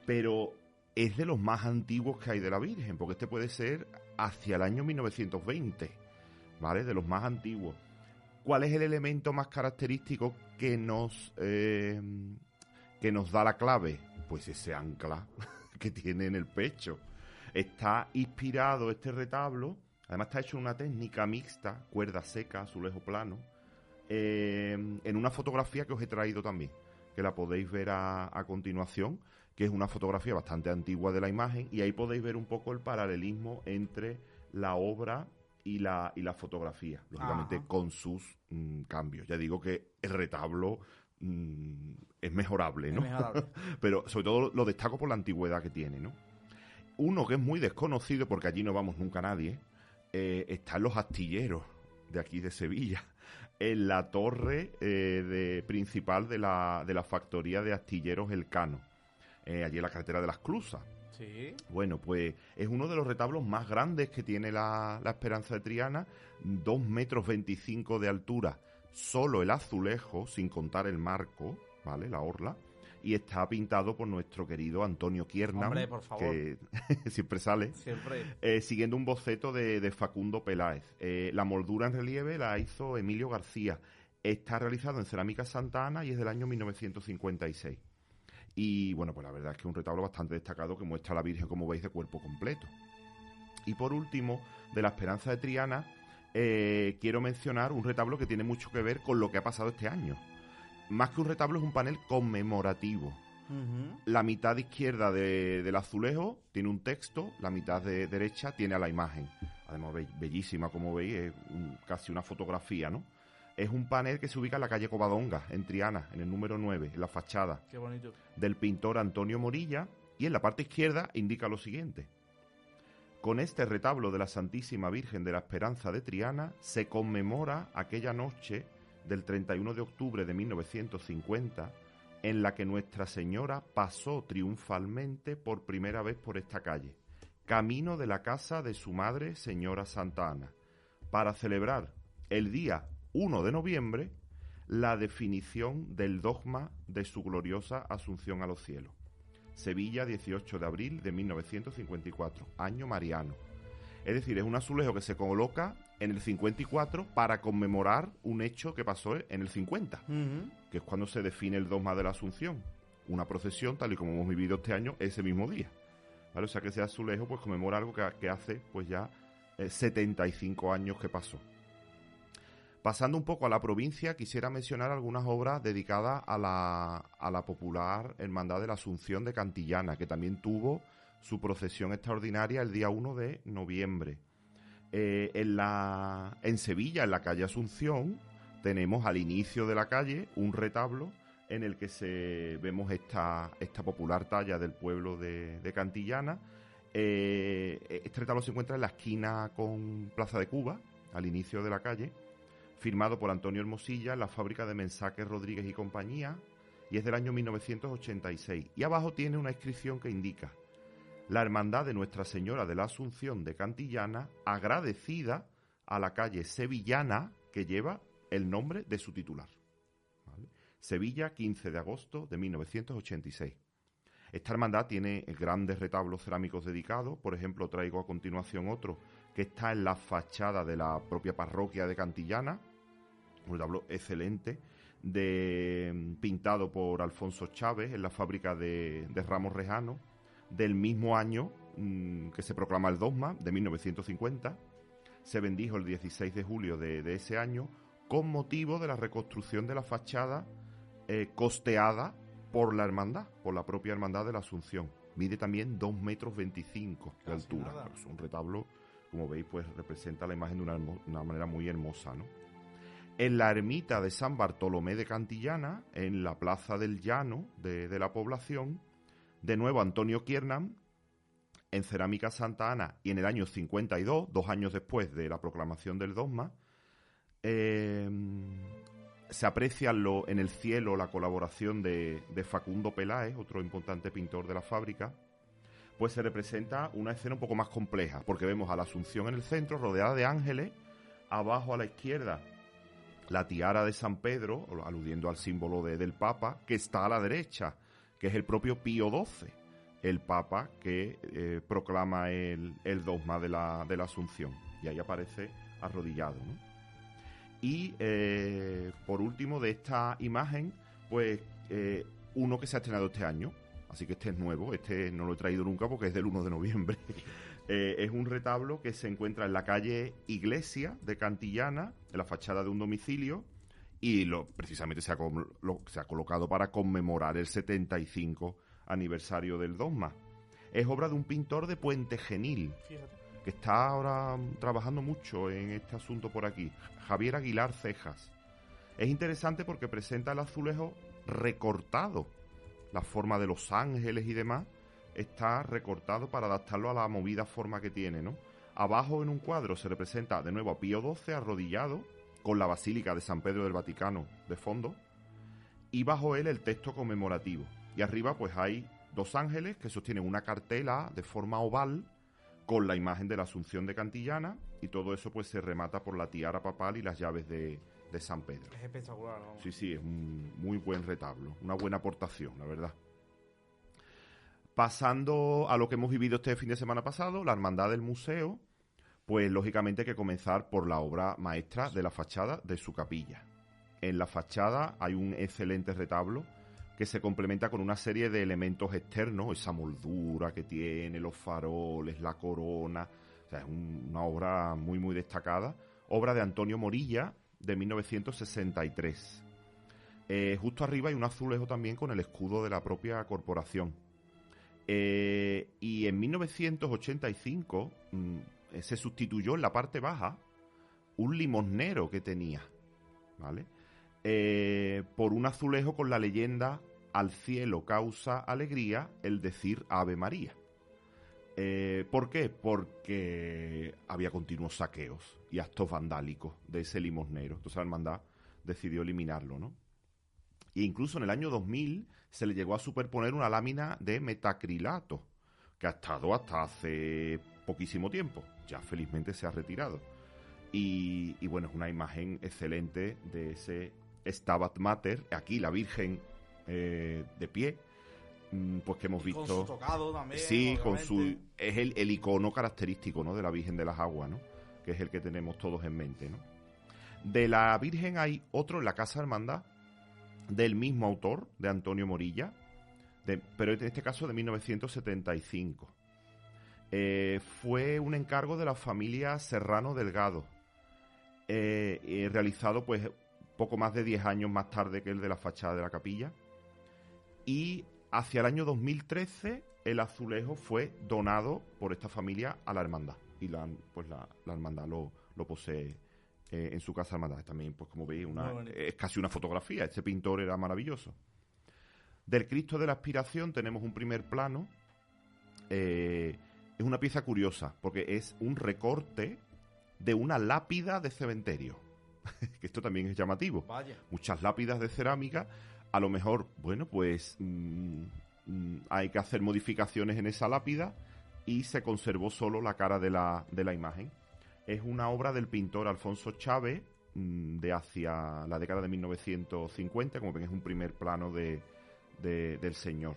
Pero es de los más antiguos que hay de la Virgen, porque este puede ser hacia el año 1920, ¿vale? De los más antiguos. ¿Cuál es el elemento más característico que nos da la clave? Pues ese ancla que tiene en el pecho. Está inspirado este retablo, además está hecho en una técnica mixta, cuerda seca, azulejo plano, en una fotografía que os he traído también, que la podéis ver a continuación, que es una fotografía bastante antigua de la imagen, y ahí podéis ver un poco el paralelismo entre la obra y la fotografía, lógicamente con sus cambios. Ya digo que el retablo es mejorable, ¿no? Pero sobre todo lo destaco por la antigüedad que tiene, ¿no? Uno que es muy desconocido, porque allí no vamos nunca nadie, está en los astilleros de aquí de Sevilla, en la torre principal de la factoría de astilleros Elcano, allí en la carretera de las Clusas. Sí. Bueno, pues es uno de los retablos más grandes que tiene la Esperanza de Triana, 2,25 metros de altura, solo el azulejo, sin contar el marco, ¿vale? La orla. Y está pintado por nuestro querido Antonio Kiernam, Hombre, por favor, que siempre sale, siguiendo un boceto de Facundo Peláez. La moldura en relieve la hizo Emilio García. Está realizado en cerámica Santa Ana y es del año 1956. Y bueno, pues la verdad es que es un retablo bastante destacado que muestra a la Virgen, como veis, de cuerpo completo. Y por último, de la Esperanza de Triana, quiero mencionar un retablo que tiene mucho que ver con lo que ha pasado este año. Más que un retablo, es un panel conmemorativo. La mitad izquierda del azulejo tiene un texto, la mitad derecha tiene a la imagen. Además, bellísima, como veis, es casi una fotografía, ¿no? Es un panel que se ubica en la calle Covadonga, en Triana, en el número 9, en la fachada. Qué bonito. Del pintor Antonio Morilla, y en la parte izquierda indica lo siguiente: con este retablo de la Santísima Virgen de la Esperanza de Triana se conmemora aquella noche del 31 de octubre de 1950 en la que Nuestra Señora pasó triunfalmente por primera vez por esta calle, camino de la casa de su madre, Señora Santa Ana, para celebrar el día 1 de noviembre la definición del dogma de su gloriosa asunción a los cielos. Sevilla, 18 de abril de 1954, año mariano. Es decir, es un azulejo que se coloca en el 54 para conmemorar un hecho que pasó en el 50, que es cuando se define el dogma de la Asunción. Una procesión, tal y como hemos vivido este año, ese mismo día. ¿Vale? O sea que ese azulejo pues conmemora algo que hace pues ya 75 años que pasó. Pasando un poco a la provincia, quisiera mencionar algunas obras dedicadas a la popular Hermandad de la Asunción de Cantillana, que también tuvo su procesión extraordinaria el día 1 de noviembre. En Sevilla, en la calle Asunción, tenemos al inicio de la calle un retablo en el que vemos esta popular talla del pueblo de Cantillana. Este retablo se encuentra en la esquina con Plaza de Cuba, al inicio de la calle, firmado por Antonio Hermosilla en la fábrica de Mensaques Rodríguez y compañía, y es del año 1986. Y abajo tiene una inscripción que indica: la Hermandad de Nuestra Señora de la Asunción de Cantillana, agradecida a la calle sevillana que lleva el nombre de su titular. ¿Vale? Sevilla, 15 de agosto de 1986. Esta hermandad tiene grandes retablos cerámicos dedicados. Por ejemplo, traigo a continuación otro que está en la fachada de la propia parroquia de Cantillana, un retablo excelente, pintado por Alfonso Chávez en la fábrica de Ramos Rejano, del mismo año que se proclama el dogma, de 1950. Se bendijo el 16 de julio de ese año con motivo de la reconstrucción de la fachada costeada por la hermandad, por la propia Hermandad de la Asunción. Mide también 2,25 metros de altura. Pero es un retablo, como veis, pues representa la imagen de una manera muy hermosa, ¿no? En la ermita de San Bartolomé de Cantillana, en la Plaza del Llano de la población, de nuevo Antonio Kiernan, en Cerámica Santa Ana, y en el año 52, 2 años después de la proclamación del dogma, se aprecia en el cielo la colaboración de Facundo Peláez, otro importante pintor de la fábrica. Pues se representa una escena un poco más compleja, porque vemos a la Asunción en el centro, rodeada de ángeles, abajo a la izquierda la tiara de San Pedro, aludiendo al símbolo del Papa, que está a la derecha, que es el propio Pío XII, el Papa que proclama el dogma de la Asunción. Y ahí aparece arrodillado, ¿no? Y por último de esta imagen, pues uno que se ha estrenado este año, así que este es nuevo, este no lo he traído nunca porque es del 1 de noviembre. Es un retablo que se encuentra en la calle Iglesia de Cantillana, en la fachada de un domicilio, y precisamente se ha colocado para conmemorar el 75 aniversario del dogma. Es obra de un pintor de Puente Genil, que está ahora trabajando mucho en este asunto por aquí, Javier Aguilar Cejas. Es interesante porque presenta el azulejo recortado, la forma de los ángeles y demás está recortado para adaptarlo a la movida forma que tiene, ¿no? Abajo en un cuadro se representa de nuevo a Pío XII arrodillado, con la Basílica de San Pedro del Vaticano de fondo, y bajo él el texto conmemorativo. Y arriba pues hay 2 ángeles que sostienen una cartela de forma oval con la imagen de la Asunción de Cantillana, y todo eso pues se remata por la tiara papal y las llaves de San Pedro. Es espectacular, ¿no? Sí, es un muy buen retablo, una buena aportación, la verdad. Pasando a lo que hemos vivido este fin de semana pasado, la Hermandad del Museo, pues lógicamente hay que comenzar por la obra maestra de la fachada de su capilla. En la fachada hay un excelente retablo que se complementa con una serie de elementos externos, esa moldura que tiene, los faroles, la corona. O sea, es una obra muy, muy destacada. Obra de Antonio Morilla, de 1963. Justo arriba hay un azulejo también con el escudo de la propia corporación. Y en 1985 se sustituyó en la parte baja un limosnero que tenía, ¿vale? Por un azulejo con la leyenda "Al cielo causa alegría el decir Ave María". ¿Por qué? Porque había continuos saqueos y actos vandálicos de ese limosnero. Entonces la hermandad decidió eliminarlo, ¿no? E incluso en el año 2000 se le llegó a superponer una lámina de metacrilato, que ha estado hasta hace poquísimo tiempo. Ya felizmente se ha retirado. Y bueno, es una imagen excelente de ese Stabat Mater. Aquí la Virgen de pie, pues que hemos visto. Con su tocado también. Sí, obviamente. es el icono característico, ¿no?, de la Virgen de las Aguas, ¿no?, que es el que tenemos todos en mente, ¿no? De la Virgen hay otro en la Casa Hermandad, del mismo autor, de Antonio Morilla, pero en este caso de 1975. Fue un encargo de la familia Serrano Delgado, realizado pues poco más de 10 años más tarde que el de la fachada de la capilla, y hacia el año 2013 el azulejo fue donado por esta familia a la hermandad, y la hermandad lo posee en su casa hermandad. También, pues como veis, es casi una fotografía. Este pintor era maravilloso. Del Cristo de la Aspiración tenemos un primer plano. Es una pieza curiosa, porque es un recorte de una lápida de cementerio. Que esto también es llamativo. Vaya. Muchas lápidas de cerámica. A lo mejor, bueno, pues hay que hacer modificaciones en esa lápida y se conservó solo la cara de la imagen. Es una obra del pintor Alfonso Chávez, de hacia la década de 1950, como ven es un primer plano del señor.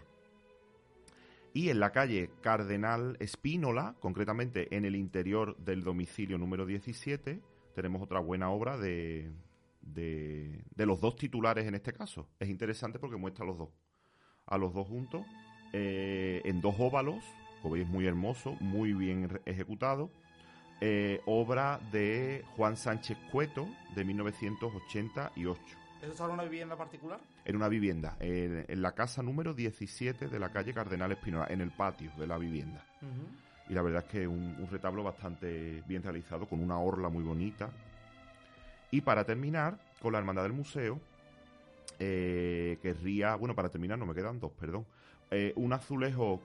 Y en la calle Cardenal Espínola, concretamente en el interior del domicilio número 17, tenemos otra buena obra de los 2 titulares en este caso. Es interesante porque muestra a los dos juntos, en 2 óvalos, como veis muy hermoso, muy bien ejecutado. Obra de Juan Sánchez Cueto, de 1988. ¿Eso está en una vivienda particular? En una vivienda, en la casa número 17 de la calle Cardenal Espínola, en el patio de la vivienda. Y la verdad es que un retablo bastante bien realizado, con una orla muy bonita. Y para terminar, con la Hermandad del Museo, querría... Bueno, para terminar, no me quedan dos, perdón. Un azulejo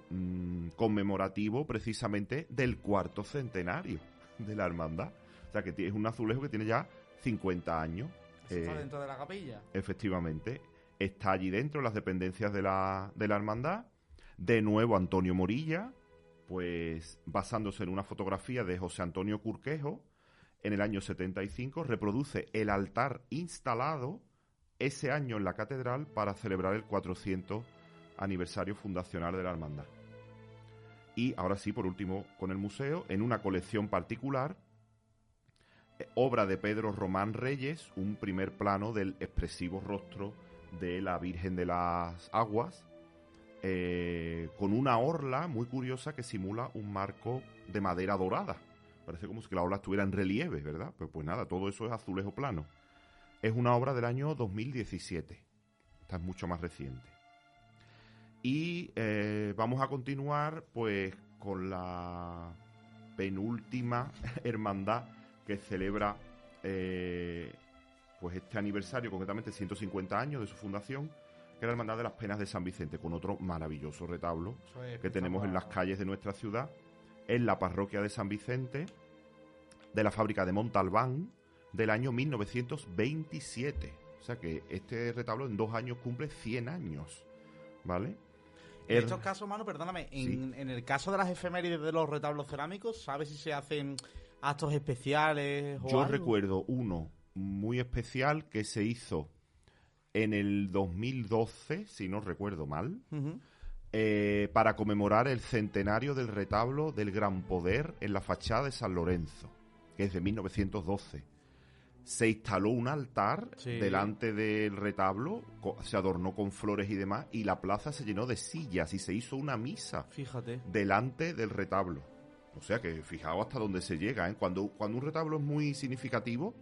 conmemorativo precisamente del 4º centenario de la Hermandad. O sea, que es un azulejo que tiene ya 50 años. ¿Está dentro de la capilla? Efectivamente. Está allí dentro, en las dependencias de la Hermandad. De nuevo, Antonio Morilla, pues basándose en una fotografía de José Antonio Curquejo, en el año 75, reproduce el altar instalado ese año en la catedral para celebrar el 400 aniversario fundacional de la Hermandad. Y ahora sí, por último, con el museo, en una colección particular, obra de Pedro Román Reyes, un primer plano del expresivo rostro de la Virgen de las Aguas, con una orla muy curiosa que simula un marco de madera dorada. Parece como si la orla estuviera en relieve, ¿verdad? Pues nada, todo eso es azulejo plano. Es una obra del año 2017. Esta es mucho más reciente. Y vamos a continuar pues con la penúltima hermandad que celebra pues este aniversario, concretamente 150 años de su fundación, que es la Hermandad de las Penas de San Vicente, con otro maravilloso retablo que tenemos en las calles de nuestra ciudad, en la parroquia de San Vicente, de la fábrica de Montalbán, del año 1927. O sea que este retablo en 2 años cumple 100 años, ¿vale? En estos casos, Manu, perdóname, en el caso de las efemérides de los retablos cerámicos, ¿sabes si se hacen actos especiales o Yo algo? recuerdo uno muy especial que se hizo en el 2012, si no recuerdo mal, para conmemorar el centenario del retablo del Gran Poder en la fachada de San Lorenzo, que es de 1912. Se instaló un altar delante del retablo, se adornó con flores y demás, y la plaza se llenó de sillas y se hizo una misa delante del retablo. O sea que fijaos hasta dónde se llega, ¿eh? Cuando un retablo es muy significativo,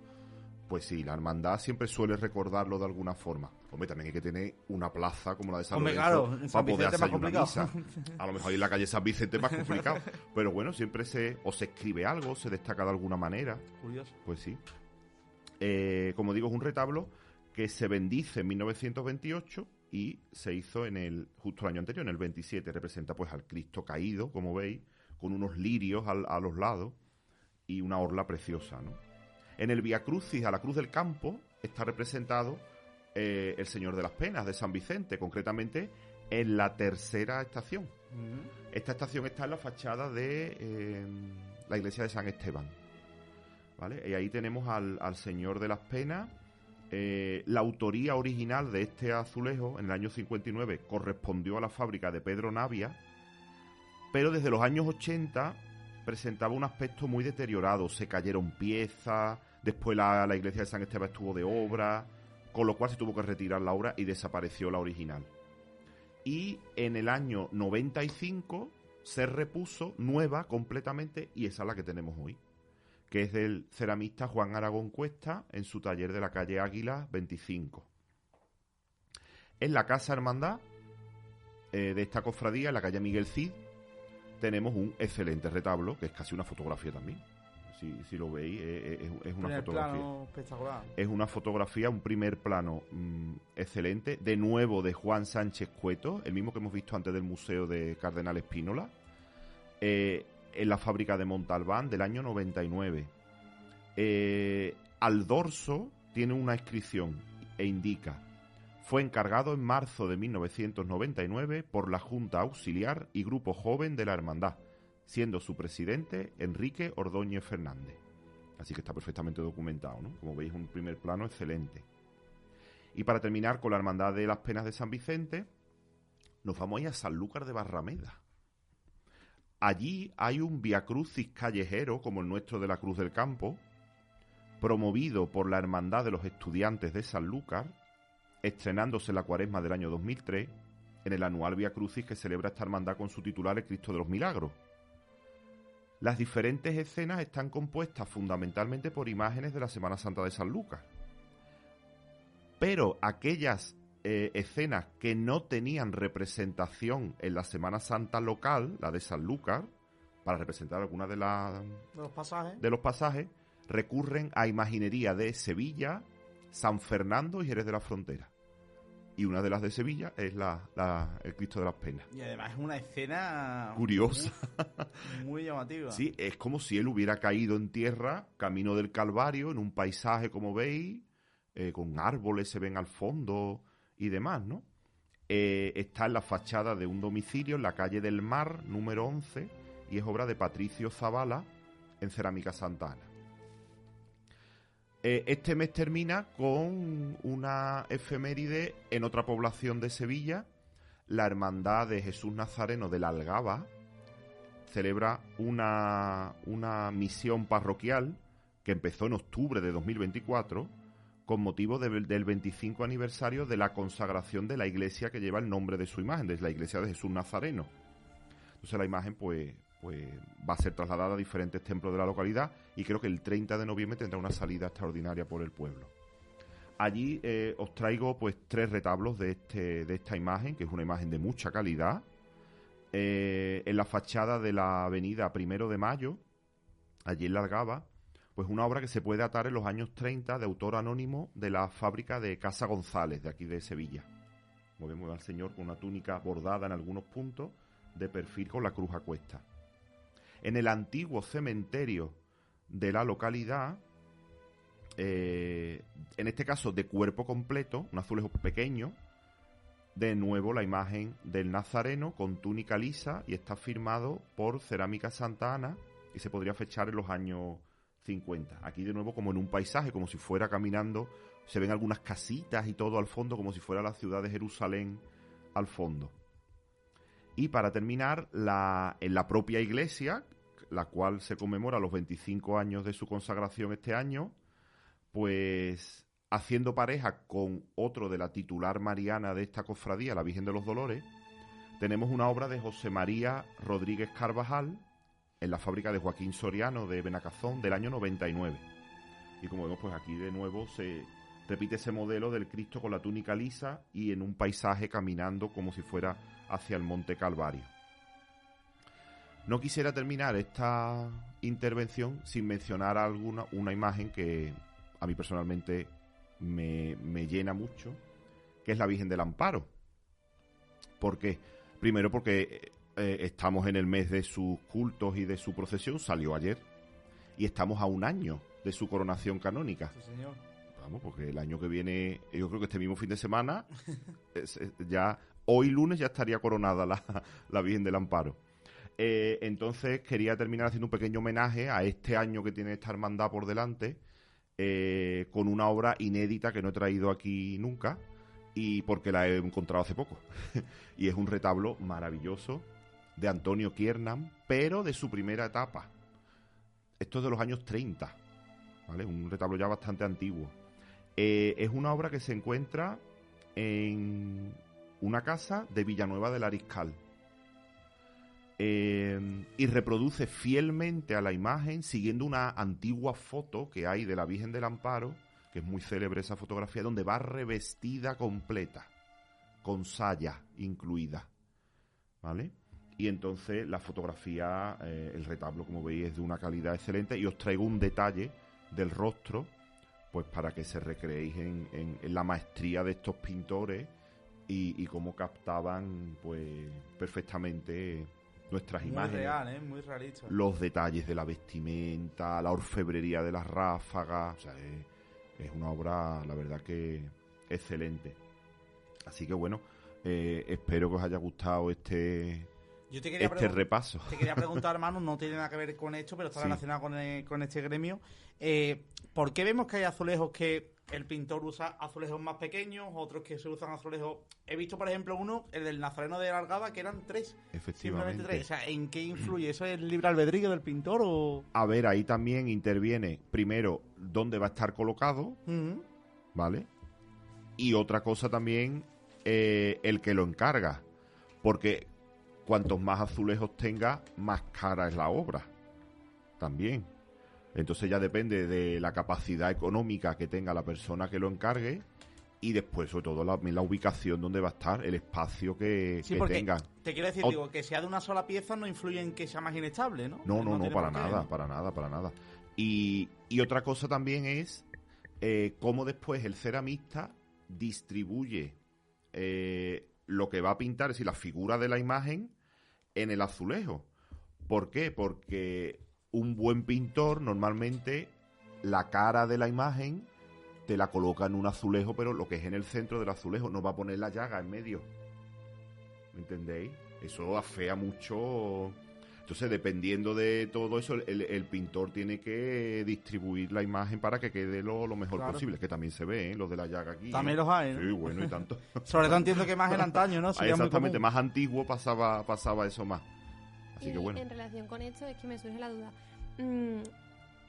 pues sí, la hermandad siempre suele recordarlo de alguna forma. Hombre, también hay que tener una plaza como la de San Lorenzo para poder hacer una misa. A lo mejor ahí en la calle San Vicente es más complicado. Pero bueno, siempre se escribe algo, se destaca de alguna manera. Curioso. Pues sí. Como digo, es un retablo que se bendice en 1928 y se hizo justo el año anterior, en el 27. Representa pues al Cristo caído, como veis, con unos lirios a los lados y una orla preciosa, ¿no? En el Vía Crucis a la Cruz del Campo está representado el Señor de las Penas de San Vicente, concretamente en la 3ª estación. Esta estación está en la fachada de la iglesia de San Esteban, ¿vale? Y ahí tenemos al Señor de las Penas. La autoría original de este azulejo en el año 59 correspondió a la fábrica de Pedro Navia, pero desde los años 80 presentaba un aspecto muy deteriorado. Se cayeron piezas, después la iglesia de San Esteban estuvo de obra, con lo cual se tuvo que retirar la obra y desapareció la original. Y en el año 95 se repuso nueva completamente, y esa es la que tenemos hoy, que es del ceramista Juan Aragón Cuesta, en su taller de la calle Águila 25. En la Casa Hermandad de esta cofradía, en la calle Miguel Cid, tenemos un excelente retablo, que es casi una fotografía también. Si lo veis, es una fotografía. Plano espectacular. Es una fotografía, un primer plano excelente, de nuevo de Juan Sánchez Cueto, el mismo que hemos visto antes del Museo de Cardenal Espínola, en la fábrica de Montalbán del año 99. Al dorso tiene una inscripción e indica: fue encargado en marzo de 1999 por la Junta Auxiliar y Grupo Joven de la Hermandad, siendo su presidente Enrique Ordóñez Fernández. Así que está perfectamente documentado, ¿no? Como veis, un primer plano excelente. Y para terminar con la Hermandad de las Penas de San Vicente, nos vamos a ir a Sanlúcar de Barrameda. Allí hay un viacrucis callejero, como el nuestro de la Cruz del Campo, promovido por la Hermandad de los Estudiantes de Sanlúcar, estrenándose en la Cuaresma del año 2003, en el anual viacrucis que celebra esta hermandad con su titular, el Cristo de los Milagros. Las diferentes escenas están compuestas fundamentalmente por imágenes de la Semana Santa de Sanlúcar. Pero aquellas escenas que no tenían representación en la Semana Santa local, la de Sanlúcar, para representar algunas de los pasajes, recurren a imaginería de Sevilla, San Fernando y Jerez de la Frontera. Y una de las de Sevilla es el Cristo de las Penas. Y además es una escena curiosa, muy llamativa. Sí, es como si él hubiera caído en tierra, camino del Calvario, en un paisaje, como veis, con árboles se ven al fondo y demás, ¿no? Está en la fachada de un domicilio en la calle del Mar, número 11, y es obra de Patricio Zavala en Cerámica Santa Ana. Este mes termina con una efeméride en otra población de Sevilla. La Hermandad de Jesús Nazareno de la Algaba celebra una misión parroquial que empezó en octubre de 2024 con motivo del 25 aniversario de la consagración de la iglesia que lleva el nombre de su imagen, de la iglesia de Jesús Nazareno. Entonces la imagen pues va a ser trasladada a diferentes templos de la localidad y creo que el 30 de noviembre tendrá una salida extraordinaria por el pueblo. Allí os traigo pues 3 retablos de esta imagen, que es una imagen de mucha calidad. En la fachada de la avenida 1 de Mayo, allí en la Algaba, pues una obra que se puede atar en los años 30 de autor anónimo de la fábrica de Casa González, de aquí de Sevilla. Como vemos al señor con una túnica bordada en algunos puntos, de perfil con la cruz a cuesta. En el antiguo cementerio de la localidad, en este caso de cuerpo completo, un azulejo pequeño, de nuevo la imagen del Nazareno con túnica lisa, y está firmado por Cerámica Santa Ana y se podría fechar en los años 50. Aquí de nuevo como en un paisaje, como si fuera caminando, se ven algunas casitas y todo al fondo, como si fuera la ciudad de Jerusalén al fondo. Y para terminar, en la propia iglesia, la cual se conmemora los 25 años de su consagración este año, pues haciendo pareja con otro de la titular mariana de esta cofradía, la Virgen de los Dolores, tenemos una obra de José María Rodríguez Carvajal en la fábrica de Joaquín Soriano de Benacazón del año 99. Y como vemos, pues aquí de nuevo se repite ese modelo del Cristo con la túnica lisa y en un paisaje caminando como si fuera hacia el Monte Calvario. No quisiera terminar esta intervención sin mencionar una imagen que a mí personalmente me llena mucho, que es la Virgen del Amparo. ¿Por qué? Primero porque estamos en el mes de sus cultos y de su procesión, salió ayer, y estamos a un año de su coronación canónica. Sí, señor. Vamos, porque el año que viene, yo creo que este mismo fin de semana, ya hoy lunes ya estaría coronada la Virgen del Amparo. Entonces quería terminar haciendo un pequeño homenaje a este año que tiene esta hermandad por delante, con una obra inédita que no he traído aquí nunca, y porque la he encontrado hace poco. Y es un retablo maravilloso de Antonio Kiernan, pero de su primera etapa. Esto es de los años 30, ¿vale? Un retablo ya bastante antiguo. Es una obra que se encuentra en una casa de Villanueva del Ariscal. Y reproduce fielmente a la imagen, siguiendo una antigua foto que hay de la Virgen del Amparo, que es muy célebre esa fotografía, donde va revestida completa, con saya incluida, ¿vale? Y entonces la fotografía, el retablo, como veis, es de una calidad excelente, y os traigo un detalle del rostro, pues para que se recreéis en la maestría de estos pintores y cómo captaban pues perfectamente nuestras imágenes. Muy real, muy realista. Los detalles de la vestimenta, la orfebrería de las ráfagas, o sea, es una obra, la verdad, que excelente. Así que bueno, espero que os haya gustado este repaso. Te quería preguntar, hermano, no tiene nada que ver con esto, pero está relacionado con este gremio. ¿Por qué vemos que hay azulejos que el pintor usa azulejos más pequeños, otros que se usan azulejos? He visto, por ejemplo, uno, el del Nazareno de la Algaba, que eran 3. Efectivamente. Simplemente 3. O sea, ¿en qué influye? ¿Eso es el libre albedrío del pintor o...? A ver, ahí también interviene, primero, dónde va a estar colocado, ¿vale? Y otra cosa también, el que lo encarga. Porque cuantos más azulejos tenga, más cara es la obra. También. Entonces ya depende de la capacidad económica que tenga la persona que lo encargue, y después, sobre todo, la ubicación donde va a estar, el espacio que tenga. Te quiero decir, digo, que sea de una sola pieza no influye en que sea más inestable, ¿no? No, para nada. Y Y otra cosa también es cómo después el ceramista distribuye lo que va a pintar, es decir, la figura de la imagen en el azulejo. ¿Por qué? Porque un buen pintor normalmente la cara de la imagen te la coloca en un azulejo, pero lo que es en el centro del azulejo, no va a poner la llaga en medio. ¿Me entendéis? Eso afea mucho. Entonces, dependiendo de todo eso, el pintor tiene que distribuir la imagen para que quede lo mejor posible, que también se ve, los de la llaga aquí. También los hay, ¿no? Sí, bueno, y tanto. Sobre todo entiendo que más en antaño, ¿no? Exactamente, más antiguo pasaba eso más. Así y que bueno. En relación con esto es que me surge la duda.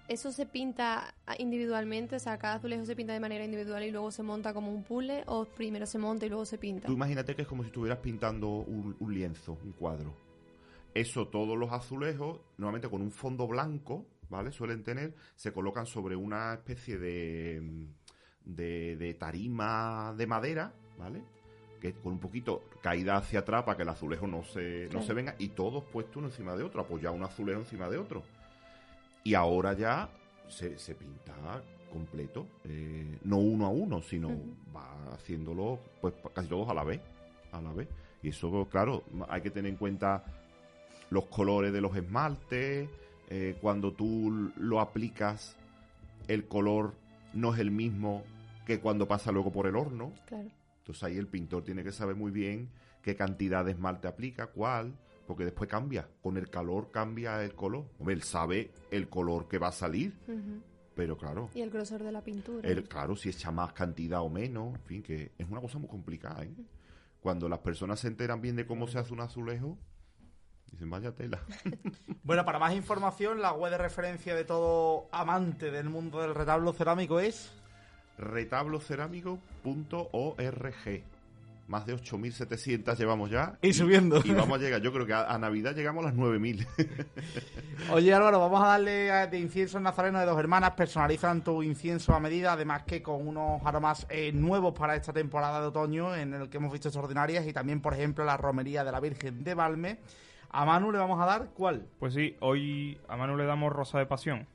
¿Eso se pinta individualmente? O sea, cada azulejo se pinta de manera individual y luego se monta como un puzzle, o primero se monta y luego se pinta. Tú imagínate que es como si estuvieras pintando un lienzo, un cuadro. Eso, todos los azulejos, normalmente con un fondo blanco, ¿vale? Suelen tener, se colocan sobre una especie de tarima de madera, ¿vale? Que con un poquito caída hacia atrás para que el azulejo no se venga, y todos puestos uno encima de otro, apoyado un azulejo encima de otro. Y ahora ya se pinta completo, no uno a uno, sino va haciéndolo pues casi todos a la vez. Y eso, claro, hay que tener en cuenta los colores de los esmaltes, cuando tú lo aplicas, el color no es el mismo que cuando pasa luego por el horno. Claro. Entonces ahí el pintor tiene que saber muy bien qué cantidad de esmalte aplica, cuál, porque después cambia. Con el calor cambia el color. Hombre, él sabe el color que va a salir, pero claro. Y el grosor de la pintura. Claro, si echa más cantidad o menos, en fin, que es una cosa muy complicada, ¿eh? Cuando las personas se enteran bien de cómo se hace un azulejo, dicen, vaya tela. Bueno, para más información, la web de referencia de todo amante del mundo del retablo cerámico es retablocerámico.org. Más de 8.700 llevamos ya. Y subiendo. Y vamos a llegar, yo creo que a Navidad llegamos a las 9.000. Oye, Álvaro, vamos a darle de incienso nazareno de Dos Hermanas. Personalizan tu incienso a medida, además que con unos aromas nuevos para esta temporada de otoño, en el que hemos visto extraordinarias, y también, por ejemplo, la romería de la Virgen de Valme. ¿A Manu le vamos a dar cuál? Pues sí, hoy a Manu le damos Rosa de Pasión.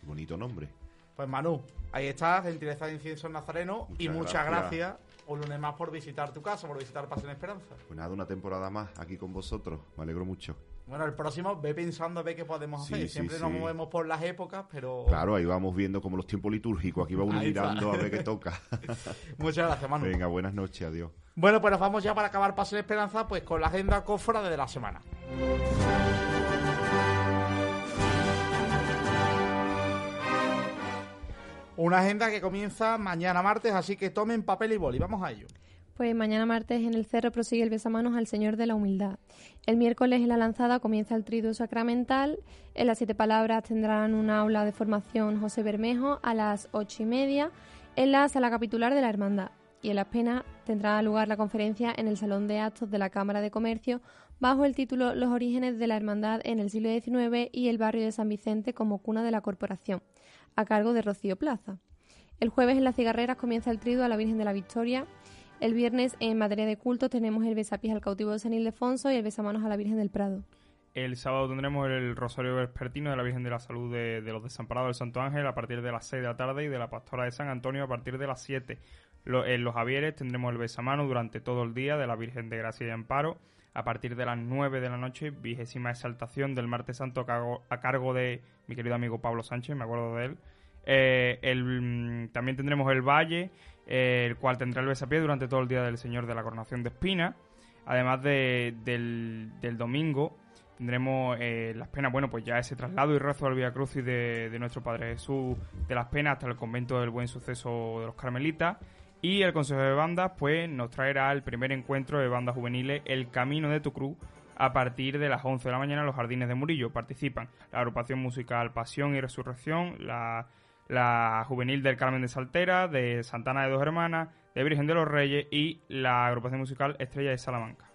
Bonito nombre. Pues Manu, ahí está, gentileza de incienso nazareno. Y muchas gracias un lunes más por visitar tu casa, por visitar Pasión Esperanza. Pues nada, una temporada más aquí con vosotros. Me alegro mucho. Bueno, el próximo, ve pensando, ve qué podemos hacer. Siempre nos movemos por las épocas, pero... Claro, ahí vamos viendo como los tiempos litúrgicos. Aquí va uno mirando a ver qué toca. Muchas gracias, Manu. Venga, buenas noches, adiós. Bueno, pues nos vamos ya para acabar Pasión Esperanza, pues con la agenda cofrade de la semana. Una agenda que comienza mañana martes, así que tomen papel y boli. Vamos a ello. Pues mañana martes en el Cerro prosigue el besamanos al Señor de la Humildad. El miércoles en la Lanzada comienza el Triduo Sacramental. En las 7 Palabras tendrán una aula de formación José Bermejo a las 8:30 en la Sala Capitular de la Hermandad. Y en Las Penas tendrá lugar la conferencia en el Salón de Actos de la Cámara de Comercio bajo el título Los orígenes de la Hermandad en el siglo XIX y el barrio de San Vicente como cuna de la corporación, a cargo de Rocío Plaza. El jueves en Las Cigarreras comienza el Triduo a la Virgen de la Victoria. El viernes en materia de culto tenemos el besapiés al cautivo de San Ildefonso y el besamanos a la Virgen del Prado. El sábado tendremos el Rosario Vespertino de la Virgen de la Salud de los Desamparados del Santo Ángel a partir de las 6 de la tarde y de la Pastora de San Antonio a partir de las 7. En Los Javieres tendremos el besamanos durante todo el día de la Virgen de Gracia y Amparo. A partir de las 9 de la noche, 20ª exaltación del Martes Santo a cargo de mi querido amigo Pablo Sánchez, me acuerdo de él. También tendremos el Valle, el cual tendrá el besapié durante todo el día del Señor de la Coronación de Espina. Además del domingo tendremos Las Penas, bueno, pues ya ese traslado y rezo al Vía Crucis de nuestro Padre Jesús de Las Penas hasta el convento del Buen Suceso de los Carmelitas. Y el Consejo de Bandas pues nos traerá el primer encuentro de bandas juveniles El Camino de tu Cruz a partir de las 11 de la mañana en los Jardines de Murillo. Participan la agrupación musical Pasión y Resurrección, la Juvenil del Carmen de Saltera, de Santana de Dos Hermanas, de Virgen de los Reyes y la agrupación musical Estrella de Salamanca.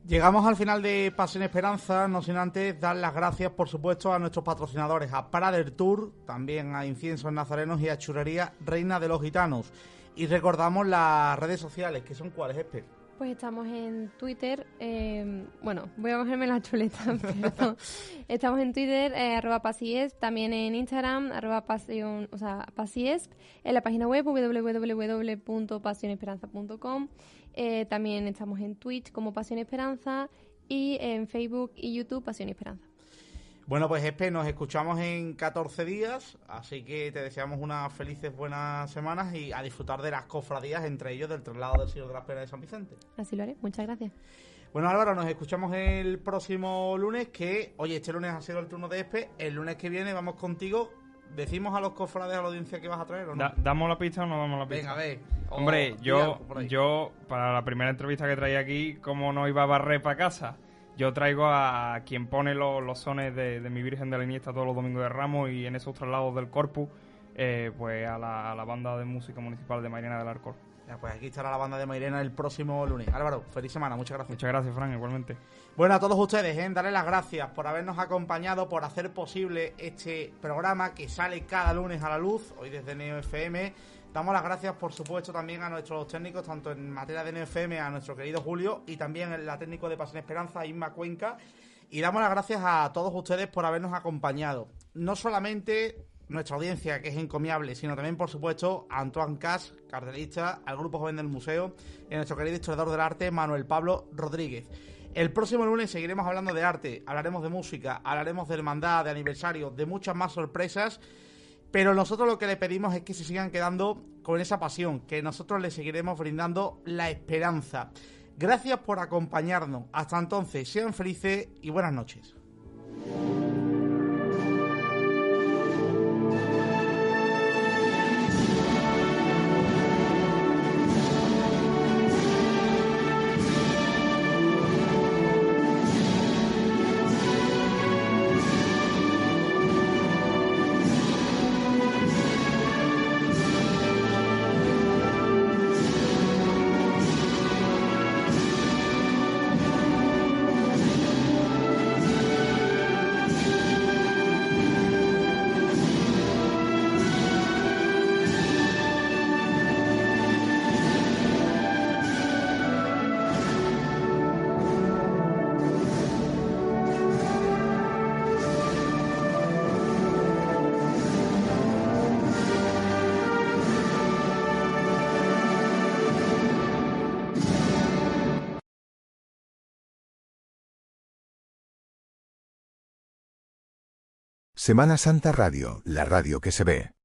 Llegamos al final de Pasión Esperanza, no sin antes dar las gracias, por supuesto, a nuestros patrocinadores, a Prader Tour, también a Inciensos Nazarenos y a Churrería Reina de los Gitanos. Y recordamos las redes sociales, que son ¿cuáles, Esper? Pues estamos en Twitter, bueno, voy a cogerme la chuleta, perdón. Estamos en Twitter, @pasiesp, también en Instagram, @pasiesp, en la página web www.pasionesperanza.com, también estamos en Twitch como Pasión Esperanza y en Facebook y YouTube Pasión y Esperanza. Bueno, pues Espe, nos escuchamos en 14 días, así que te deseamos unas felices buenas semanas y a disfrutar de las cofradías, entre ellos del traslado del Señor de las Penas de San Vicente. Así lo haré, muchas gracias. Bueno, Álvaro, nos escuchamos el próximo lunes, que, oye, este lunes ha sido el turno de Espe, el lunes que viene vamos contigo. ¿Decimos a los cofrades, a la audiencia que vas a traer o no? ¿Damos la pista o no damos la pista? Venga, a ver. Hombre, yo, para la primera entrevista que traía aquí, ¿cómo no iba a barrer para casa? Yo traigo a quien pone los sones de mi Virgen de la Iniesta todos los domingos de Ramos y en esos traslados del Corpus, pues a la banda de música municipal de Mairena del Arcor. Ya, pues aquí estará la banda de Mairena el próximo lunes. Álvaro, feliz semana, muchas gracias. Muchas gracias, Fran, igualmente. Bueno, a todos ustedes, darles las gracias por habernos acompañado, por hacer posible este programa que sale cada lunes a la luz, hoy desde Neo FM. Damos las gracias, por supuesto, también a nuestros técnicos, tanto en materia de NFM, a nuestro querido Julio, y también la técnico de Pasión Esperanza, Inma Cuenca. Y damos las gracias a todos ustedes por habernos acompañado. No solamente nuestra audiencia, que es encomiable, sino también, por supuesto, a Antoine Cas, cartelista, al Grupo Joven del Museo, y a nuestro querido historiador del arte, Manuel Pablo Rodríguez. El próximo lunes seguiremos hablando de arte, hablaremos de música, hablaremos de hermandad, de aniversario, de muchas más sorpresas. Pero nosotros lo que le pedimos es que se sigan quedando con esa pasión, que nosotros les seguiremos brindando la esperanza. Gracias por acompañarnos. Hasta entonces, sean felices y buenas noches. Semana Santa Radio, la radio que se ve.